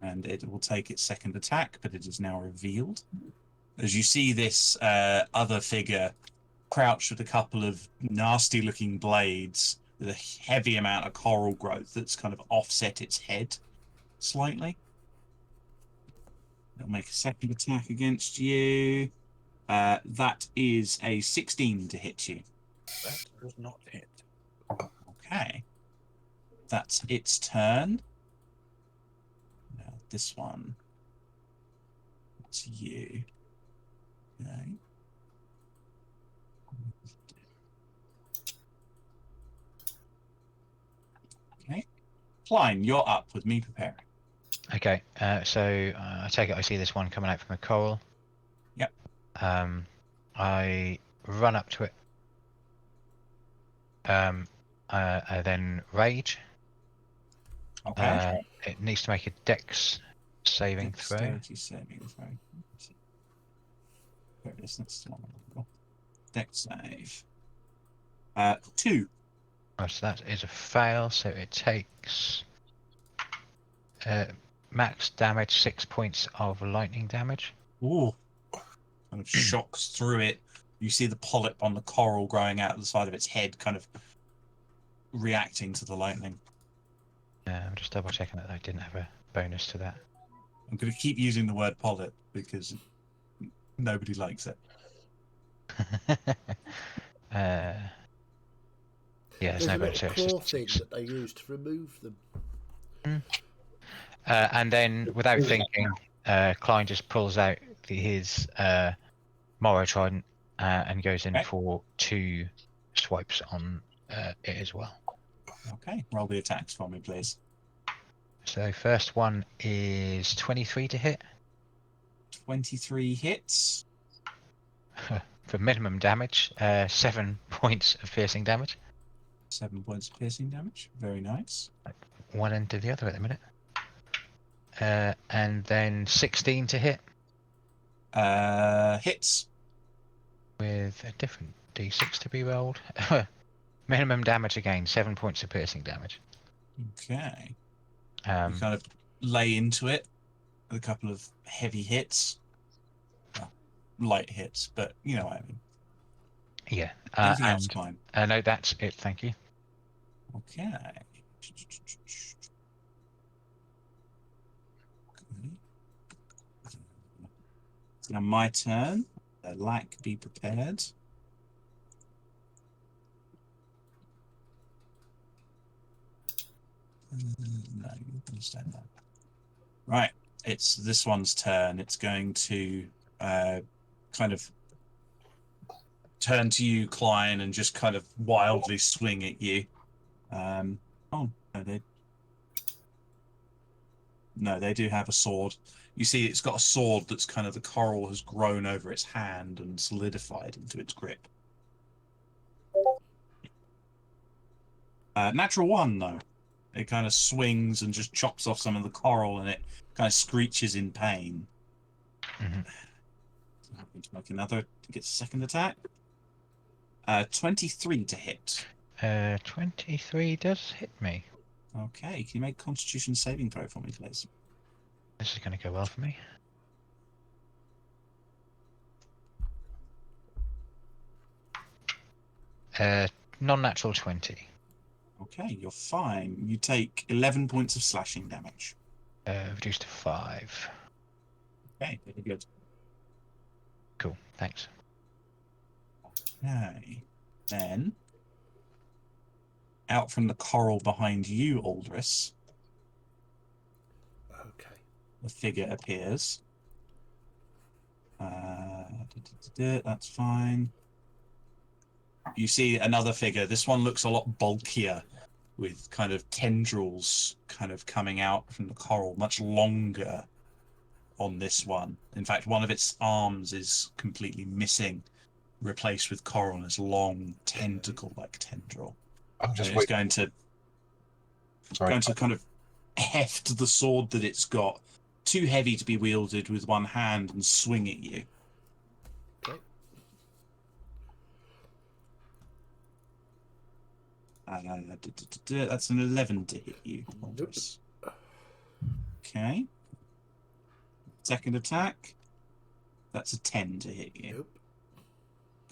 And it will take its second attack, but it is now revealed. As you see this other figure crouched with a couple of nasty-looking blades with a heavy amount of coral growth that's kind of offset its head slightly. It'll make a second attack against you. That is a 16 to hit you. That does not hit. Okay. That's its turn. Now, this one. It's you. Okay. Okay. Klein, you're up with me preparing. Okay, so I take it I see this one coming out from a coral. Yep. I run up to it. I then rage. Okay. It needs to make a dex saving throw. Dexterity saving throw. There it is. That's still on. Dex save. 2. Oh, so that is a fail, so it takes max damage, 6 points of lightning damage. Ooh. Kind of shocks through it. You see the polyp on the coral growing out of the side of its head, kind of reacting to the lightning. I'm just double checking that I didn't have a bonus to that. I'm going to keep using the word polyp because nobody likes it. Yeah, there's no a bonus. little So it's claw just thing 6. that they use to remove them. And then, without thinking, Klein just pulls out his Morrow Trident and goes in for 2 swipes on it as well. Okay, roll the attacks for me, please. So first one is 23 to hit. 23 hits. For minimum damage, 7 points of piercing damage. 7 points of piercing damage. Very nice. One end to the other at the minute. And then 16 to hit. Hits. With a different d6 to be rolled. Minimum damage again, 7 points of piercing damage. Okay. You kind of lay into it with a couple of heavy hits. Well, light hits, but you know what I mean. Yeah. Anything else, Klein? No, that's it. Thank you. Okay. Now my turn. Lack, be prepared. No, you understand that. Right, it's this one's turn. It's going to kind of turn to you, Klein, and just kind of wildly swing at you. Oh, no, they do have a sword. You see, it's got a sword that's kind of the coral has grown over its hand and solidified into its grip. Natural 1, though. It kind of swings and just chops off some of the coral, and it kind of screeches in pain. Mm-hmm. I'm going to make another to get a second attack. 23 to hit. 23 does hit me. Okay, can you make Constitution saving throw for me, please? This is going to go well for me. Non-natural 20. Okay, you're fine. You take 11 points of slashing damage. Reduced to 5. Okay, very good. Cool, thanks. Okay, then out from the coral behind you, Aldris, Okay. a figure appears. That's fine. You see another figure. This one looks a lot bulkier, with kind of tendrils kind of coming out from the coral, much longer on this one. In fact, one of its arms is completely missing, replaced with coral, and this long tentacle-like tendril. I'm just And it's waiting. going to kind of heft the sword that it's got, too heavy to be wielded with one hand, and swing at you. Okay. That's an 11 to hit you. Nope. Okay. Second attack. That's a 10 to hit you. Nope.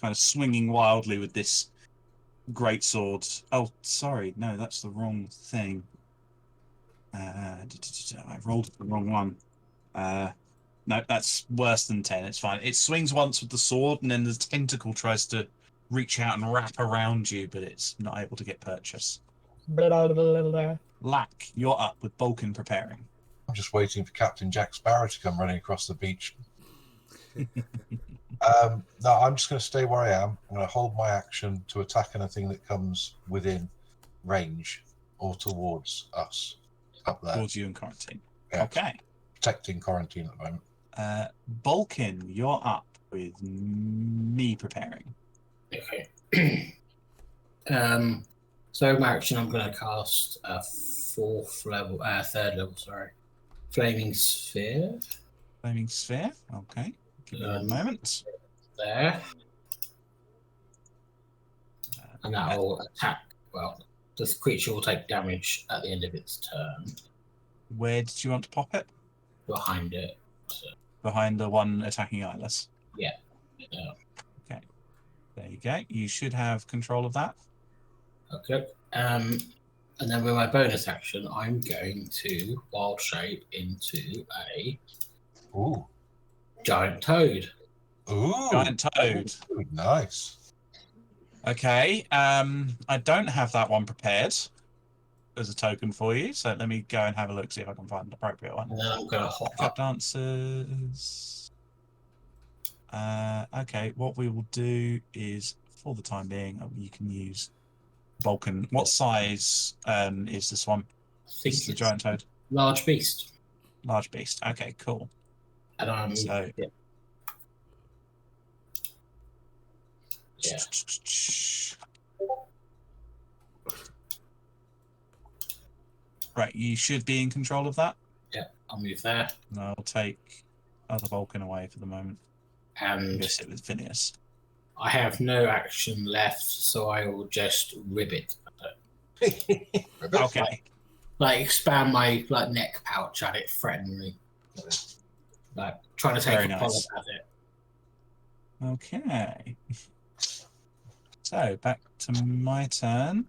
Kind of swinging wildly with this great sword. Oh, sorry. No, that's the wrong thing. I rolled the wrong one. No, that's worse than 10. It's fine. It swings once with the sword, and then the tentacle tries to reach out and wrap around you, but it's not able to get purchase. Blah, blah, blah, blah. Lack, you're up with Balkan preparing. I'm just waiting for Captain Jack Sparrow to come running across the beach. No, I'm just going to stay where I am. I'm going to hold my action to attack anything that comes within range or towards us up there. Towards you in quarantine. Yeah, Okay. protecting quarantine at the moment. Balkan, you're up with me preparing. Okay. So my action, I'm going to cast a third level, Flaming Sphere. Flaming Sphere. Okay. Give me a moment. There. And that will attack. Well, this creature will take damage at the end of its turn. Where did you want to pop it? Behind it. So, Behind the one attacking Eyeless. yeah. Okay. There you go. You should have control of that. Okay. And then with my bonus action, I'm going to wild shape into a Ooh. giant toad. Ooh. Giant toad. Ooh, nice. Okay. I don't have that one prepared as a token for you, so let me go and have a look, see if I can find an appropriate one. And then I'm going to hop Cup up. dancers. Okay, what we will do is, for the time being, you can use Vulcan. What size is this one? I think It's the it's giant toad. large beast. Large beast. Okay, cool. And I'm So, yeah. Right, you should be in control of that. Yeah, I'll move there. And I'll take other Vulcan away for the moment. And Go sit with Phineas. I have no action left, so I will just ribbit. Okay. Like expand my neck pouch at it threateningly. Like trying to take Very a pull nice. at it. Okay. So, back to my turn.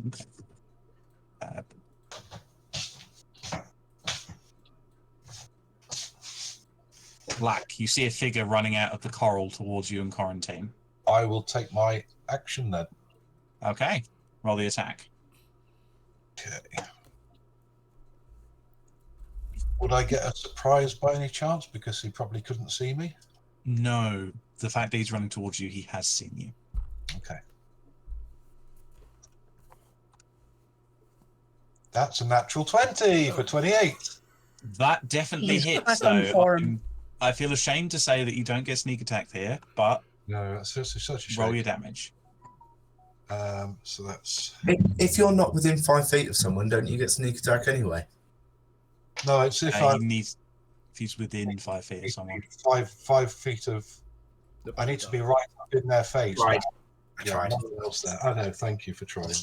Okay. Black, you see a figure running out of the coral towards you in quarantine. I will take my action then. Okay. Roll the attack. Okay. Would I get a surprise by any chance because he probably couldn't see me? No. The fact that he's running towards you, he has seen you. Okay. That's a natural 20 for 28. That definitely He's hits, back on though. form. I feel ashamed to say that you don't get sneak attack here, but No, that's such a shame. roll your damage. So that's... If you're not within 5 feet of someone, don't you get sneak attack anyway? No, it's if If he's within 5 feet of someone. 5 feet of... I need to be right up in their face. Right. Yeah, Tried. nothing else there. I know, thank you for trying. Or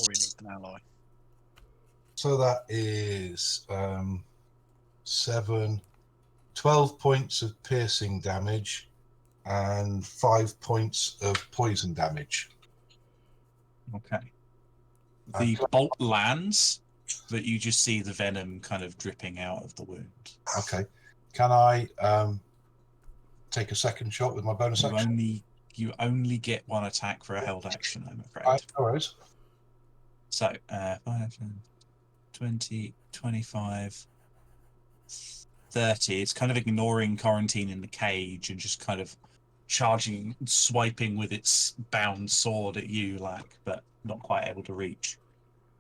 we need an ally. So that is 12 points of piercing damage and 5 points of poison damage. Okay. The bolt lands, but you just see the venom kind of dripping out of the wound. Okay. Can I take a second shot with my bonus action? You only get one attack for a held action, I'm afraid. All right. So, 20, 25, 30. It's kind of ignoring Quarantine in the cage and just kind of charging, swiping with its bound sword at you, like, but not quite able to reach.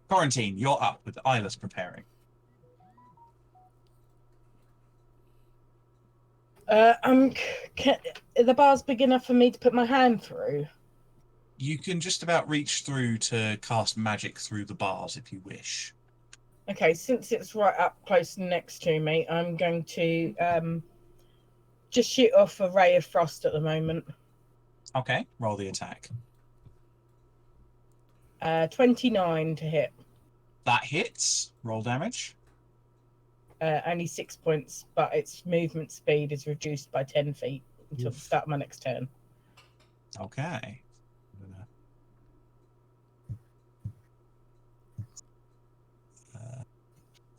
Quarantine, you're up with Eyeless preparing. Are the bars big enough for me to put my hand through? You can just about reach through to cast magic through the bars if you wish. Okay, since it's right up close next to me, I'm going to just shoot off a ray of frost at the moment. Okay, roll the attack. 29 to hit. That hits. Roll damage. Only 6 points, but its movement speed is reduced by 10 feet until the start of my next turn. Okay.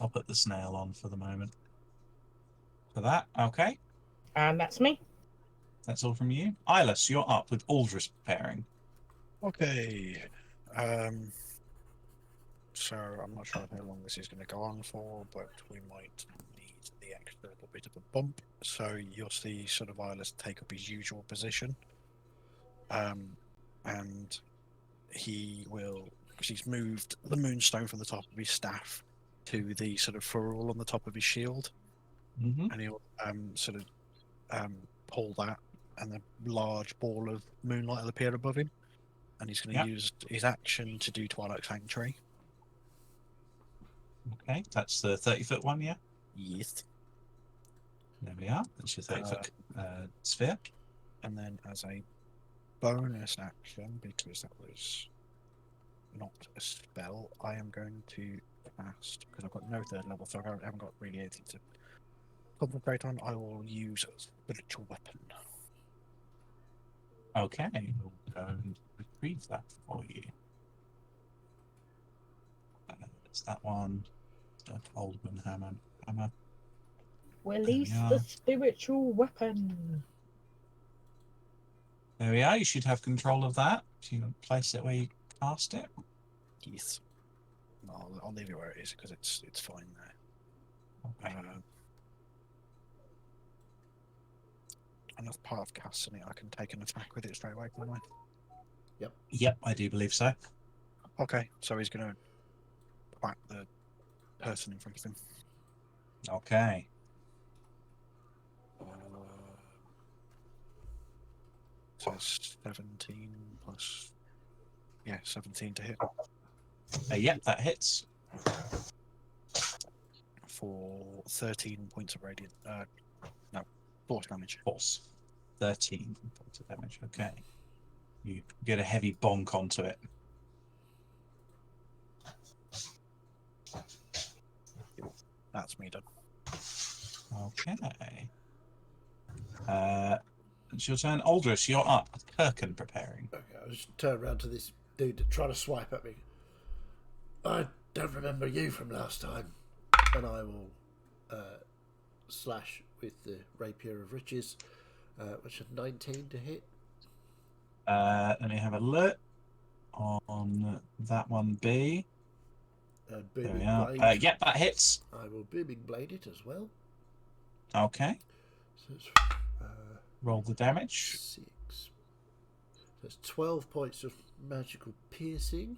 I'll put the snail on for the moment. For that, okay. And that's me. That's all from you. Eyeless, you're up with Aldris preparing. Okay. So I'm not sure how long this is going to go on for, but we might need the extra little bit of a bump. So you'll see sort of Eyeless take up his usual position. And he will, because he's moved the moonstone from the top of his staff to the sort of ferrule on the top of his shield. Mm-hmm. And he'll sort of pull that, and a large ball of moonlight will appear above him. And he's going to use his action to do Twilight Sanctuary. Okay, that's the 30-foot one, yeah? Yes. There we are. That's your 30-foot sphere. And then as a bonus action, because that was not a spell, I am going to cast, because I've got no third level, so I haven't got really anything to concentrate on. I will use a spiritual weapon. Okay, we'll go and retrieve that for you. It's that one. The Oldman hammer. Release the spiritual weapon. There we are. You should have control of that. So you can place it where you cast it. Yes. I'll leave it where it is because it's fine there. Okay. And as part of casting it, I can take an attack with it straight away, can't I? Yep, I do believe so. Okay, so he's going to whack the person in front of him. Okay. So it's 17 plus... Yeah, 17 to hit. Yep, that hits. For 13 points of radiant... no, force damage. Force. 13 points of damage. Okay. You get a heavy bonk onto it. That's me done. Okay. It's your turn. Aldris, you're up. Kirkin preparing. Okay, I'll just turn around to this dude trying to swipe at me. I don't remember you from last time. And I will slash with the Rapier of Riches, which is 19 to hit. Let me have a look on that one. B. And There we Booming are. Blade. Yep, that hits. I will Booming Blade it as well. Okay. So it's Roll the damage. 6. So it's 12 points of magical piercing.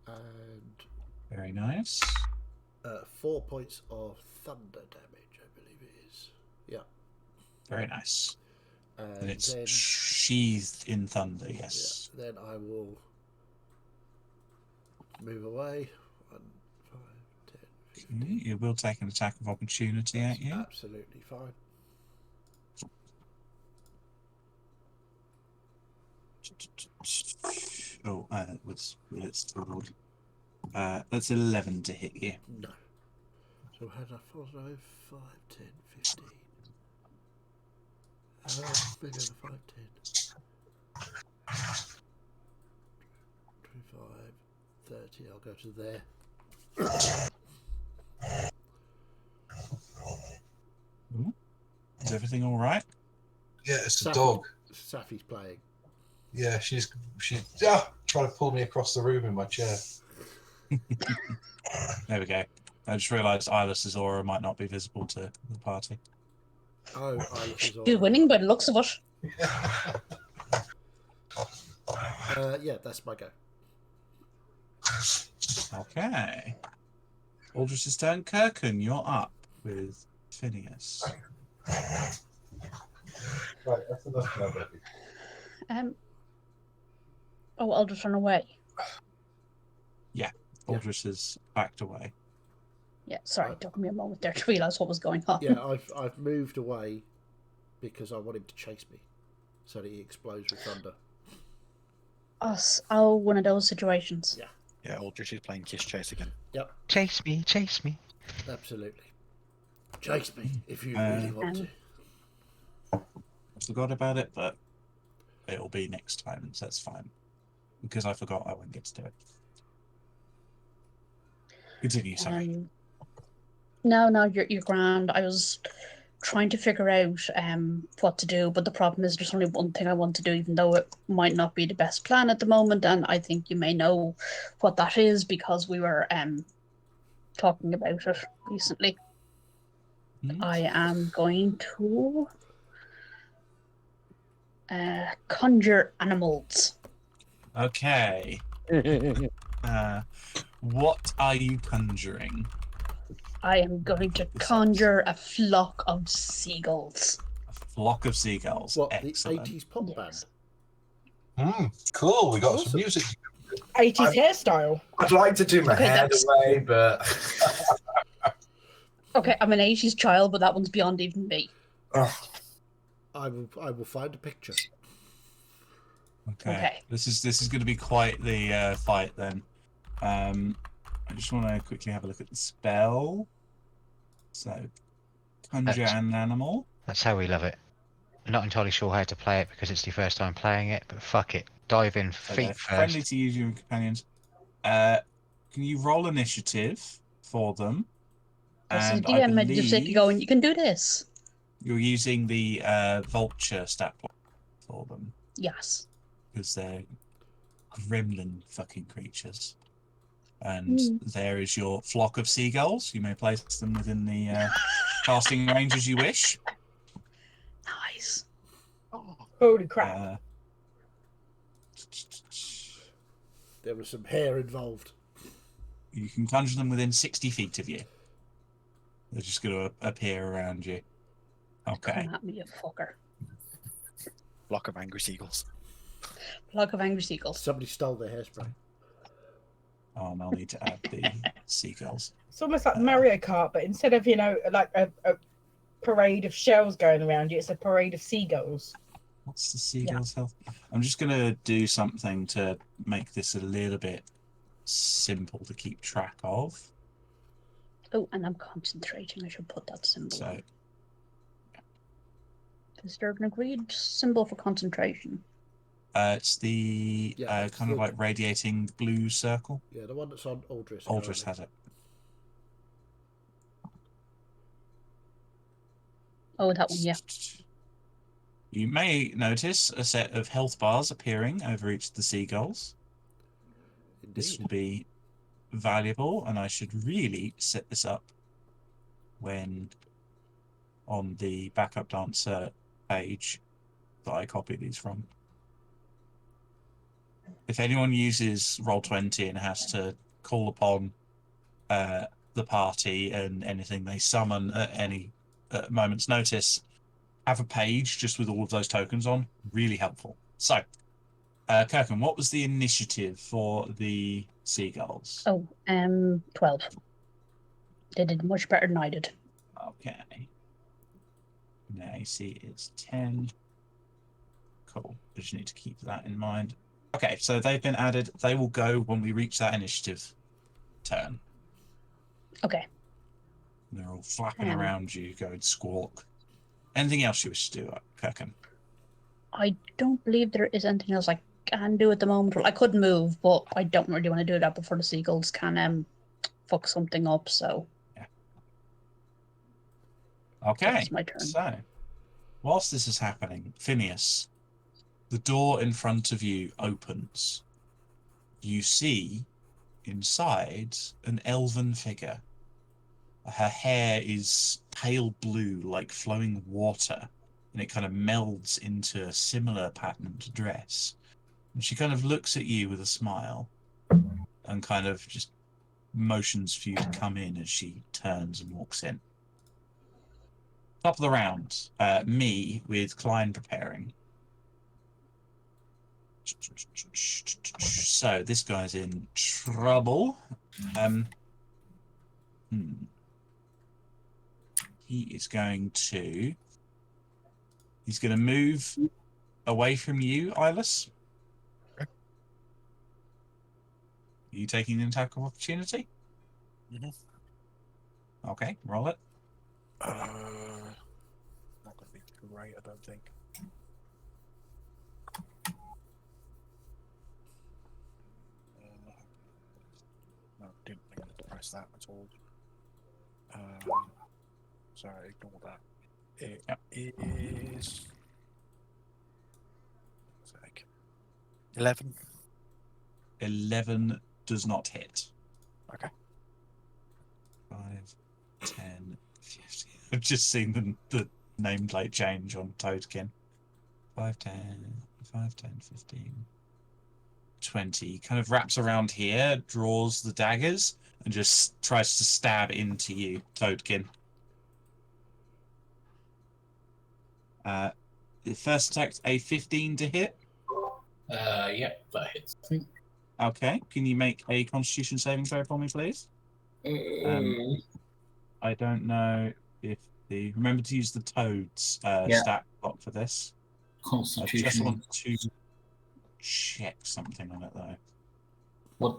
And Very nice. 4 points of thunder damage, I believe it is. Yeah. Very nice. And it's then, sheathed in thunder, yes. yeah, then I will move away. 1, 5, 10, 15. You will take an attack of opportunity at you. Absolutely fine. Oh, will it still? That's 11 to hit you. No. So had I 4, 5, 10, 15. Maybe over 5, 10. 25, 30. I'll go to there. Is everything all right? Yeah, it's a Safi- dog. Safi's playing. Yeah, she's trying to pull me across the room in my chair. There we go. I just realised Eyeless's aura might not be visible to the party. Oh, Iris is She's winning by the looks of it. Yeah, that's my go. Okay. Aldrich's turn. Kirkin, you're up with Phineas. Right, that's enough now, baby. Oh, Aldrich run away. Aldrich has backed away. Yeah, sorry, it took me a moment there to realise what was going on. Yeah, I've moved away because I want him to chase me, so that he explodes with thunder. Us, oh, one of those situations. Yeah. Yeah, Aldrich is playing Kiss Chase again. Yep, Chase me, chase me. absolutely. Chase me if you really want to. I forgot about it, but it'll be next time, so that's fine. Because I forgot, I won't get to do it. Continue, sorry. No, you're grand. I was trying to figure out what to do, but the problem is there's only one thing I want to do, even though it might not be the best plan at the moment, and I think you may know what that is because we were talking about it recently. I am going to conjure animals. Okay. What are you conjuring? I am going to conjure a flock of seagulls. A flock of seagulls. What, Excellent. the 80s pop Yes. band? Cool. We got Awesome. some music. 80s hairstyle. I'd like to do my Okay, hair that's- away, but Okay, I'm an 80s child, but that one's beyond even me. oh, I will find a picture. Okay. This is going to be quite the fight then. I just want to quickly have a look at the spell. So, conjure an animal. That's how we love it. I'm not entirely sure how to play it because it's your first time playing it, but fuck it. Dive in So they're feet friendly first. to use your companions. Can you roll initiative for them? This is And I DM made you sick believe going, you can do this. you're using the vulture stat point for them Yes. because they're gremlin fucking creatures. And there is your flock of seagulls. You may place them within the casting range as you wish. Nice. Holy crap. There was some hair involved. You can conjure them within 60 feet of you. They're just going to appear around you. Okay. Come at me, you fucker. Block of angry seagulls. Flock of angry seagulls. Somebody stole their hairspray. Oh, and I'll need to add the seagulls. It's almost like Mario Kart, but instead of, like a parade of shells going around you, it's a parade of seagulls. What's the seagulls' health? I'm just going to do something to make this a little bit simple to keep track of. Oh, and I'm concentrating. I should put that symbol. So, Is there an agreed symbol for concentration? it's the Yeah, kind of like radiating blue circle. Yeah, the one that's on Aldris. Aldris has it. Oh, that one, yeah. You may notice a set of health bars appearing over each of the seagulls. This Indeed. will be valuable, and I should really set this up when on the backup dancer page that I copy these from. If anyone uses Roll20 and has to call upon the party and anything they summon at any moment's notice, have a page just with all of those tokens on. Really helpful. So, Kirkham, what was the initiative for the seagulls? Oh, 12. They did much better than I did. Okay. Now AC is 10. Cool. I just need to keep that in mind. Okay, so they've been added. They will go when we reach that initiative turn. Okay. They're all flapping around you, going squawk. Anything else you wish to do, Kirkham? I don't believe there is anything else I can do at the moment. Well, I could move, but I don't really want to do that before the seagulls can fuck something up, so. Yeah. Okay, That's my turn. so whilst this is happening, Phineas, the door in front of you opens. You see inside an elven figure. Her hair is pale blue, like flowing water, and it kind of melds into a similar patterned dress. And she kind of looks at you with a smile and kind of just motions for you to come in as she turns and walks in. Top of the round, me with Klein preparing. So this guy's in trouble. He's going to move away from you, Ilis. Are you taking an attack of opportunity? Mhm. Okay, roll it. Not going to be great, I don't think. No, didn't think to press that at all. Sorry, ignore that. It is 11. 11 does not hit. Okay. 5, 10, 15. I've just seen the nameplate change on Toadkin. 5, 10, 15, 20. Kind of wraps around here, draws the daggers, and just tries to stab into you, Toadkin. The first attack's a 15 to hit. Yep, that hits, I think. Okay, can you make a Constitution saving throw for me, please? I don't know if remember to use the Toad's stat block for this. Constitution. I just want to check something on it though. What?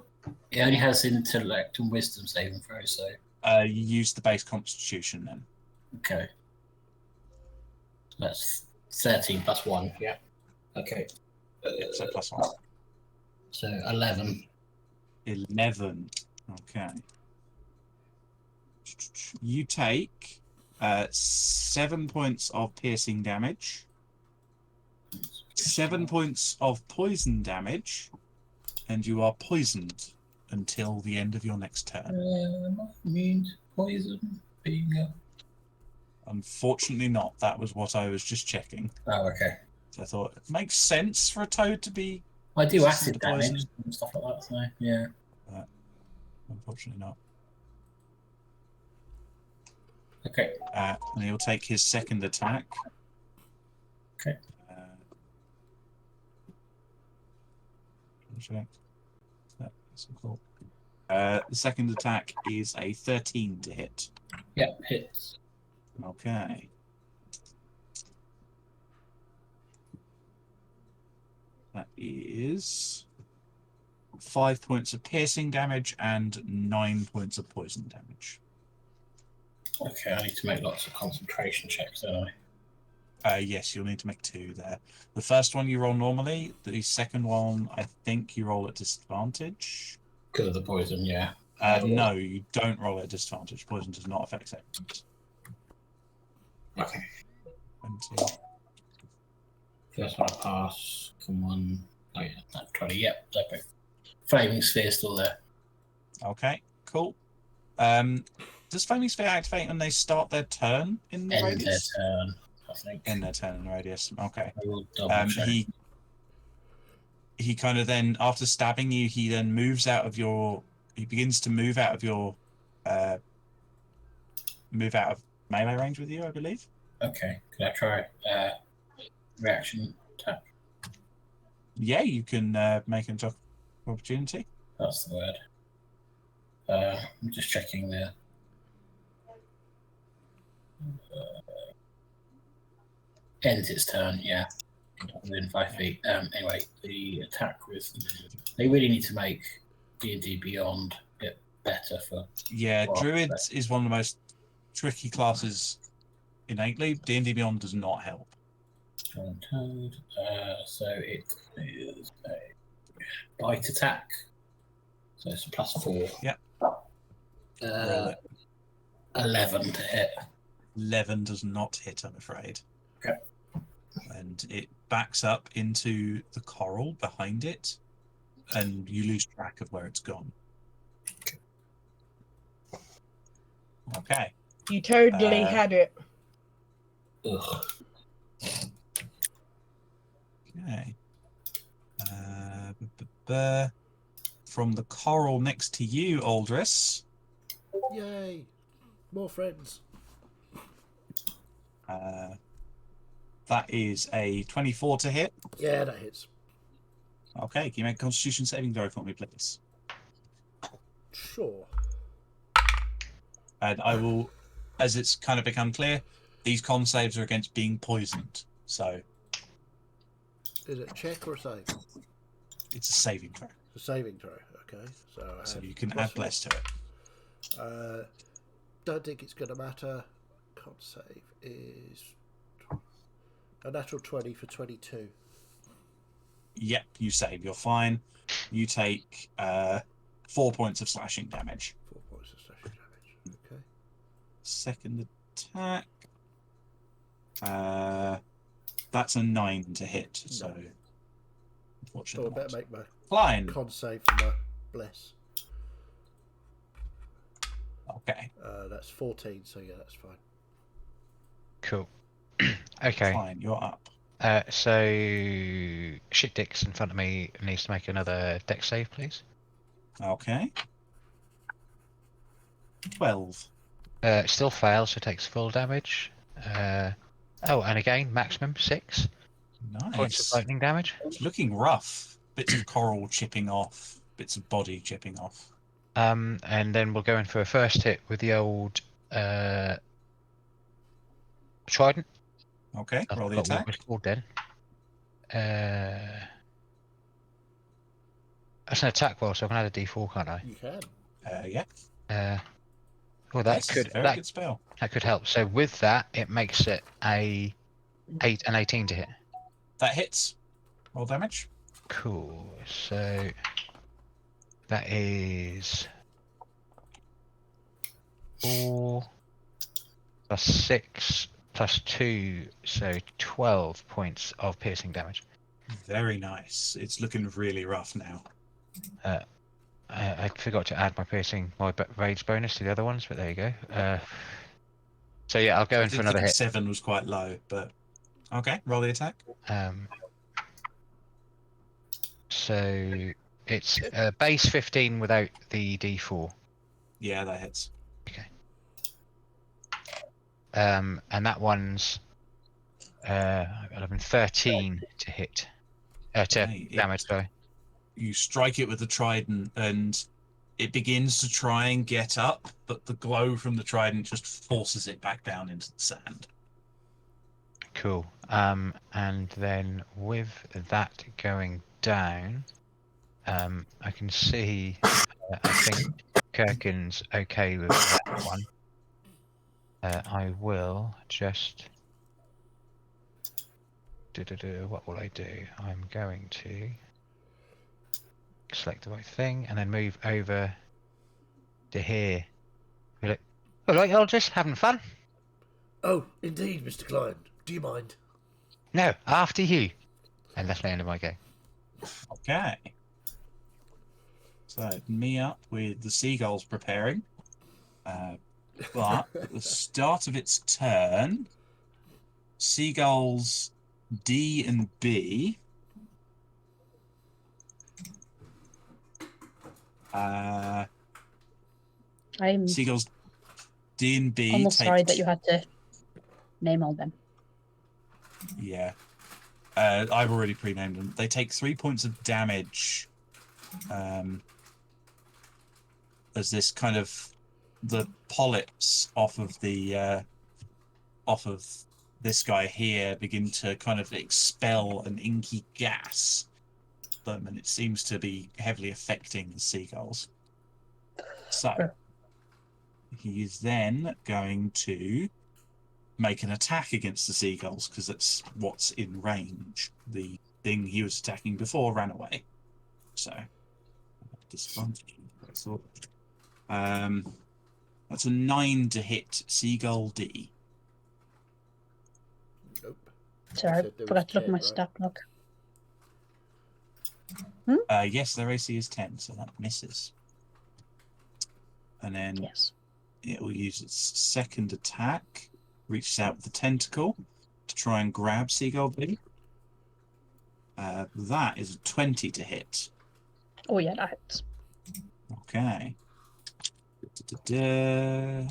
It only has intellect and wisdom saving throw, so. You use the base Constitution then. Okay. That's 13 plus 1, yeah. Okay. So plus 1. So 11. 11. Okay. You take 7 points of piercing damage, 7 points of poison damage, and you are poisoned until the end of your next turn. Means poison being a... Unfortunately not. That was what I was just checking. Oh, okay. So I thought it makes sense for a toad to be... I do acid poison. damage and stuff like that, so yeah. Unfortunately not. Okay. And he'll take his second attack. Okay. Cool. The second attack is a 13 to hit. Yep, hits. Okay. That is 5 points of piercing damage and 9 points of poison damage. Okay, I need to make lots of concentration checks, don't I? Yes, you'll need to make 2 there. The first one you roll normally. The second one, I think you roll at disadvantage. Because of the poison, yeah. No, you don't roll at disadvantage. Poison does not affect savings. Okay. 20. First one I pass. Come on. Oh yeah, that's 20. Yep, perfect. Flaming sphere still there. Okay, cool. Does Flaming Sphere activate when they start their turn in the End radius? their turn, I think. End their turn in the radius. Okay. I will double check. He kind of then, after stabbing you, he then moves out of your. He begins to move out of your. Move out of melee range with you, I believe. Okay, can I try reaction attack? Yeah, you can make an attack of opportunity. That's the word. I'm just checking there. Ends its turn, yeah. Within 5 feet. Anyway, the attack with... They really need to make D&D Beyond a bit better for... Yeah, Druid is one of the most tricky classes innately. D&D Beyond does not help. So it is a bite attack. So it's a +4. Yeah. Roll it. 11 to hit. 11 does not hit, I'm afraid. Okay. And it backs up into the coral behind it, and you lose track of where it's gone. Okay. You totally had it. Ugh. Okay. From the coral next to you, Aldris. Yay! More friends. That is a 24 to hit. Yeah, that hits. Okay, can you make a Constitution saving throw for me, please? Sure. And I will, as it's kind of become clear, these con saves are against being poisoned. So Is it a check or a save? it's a saving throw. A saving throw. Okay. So I So have you can plus add bless to it. Don't think it's going to matter. Con save is a natural 20 for 22. Yep, you save. You're fine. You take 4 points of slashing damage. 4 points of slashing damage. Okay. Second attack. That's a 9 to hit. So, So I unfortunately, better make my Klein. con save for my bless. Okay. That's 14, so yeah, that's fine. Cool. Okay. Fine, you're up. So Shit Dicks in front of me needs to make another dex save, please. Okay. 12. Still fails, so takes full damage. Oh, and again, maximum 6 points of Nice. lightning damage. It's looking rough. Bits of coral chipping off. Bits of body chipping off. And then we'll go in for a first hit with the old trident. Okay, I roll the forgot what attack. it was called then. That's an attack roll, so I can add a d4, can't I? You can. Yeah. Well, that Yes, could very good spell. that could help. So with that, it makes it an 18 to hit. That hits. Roll damage. Cool. So that is 4 plus 6 plus 2, so 12 points of piercing damage. Very nice. It's looking really rough now. I forgot to add my rage bonus to the other ones, but there you go. So yeah, I'll go in for another hit. 7 was quite low, but okay, roll the attack. So it's base 15 without the d4. Yeah, that hits. Okay. And that one's 11, 13 to hit. To Okay, damage, sorry. You strike it with the trident and it begins to try and get up, but the glow from the trident just forces it back down into the sand. Cool. And then with that going down, I can see, I think Kirkin's okay with that one. I will just... What will I do? I'm going to select the right thing and then move over to here. Be like, all right, I'll just having fun. Oh, indeed, Mr. Klein. Do you mind? No, after you. And that's the end of my go. Okay. So, me up with the seagulls preparing. But at the start of its turn, seagulls D and B I'm seagulls D and B almost take... sorry that you had to name all them. Yeah. I've already pre-named them. They take 3 points of damage as this kind of the polyps off of this guy here begin to kind of expel an inky gas them, and it seems to be heavily affecting the seagulls. So he is then going to make an attack against the seagulls because that's what's in range. The thing he was attacking before ran away. So that's a 9 to hit Seagull D. Nope. Sorry, said I there forgot was to look at 10, my right? stat block. Yes, their AC is 10, so that misses. And then Yes. it will use its second attack, reaches out with the tentacle to try and grab Seagull B. That is a 20 to hit. Oh yeah, that hits. Okay. Da-da-da.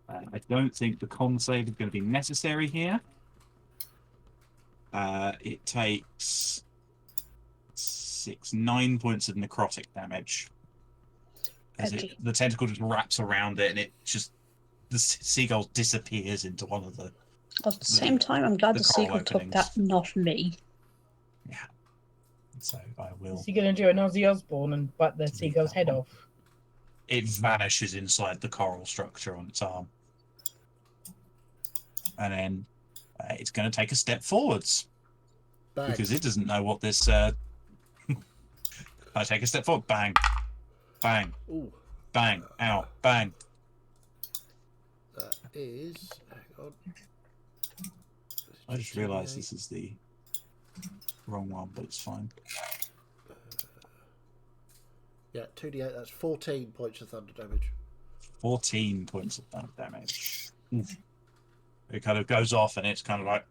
I don't think the con save is going to be necessary here. It takes 9 points of necrotic damage. As the tentacle just wraps around it, and the seagull disappears into one of the. At the same time, I'm glad the coral seagull took openings. that, not me. Yeah. So I will. Is he going to do an Ozzy Osbourne and butt the seagull's head off? It vanishes inside the coral structure on its arm. And then it's going to take a step forwards. Bang. Because it doesn't know what this. I take a step forward. Bang. Bang. Ooh. Bang. Ow. Bang. That is. Hang on. I just realised this is the wrong one, but it's fine. Yeah, 2d8. That's 14 points of thunder damage. 14 points of thunder damage. It kind of goes off, and it's kind of like.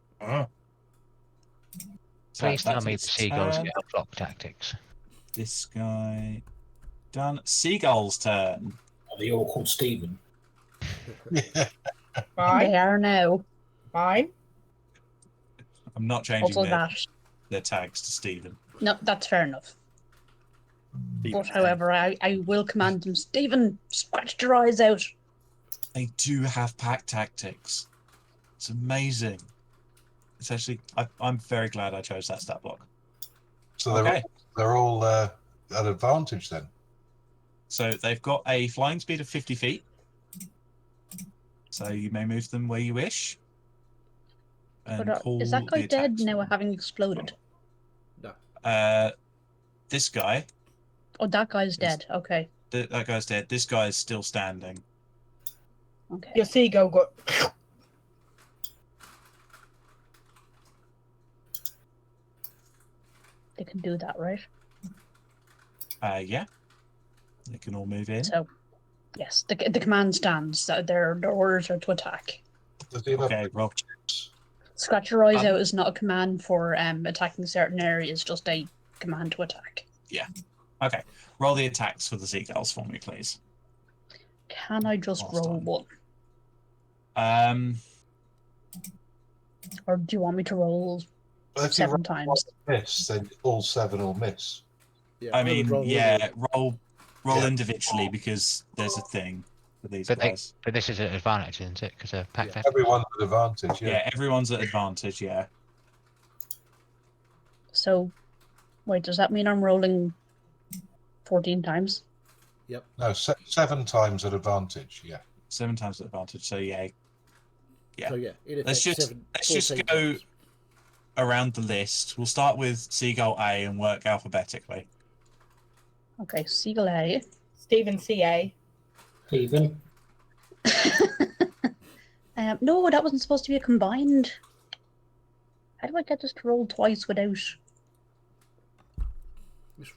So Please tell that's me the its seagulls turn. get block tactics. This guy done. Seagull's turn. Are they all called Stephen? Fine. They are now. Fine. I'm not changing Also their, that. their tags to Stephen. No, that's fair enough. But however, I will command them, Stephen, scratch your eyes out. They do have pack tactics. It's amazing. It's actually, I'm very glad I chose that stat block. So Okay. they're all at advantage then. So they've got a flying speed of 50 feet. So you may move them where you wish. And But call is that guy the dead attacks. now having exploded? No. This guy, Oh, that guy's dead. Okay. that guy's dead. This guy's still standing. Okay. Your seagull got. They can do that, right? Yeah. They can all move in. So, yes, the command stands. Their orders are to attack. Does he have Okay, roll. Scratch your eyes out is not a command for attacking certain areas, just a command to attack. Okay, roll the attacks for the seagulls for me, please. Can I just Last roll time. one? Or do you want me to roll If you 7 times? miss, then all 7 will miss. Yeah, I would mean, roll yeah, roll Yeah. individually because there's a thing for these But guys. this is an advantage, isn't it? Because of pack Yeah. tactics. Everyone's at advantage, Yeah, everyone's at advantage, yeah. So, wait, does that mean I'm rolling 14 times? No, 7 times at advantage, yeah. 7 times at advantage, so yeah. Yeah. So yeah, in effect, Let's just 14 go times. around the list. We'll start with Seagull A and work alphabetically. Okay, Seagull A. Stephen CA. Stephen? No, that wasn't supposed to be a combined. How do I get this to roll twice without Just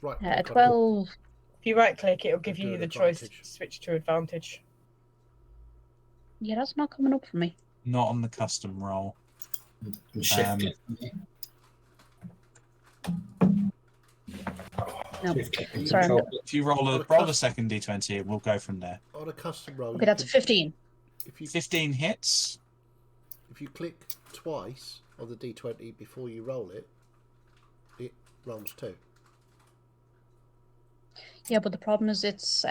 right a click on it. 12? If you right click, it'll give Do you an the choice advantage. to switch to advantage. Yeah, that's not coming up for me. Not on the custom roll. And shift it. No. Shift it and Sorry, I'm control it. If you roll a second d20, we'll go from there. On a custom roll. Okay, you that's can- 15. If you 15 hits. if you click twice on the d20 before you roll it, it rolls 2. Yeah, but the problem is it's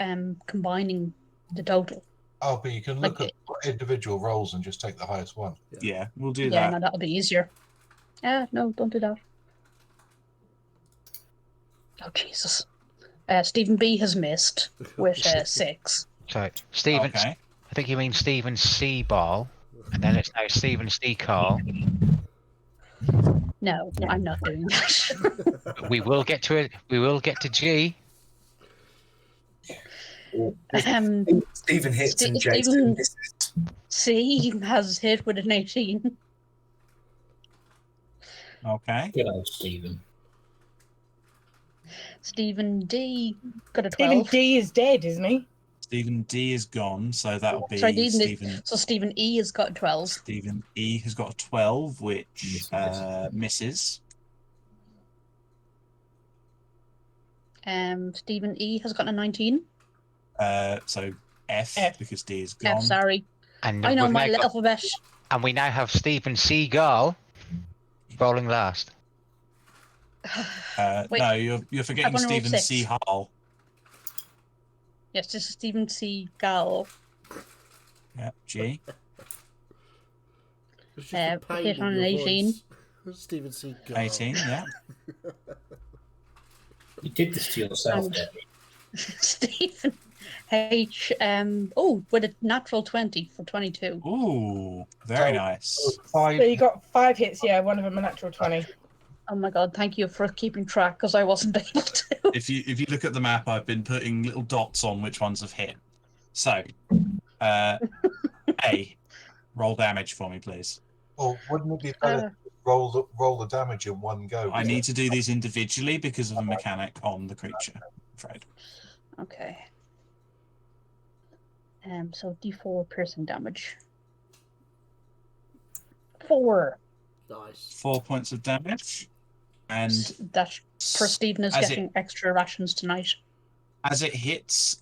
combining the total. Oh, but you can look Okay. at individual rolls and just take the highest one. Yeah, we'll do Yeah, that. no, that'll be easier. No, don't do that. Oh, Jesus. Stephen B has missed with 6. So Stephen, Okay. I think you mean Stephen C. Ball, and then it's now Stephen C. Carl. No, I'm not doing that. We will get to it. We will get to G. Stephen hits and Stephen Jason misses. C has hit with an 18. Okay. Good old Stephen. Stephen D got a Stephen 12. D is dead, isn't he? Stephen D is gone, so that'll be Sorry, Stephen Stephen. So Stephen E has got 12. Stephen E has got a 12, which misses. Stephen E has got a 19. So F, F. because D is gone. F, sorry. And I know we've my now got- alphabet. And we now have Stephen Seagull rolling last. Wait, No, you're forgetting only rolled Stephen six. C. Hall. Yes, this is Stephen C. Gall. Yeah, G. It's just the pain hit in on your an 18. voice. Stephen C. 18, yeah. You did this to yourself, And- Debbie. Stephen H. With a natural 20 for 22. Ooh, very So- nice. So you got 5 hits, yeah, one of them a natural 20. Oh my god, thank you for keeping track because I wasn't able to. If you look at the map, I've been putting little dots on which ones have hit. So, A, roll damage for me, please. Well, wouldn't it be better to roll the damage in one go? I need to do these individually because of a mechanic on the creature, I'm afraid. Okay. So D4 piercing damage. 4. Nice. 4 points of damage. And That for Stephen is as getting extra rations tonight. as it hits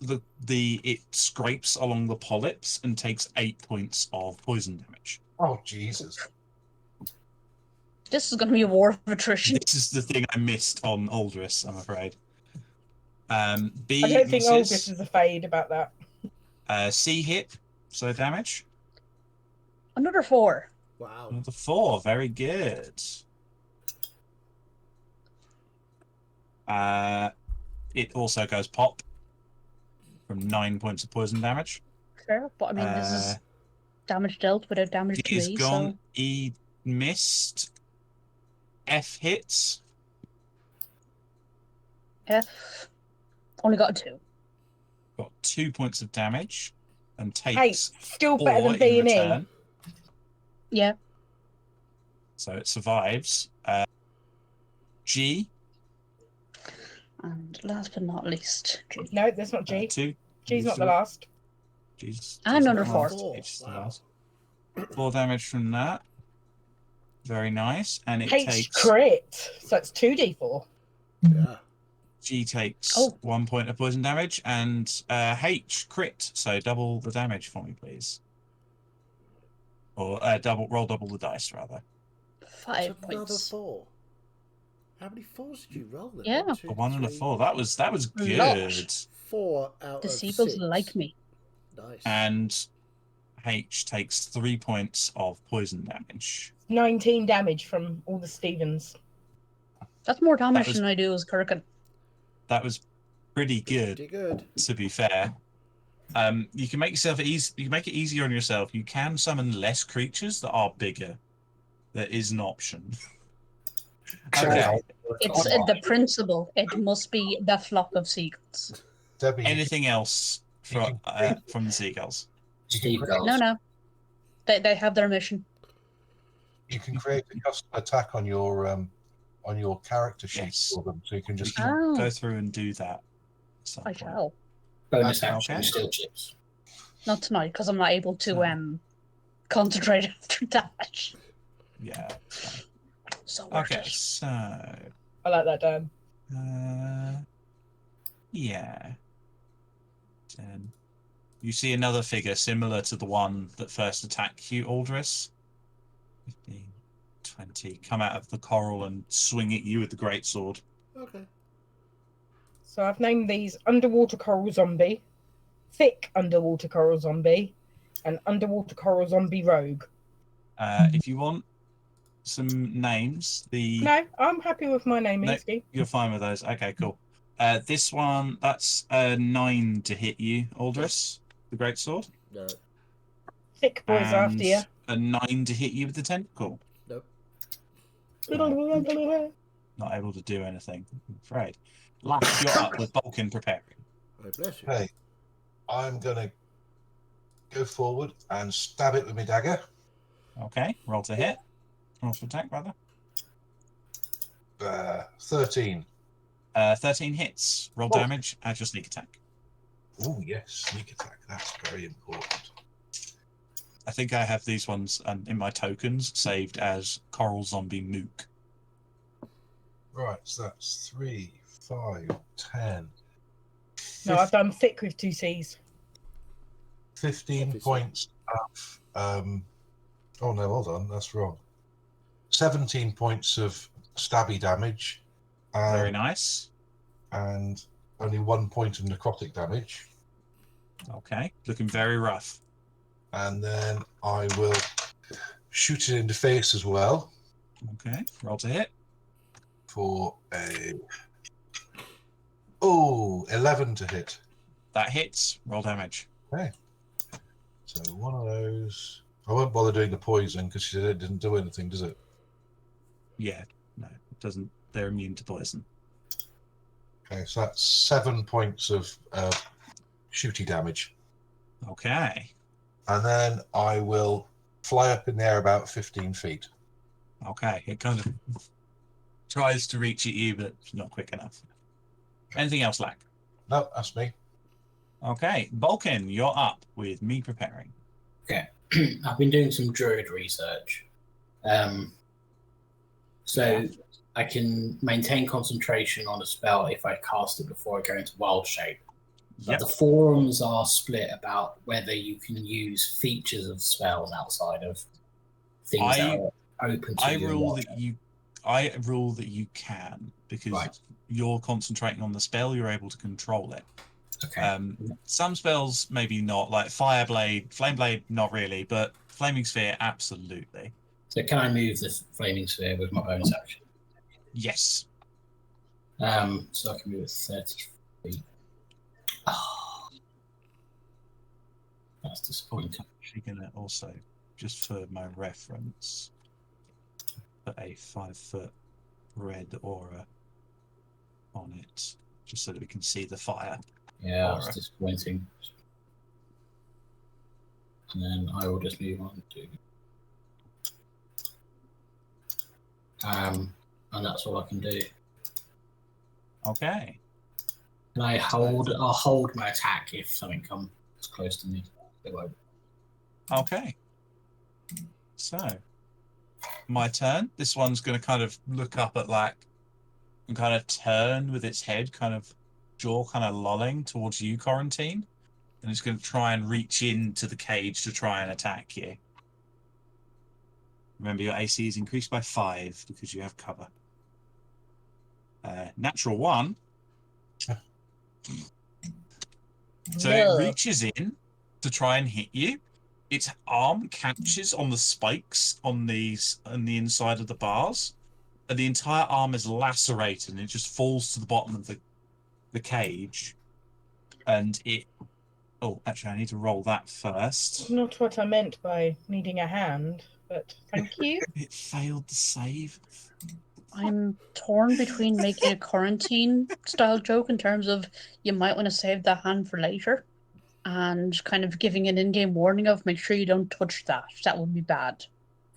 it scrapes along the polyps and takes 8 points of poison damage. Oh, Jesus. This is going to be a war of attrition. This is the thing I missed on Aldris, I'm afraid. B I don't think misses. August is a fade about that. C hit, so damage. Another 4. Wow. Another 4, very good. It also goes pop from 9 points of poison damage. Fair, but I mean, this is damage dealt without damage to D is me, gone. so... E missed. F hits. F. Only got a 2. Got 2 points of damage and Hey, takes still 4 better than in B and E. return. Yeah. So it survives. G. And last but not least, G. No, that's not G. 2. G's not the last. G's And not under the 4. last, Four. H is the Wow. last. 4 damage from that. Very nice. And it H takes... crit. So it's 2d4. Yeah. G takes Oh. 1 point of poison damage, and H crit, so double the damage for me, please. Or roll double the dice, rather. 5 It's another points. 4. How many 4s did you roll then? Yeah. 1, 2, A 1 and a 3, 4. That was lot. good. 4 out The of seagulls 6. like me. Nice. And H takes 3 points of poison damage. 19 damage from all the Stevens. That's more damage was- than I do as Kirkin. That was pretty good, Pretty good. to be fair. You can make yourself easy. You can make it easier on yourself. You can summon less creatures that are bigger. That is an option. Okay. It's the principle. It must be the flock of seagulls. Debbie, Anything else from the seagulls? Steve goes. No. They have their mission. you can create a custom attack on your character sheet Yes. for them, so you can We just can Oh. go through and do that. at some I point. shall. Bonus Okay. action, still chips. Not tonight, because I'm not able to concentrate after that. Yeah. it's fine. So worth Okay. it. So. I like that, Dan. Yeah. 10. You see another figure similar to the one that first attacked you, Aldris. 15, 20. Come out of the coral and swing at you with the greatsword. Okay. So I've named these Underwater Coral Zombie, Thick Underwater Coral Zombie, and Underwater Coral Zombie Rogue. If you want some names, No, I'm happy with my name, No. Easty. you're fine with those. Okay, cool. This one, that's a 9 to hit you, Aldris, the greatsword. No. Thick boys after you. A 9 to hit you with the tentacle. Nope. Not able to do anything, I'm afraid. Lash, you're up with Balkan preparing. Oh, bless you. Okay, I'm gonna go forward and stab it with my dagger. Okay, roll to hit. Roll to attack, rather. 13. 13 hits. Roll Oh. damage, add your sneak attack. Oh, yes, sneak attack. That's very important. I think I have these ones in my tokens saved as Coral Zombie Mook. Right, so that's 3, 5, 10. No, I've done thick with 2 C's. 15 Obviously. points of. Oh, no, hold on. That's wrong. 17 points of stabby damage. Very nice. And only 1 point of necrotic damage. Okay, looking very rough. And then I will shoot it in the face as well Okay, roll to hit. for a 11 to hit. That hits. Roll damage. Okay. So one of those. I won't bother doing the poison because it didn't do anything, does it? Yeah, no, it doesn't. They're immune to poison. Okay, so that's 7 points of shooty damage. Okay. And then I will fly up in the air about 15 feet. Okay, it kind of tries to reach at you, but it's not quick enough. Anything else, Lack? No, that's me. Okay, Vulcan, you're up with me preparing. Okay. I've been doing some druid research. So I can maintain concentration on a spell if I cast it before I go into wild shape. But Yep. the forums are split about whether you can use features of spells outside of things that are open to I you. rule that you can, because Right. you're concentrating on the spell, you're able to control it. Okay. Some spells maybe not, like Fireblade, Flameblade, not really, but Flaming Sphere, absolutely. So can I move the flaming sphere with my bonus action? Yes. So I can move it 30 feet. Oh, that's disappointing. I'm actually going to also, just for my reference, put a 5-foot red aura on it, just so that we can see the fire. Yeah, aura. that's disappointing. And then I will just move on to. And that's all I can do. Okay. Can I hold? I'll hold my attack if something comes close to me. It won't. Okay. So, my turn. This one's going to kind of look up at Lack and kind of turn with its head, kind of jaw kind of lolling towards you, Quarantine. And it's going to try and reach into the cage to try and attack you. Remember, your AC is increased by 5 because you have cover. Natural 1. So it reaches in to try and hit you. Its arm catches on the spikes on the inside of the bars, and the entire arm is lacerated, and it just falls to the bottom of the cage. And it... Oh, actually, I need to roll that first. Not what I meant by needing a hand, but thank you. It failed the save. I'm torn between making a quarantine style joke in terms of you might want to save that hand for later, and kind of giving an in-game warning of make sure you don't touch that. That would be bad.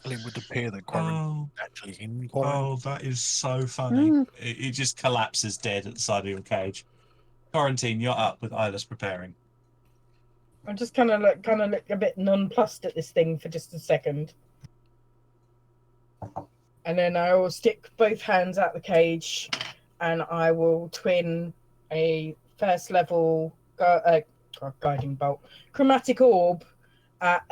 Well, it would appear that quarantine actually in quarantine. Oh, that is so funny. Mm. It just collapses dead at the side of your cage. Quarantine, you're up with Eyeless preparing. I'm just kind of look a bit nonplussed at this thing for just a second. And then I will stick both hands out the cage, and I will twin a first level guiding bolt, chromatic orb at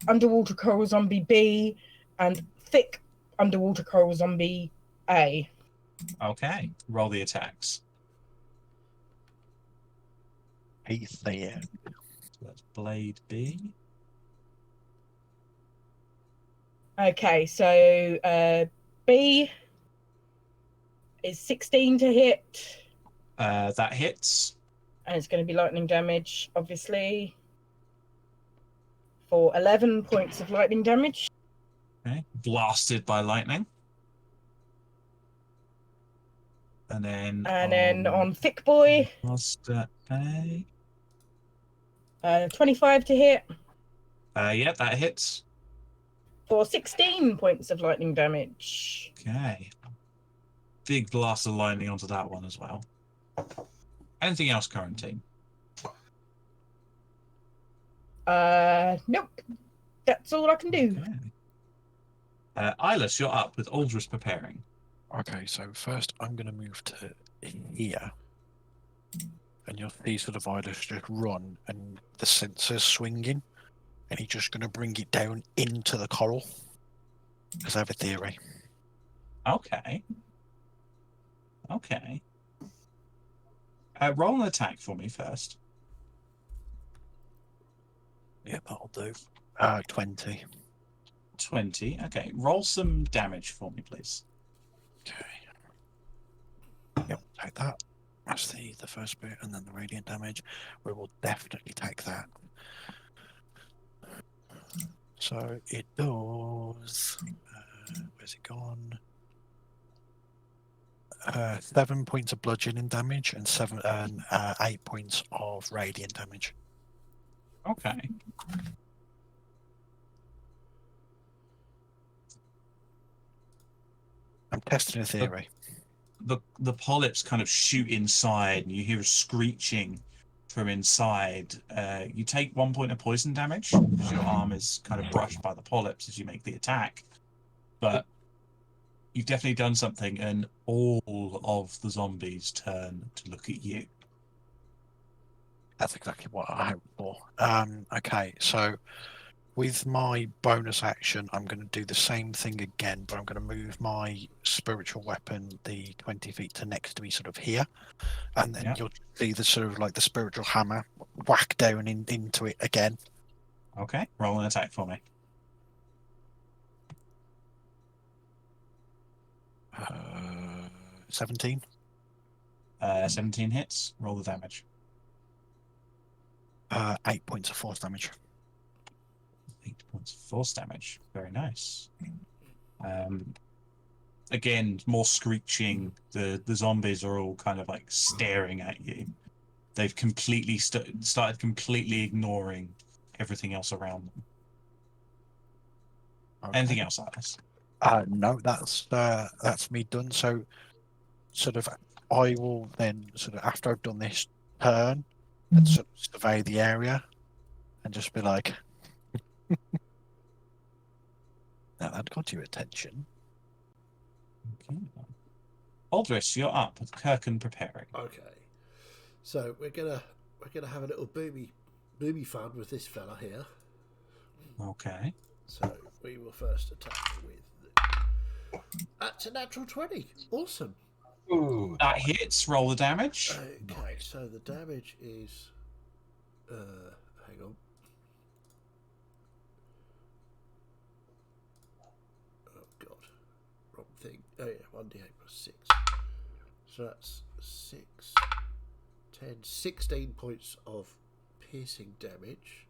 underwater coral zombie B and thick underwater coral zombie A. Okay, roll the attacks. Heath there. So that's Blade B. Okay, so B is 16 to hit. That hits. And it's going to be lightning damage, obviously, for 11 points of lightning damage. Okay, blasted by lightning. And then on Thick Boy, Master A. 25 to hit Yeah, that hits. for 16 points of lightning damage. Okay. Big blast of lightning onto that one as well. Anything else, current team? Nope. That's all I can do. Okay. Eyeless, you're up with Aldris preparing. Okay, so first I'm going to move to here. And you'll see sort of Idris just run and the sensor's swinging. And he's just going to bring it down into the coral. Because I have a theory. Okay. Okay. Roll an attack for me first. Yeah, that'll do. 20. 20. Okay. Roll some damage for me, please. Okay. Yep, take that. That's the first bit, and then the radiant damage. We will definitely take that. So it does. Where's it gone? 7 points of bludgeoning damage and 8 points of radiant damage. Okay. I'm testing a theory. The polyps kind of shoot inside, and you hear a screeching from inside. You take 1 point of poison damage because your arm is kind of brushed by the polyps as you make the attack. But you've definitely done something, and all of the zombies turn to look at you. That's exactly what I hoped for. Okay, so with my bonus action, I'm going to do the same thing again, but I'm going to move my spiritual weapon the 20 feet to next to me, sort of here, and then you'll see the sort of like the spiritual hammer whack down into it again. Okay, roll an attack for me. 17. 17 hits. Roll the damage. 8 points of force damage. 8 points of force damage. Very nice. Again, more screeching. The zombies are all kind of like staring at you. They've completely started completely ignoring everything else around them. Okay. Anything else, Alice? No, that's me done. So, sort of, I will then sort of after I've done this turn and sort of survey the area and just be like, now that got your attention. Okay. Aldris, you're up with Kirkin preparing. Okay, so we're gonna have a little booby fun with this fella here. Okay. So we will first attack with. That's a natural 20. Awesome. Ooh. That hits. Roll the damage. Okay, so the damage is. Hang on. Oh god, wrong thing. Oh yeah, 1d8 plus 6. So that's 6, 10, 16 points of piercing damage.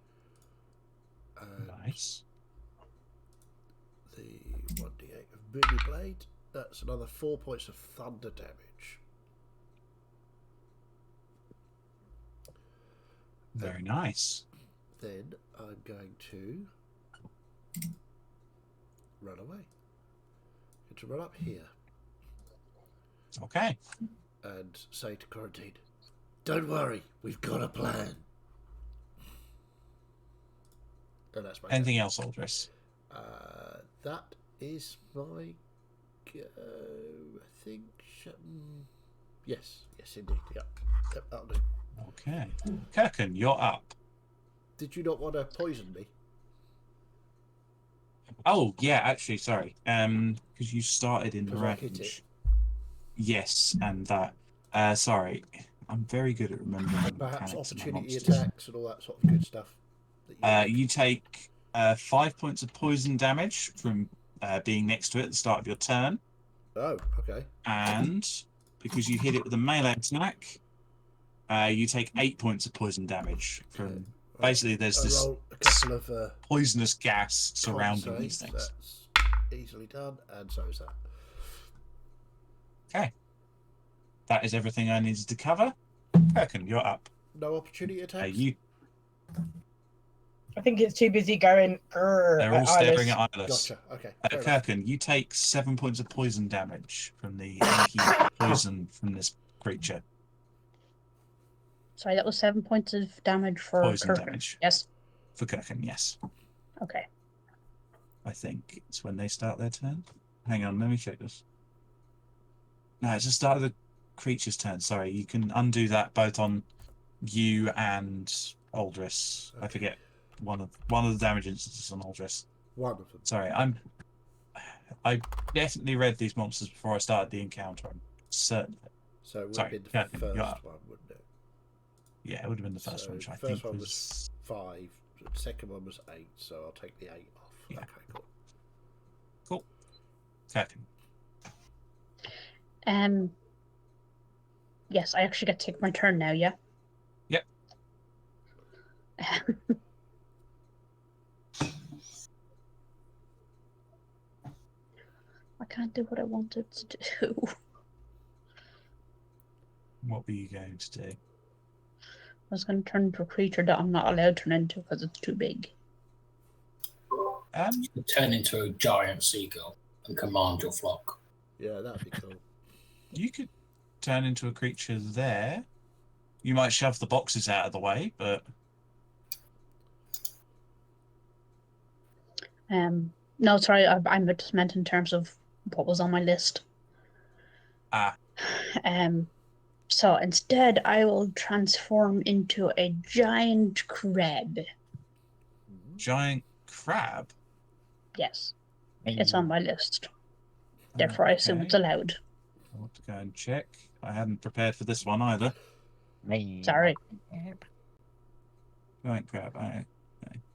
Nice. The 1d8 of Moody Blade. That's another 4 points of thunder damage. Very nice. Then I'm going to run away. I'm going to run up here. Okay. And say to Quarantine, don't worry, we've got a plan. And that's my Anything else, Aldris? that is my go, I think. Yes, indeed. Yep, that'll do. Okay. Kirkin, you're up. Did you not want to poison me? Oh, yeah, actually, sorry. Because you started in the Because I hit it. range. Yes, and that. Sorry. I'm very good at remembering And perhaps mechanics of my opportunity monsters. attacks and all that sort of good stuff. You take 5 points of poison damage from being next to it at the start of your turn. Oh, okay. And because you hit it with a melee attack, you take 8 points of poison damage from. Basically, there's I this roll a couple of poisonous gas surrounding con these saves. things. That's easily done, and so is that. Okay. That is everything I needed to cover. Kirkin, you're up. No opportunity attacks? You. I think it's too busy going. They're all staring at Eyeless. Gotcha. Okay. Kirkin, you take 7 points of poison damage from the inky poison from this creature. Sorry, that was 7 points of damage for Poison Kirk. damage. Yes. For Kirkin, yes. Okay. I think it's when they start their turn. Hang on, let me check this. No, it's the start of the creature's turn. Sorry, you can undo that both on you and Aldris. I forget one of the damage instances on Aldris. One of them. Sorry, I definitely read these monsters before I started the encounter. I'm certain. So it would Sorry, have been Kirkin, the first you're up. one, wouldn't it? Yeah, it would have been the first one, which I first think one was 5. The second one was 8. So I'll take the 8 off. Yeah. Okay, cool. cool. Kirkin. Yes, I actually get to take my turn now, yeah? Yep. I can't do what I wanted to do. What were you going to do? I was going to turn into a creature that I'm not allowed to turn into because it's too big. You could turn into a giant seagull and command your flock. Yeah, that'd be cool. You could turn into a creature there. You might shove the boxes out of the way, but No, sorry, I just meant in terms of what was on my list. So instead, I will transform into a giant crab. giant crab. Yes, it's on my list. Therefore, I assume it's Okay. allowed. I want to go and check. I hadn't prepared for this one either. Sorry. Giant crab. Okay.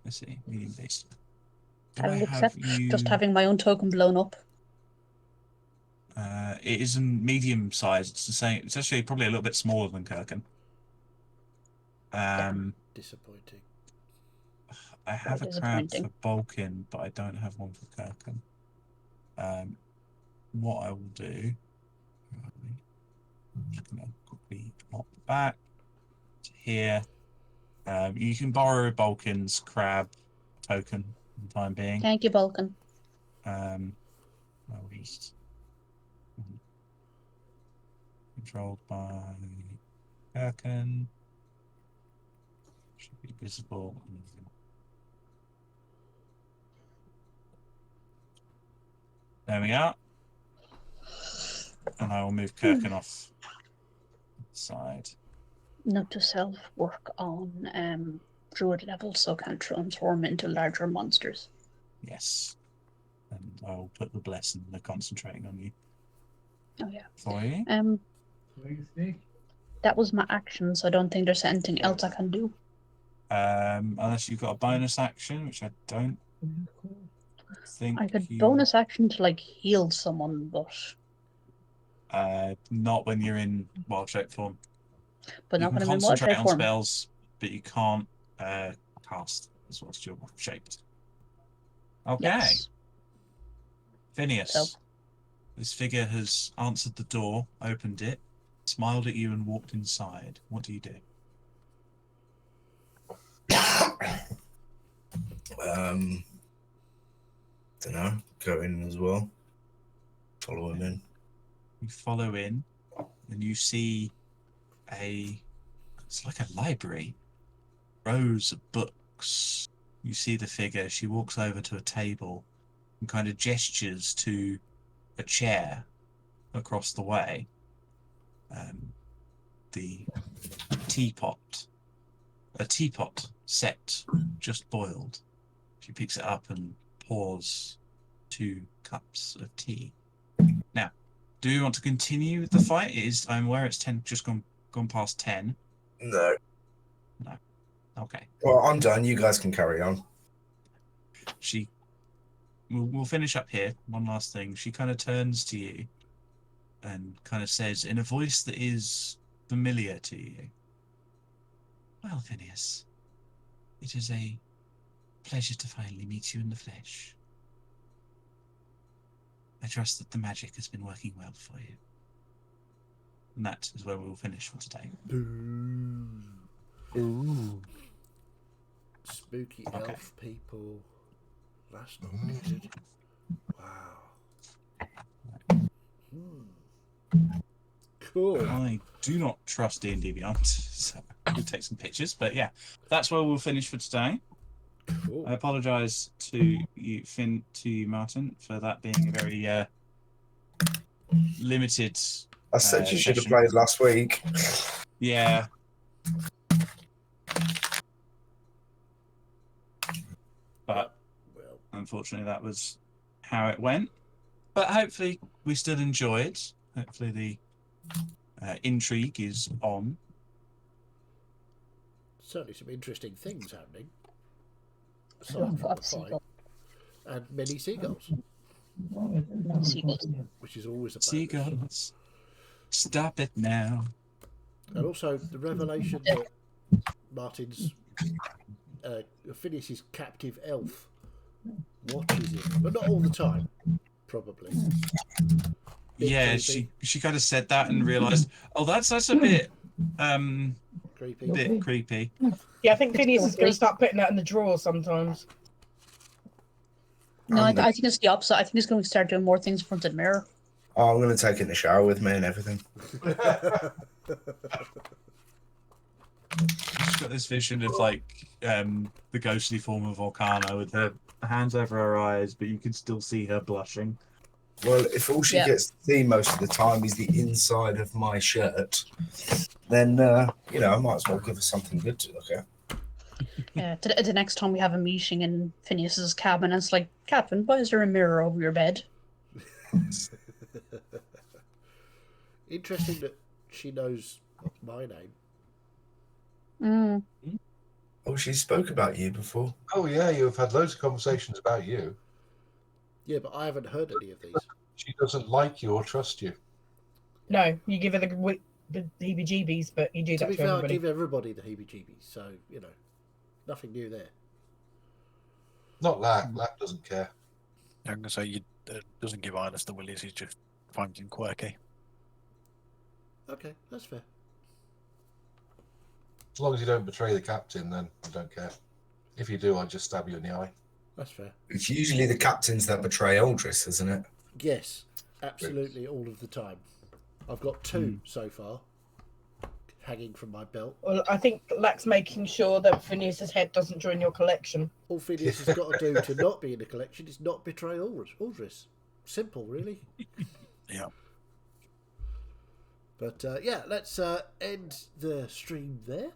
Let's see. Medium beast. Do I I will have accept you? just having my own token blown up. It is a medium size. It's the same. It's actually probably a little bit smaller than Kirkin. Disappointing. I have a crab disappointing. for Balkin, but I don't have one for Kirkin. What I will do, I'm just going to quickly hop back to here. You can borrow Balkin's crab token for the time being. Thank you, Balkan. I'll just controlled by Kirkin. Should be visible. There we are. And I will move Kirkin off the side. Note to self: work on druid level, so can transform into larger monsters. Yes. And I will put the bless and the concentrating on you Oh yeah. for you. That was my action, so I don't think there's anything else I can do. Unless you've got a bonus action, which I don't think I could you... bonus action to like heal someone, but not when you're in wild shape form. but You not can when I'm in wild concentrate shape on form. spells, but you can't cast as well as you're shaped. Okay. Yes. Phineas. So. This figure has answered the door, opened it, smiled at you and walked inside. What do you do? Don't know. Go in as well. Follow him in. You follow in, and you see it's like a library. Rows of books. You see the figure. She walks over to a table and kind of gestures to a chair across the way. The a teapot set, just boiled. She picks it up and pours 2 cups of tea. Now, do you want to continue with the fight? I'm aware it's 10, just gone past 10. No. No. Okay. Well, I'm done. You guys can carry on. We'll finish up here. One last thing. She kind of turns to you and kind of says in a voice that is familiar to you, "Well, Phineas, it is a pleasure to finally meet you in the flesh. I trust that the magic has been working well for you." And that is where we will finish for today. Ooh. Spooky Okay. elf people. That's not good. Wow. Cool. I do not trust D&D Beyond, so we'll take some pictures. But yeah, that's where we'll finish for today. Cool. I apologise to you, Finn, to you, Martin, for that being a very limited. I said you should have session. played last week. Yeah. But Well, unfortunately, that was how it went. But hopefully, we still enjoy it. Hopefully, the intrigue is on. certainly some interesting things happening. Oh, Aside from God, the fight. seagull. And many seagulls, Seagulls. which is always a bonus. Seagulls, stop it now. And also the revelation that Martin's Phineas's captive elf watches him, but not all the time, probably. Bit Yeah, creepy. she kind of said that and realised, oh, that's a bit Creepy. creepy. Yeah, I think Phineas is going to start putting that in the drawer sometimes. No, I think it's the opposite. I think he's going to start doing more things in front of the mirror. Oh, I'm going to take it in the shower with me and everything. She's got this vision of like the ghostly form of Volcano with her hands over her eyes, but you can still see her blushing. Well, if all she gets to see most of the time is the inside of my shirt, then, you know, I might as well give her something good to look at. Yeah, the next time we have a meeting in Phineas's cabin, it's like, Captain, why is there a mirror over your bed? Interesting that she knows my name. Mm. Oh, she spoke about you before. Oh, yeah, you've had loads of conversations about you. Yeah, but I haven't heard any of these. She doesn't like you or trust you. No, you give her the heebie-jeebies, but you do To that be to fair, I everybody. give everybody the heebie-jeebies, so, you know, nothing new there. Not Lack. Lack doesn't care. I'm going to say you doesn't give Iris the willies, he just finds him quirky. Okay, that's fair. As long as you don't betray the captain, then I don't care. If you do, I'll just stab you in the eye. That's fair. It's usually the captains that betray Aldris, isn't it? Yes, absolutely, all of the time. I've got two so far, hanging from my belt. Well, I think Lack's making sure that Phineas's head doesn't join your collection. All Phineas has got to do to not be in the collection is not betray Aldris. Simple, really. Yeah. But yeah, let's end the stream there.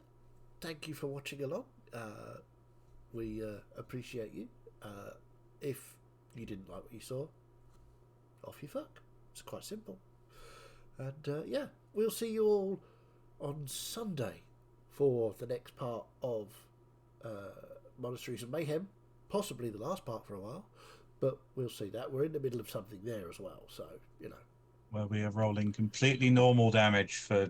Thank you for watching along. We appreciate you. If you didn't like what you saw, off you fuck. It's quite simple. And yeah, we'll see you all on Sunday for the next part of Monasteries of Mayhem. Possibly the last part for a while, but we'll see that. We're in the middle of something there as well, so, you know. Where we are rolling completely normal damage for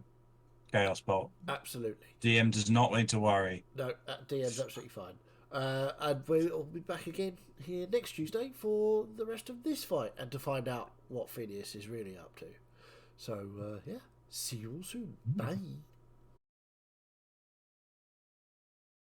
Chaos Bolt. Absolutely. DM does not need to worry. No, DM's absolutely fine. And we'll be back again here next Tuesday for the rest of this fight and to find out what Phineas is really up to. So, yeah, see you all soon. Bye.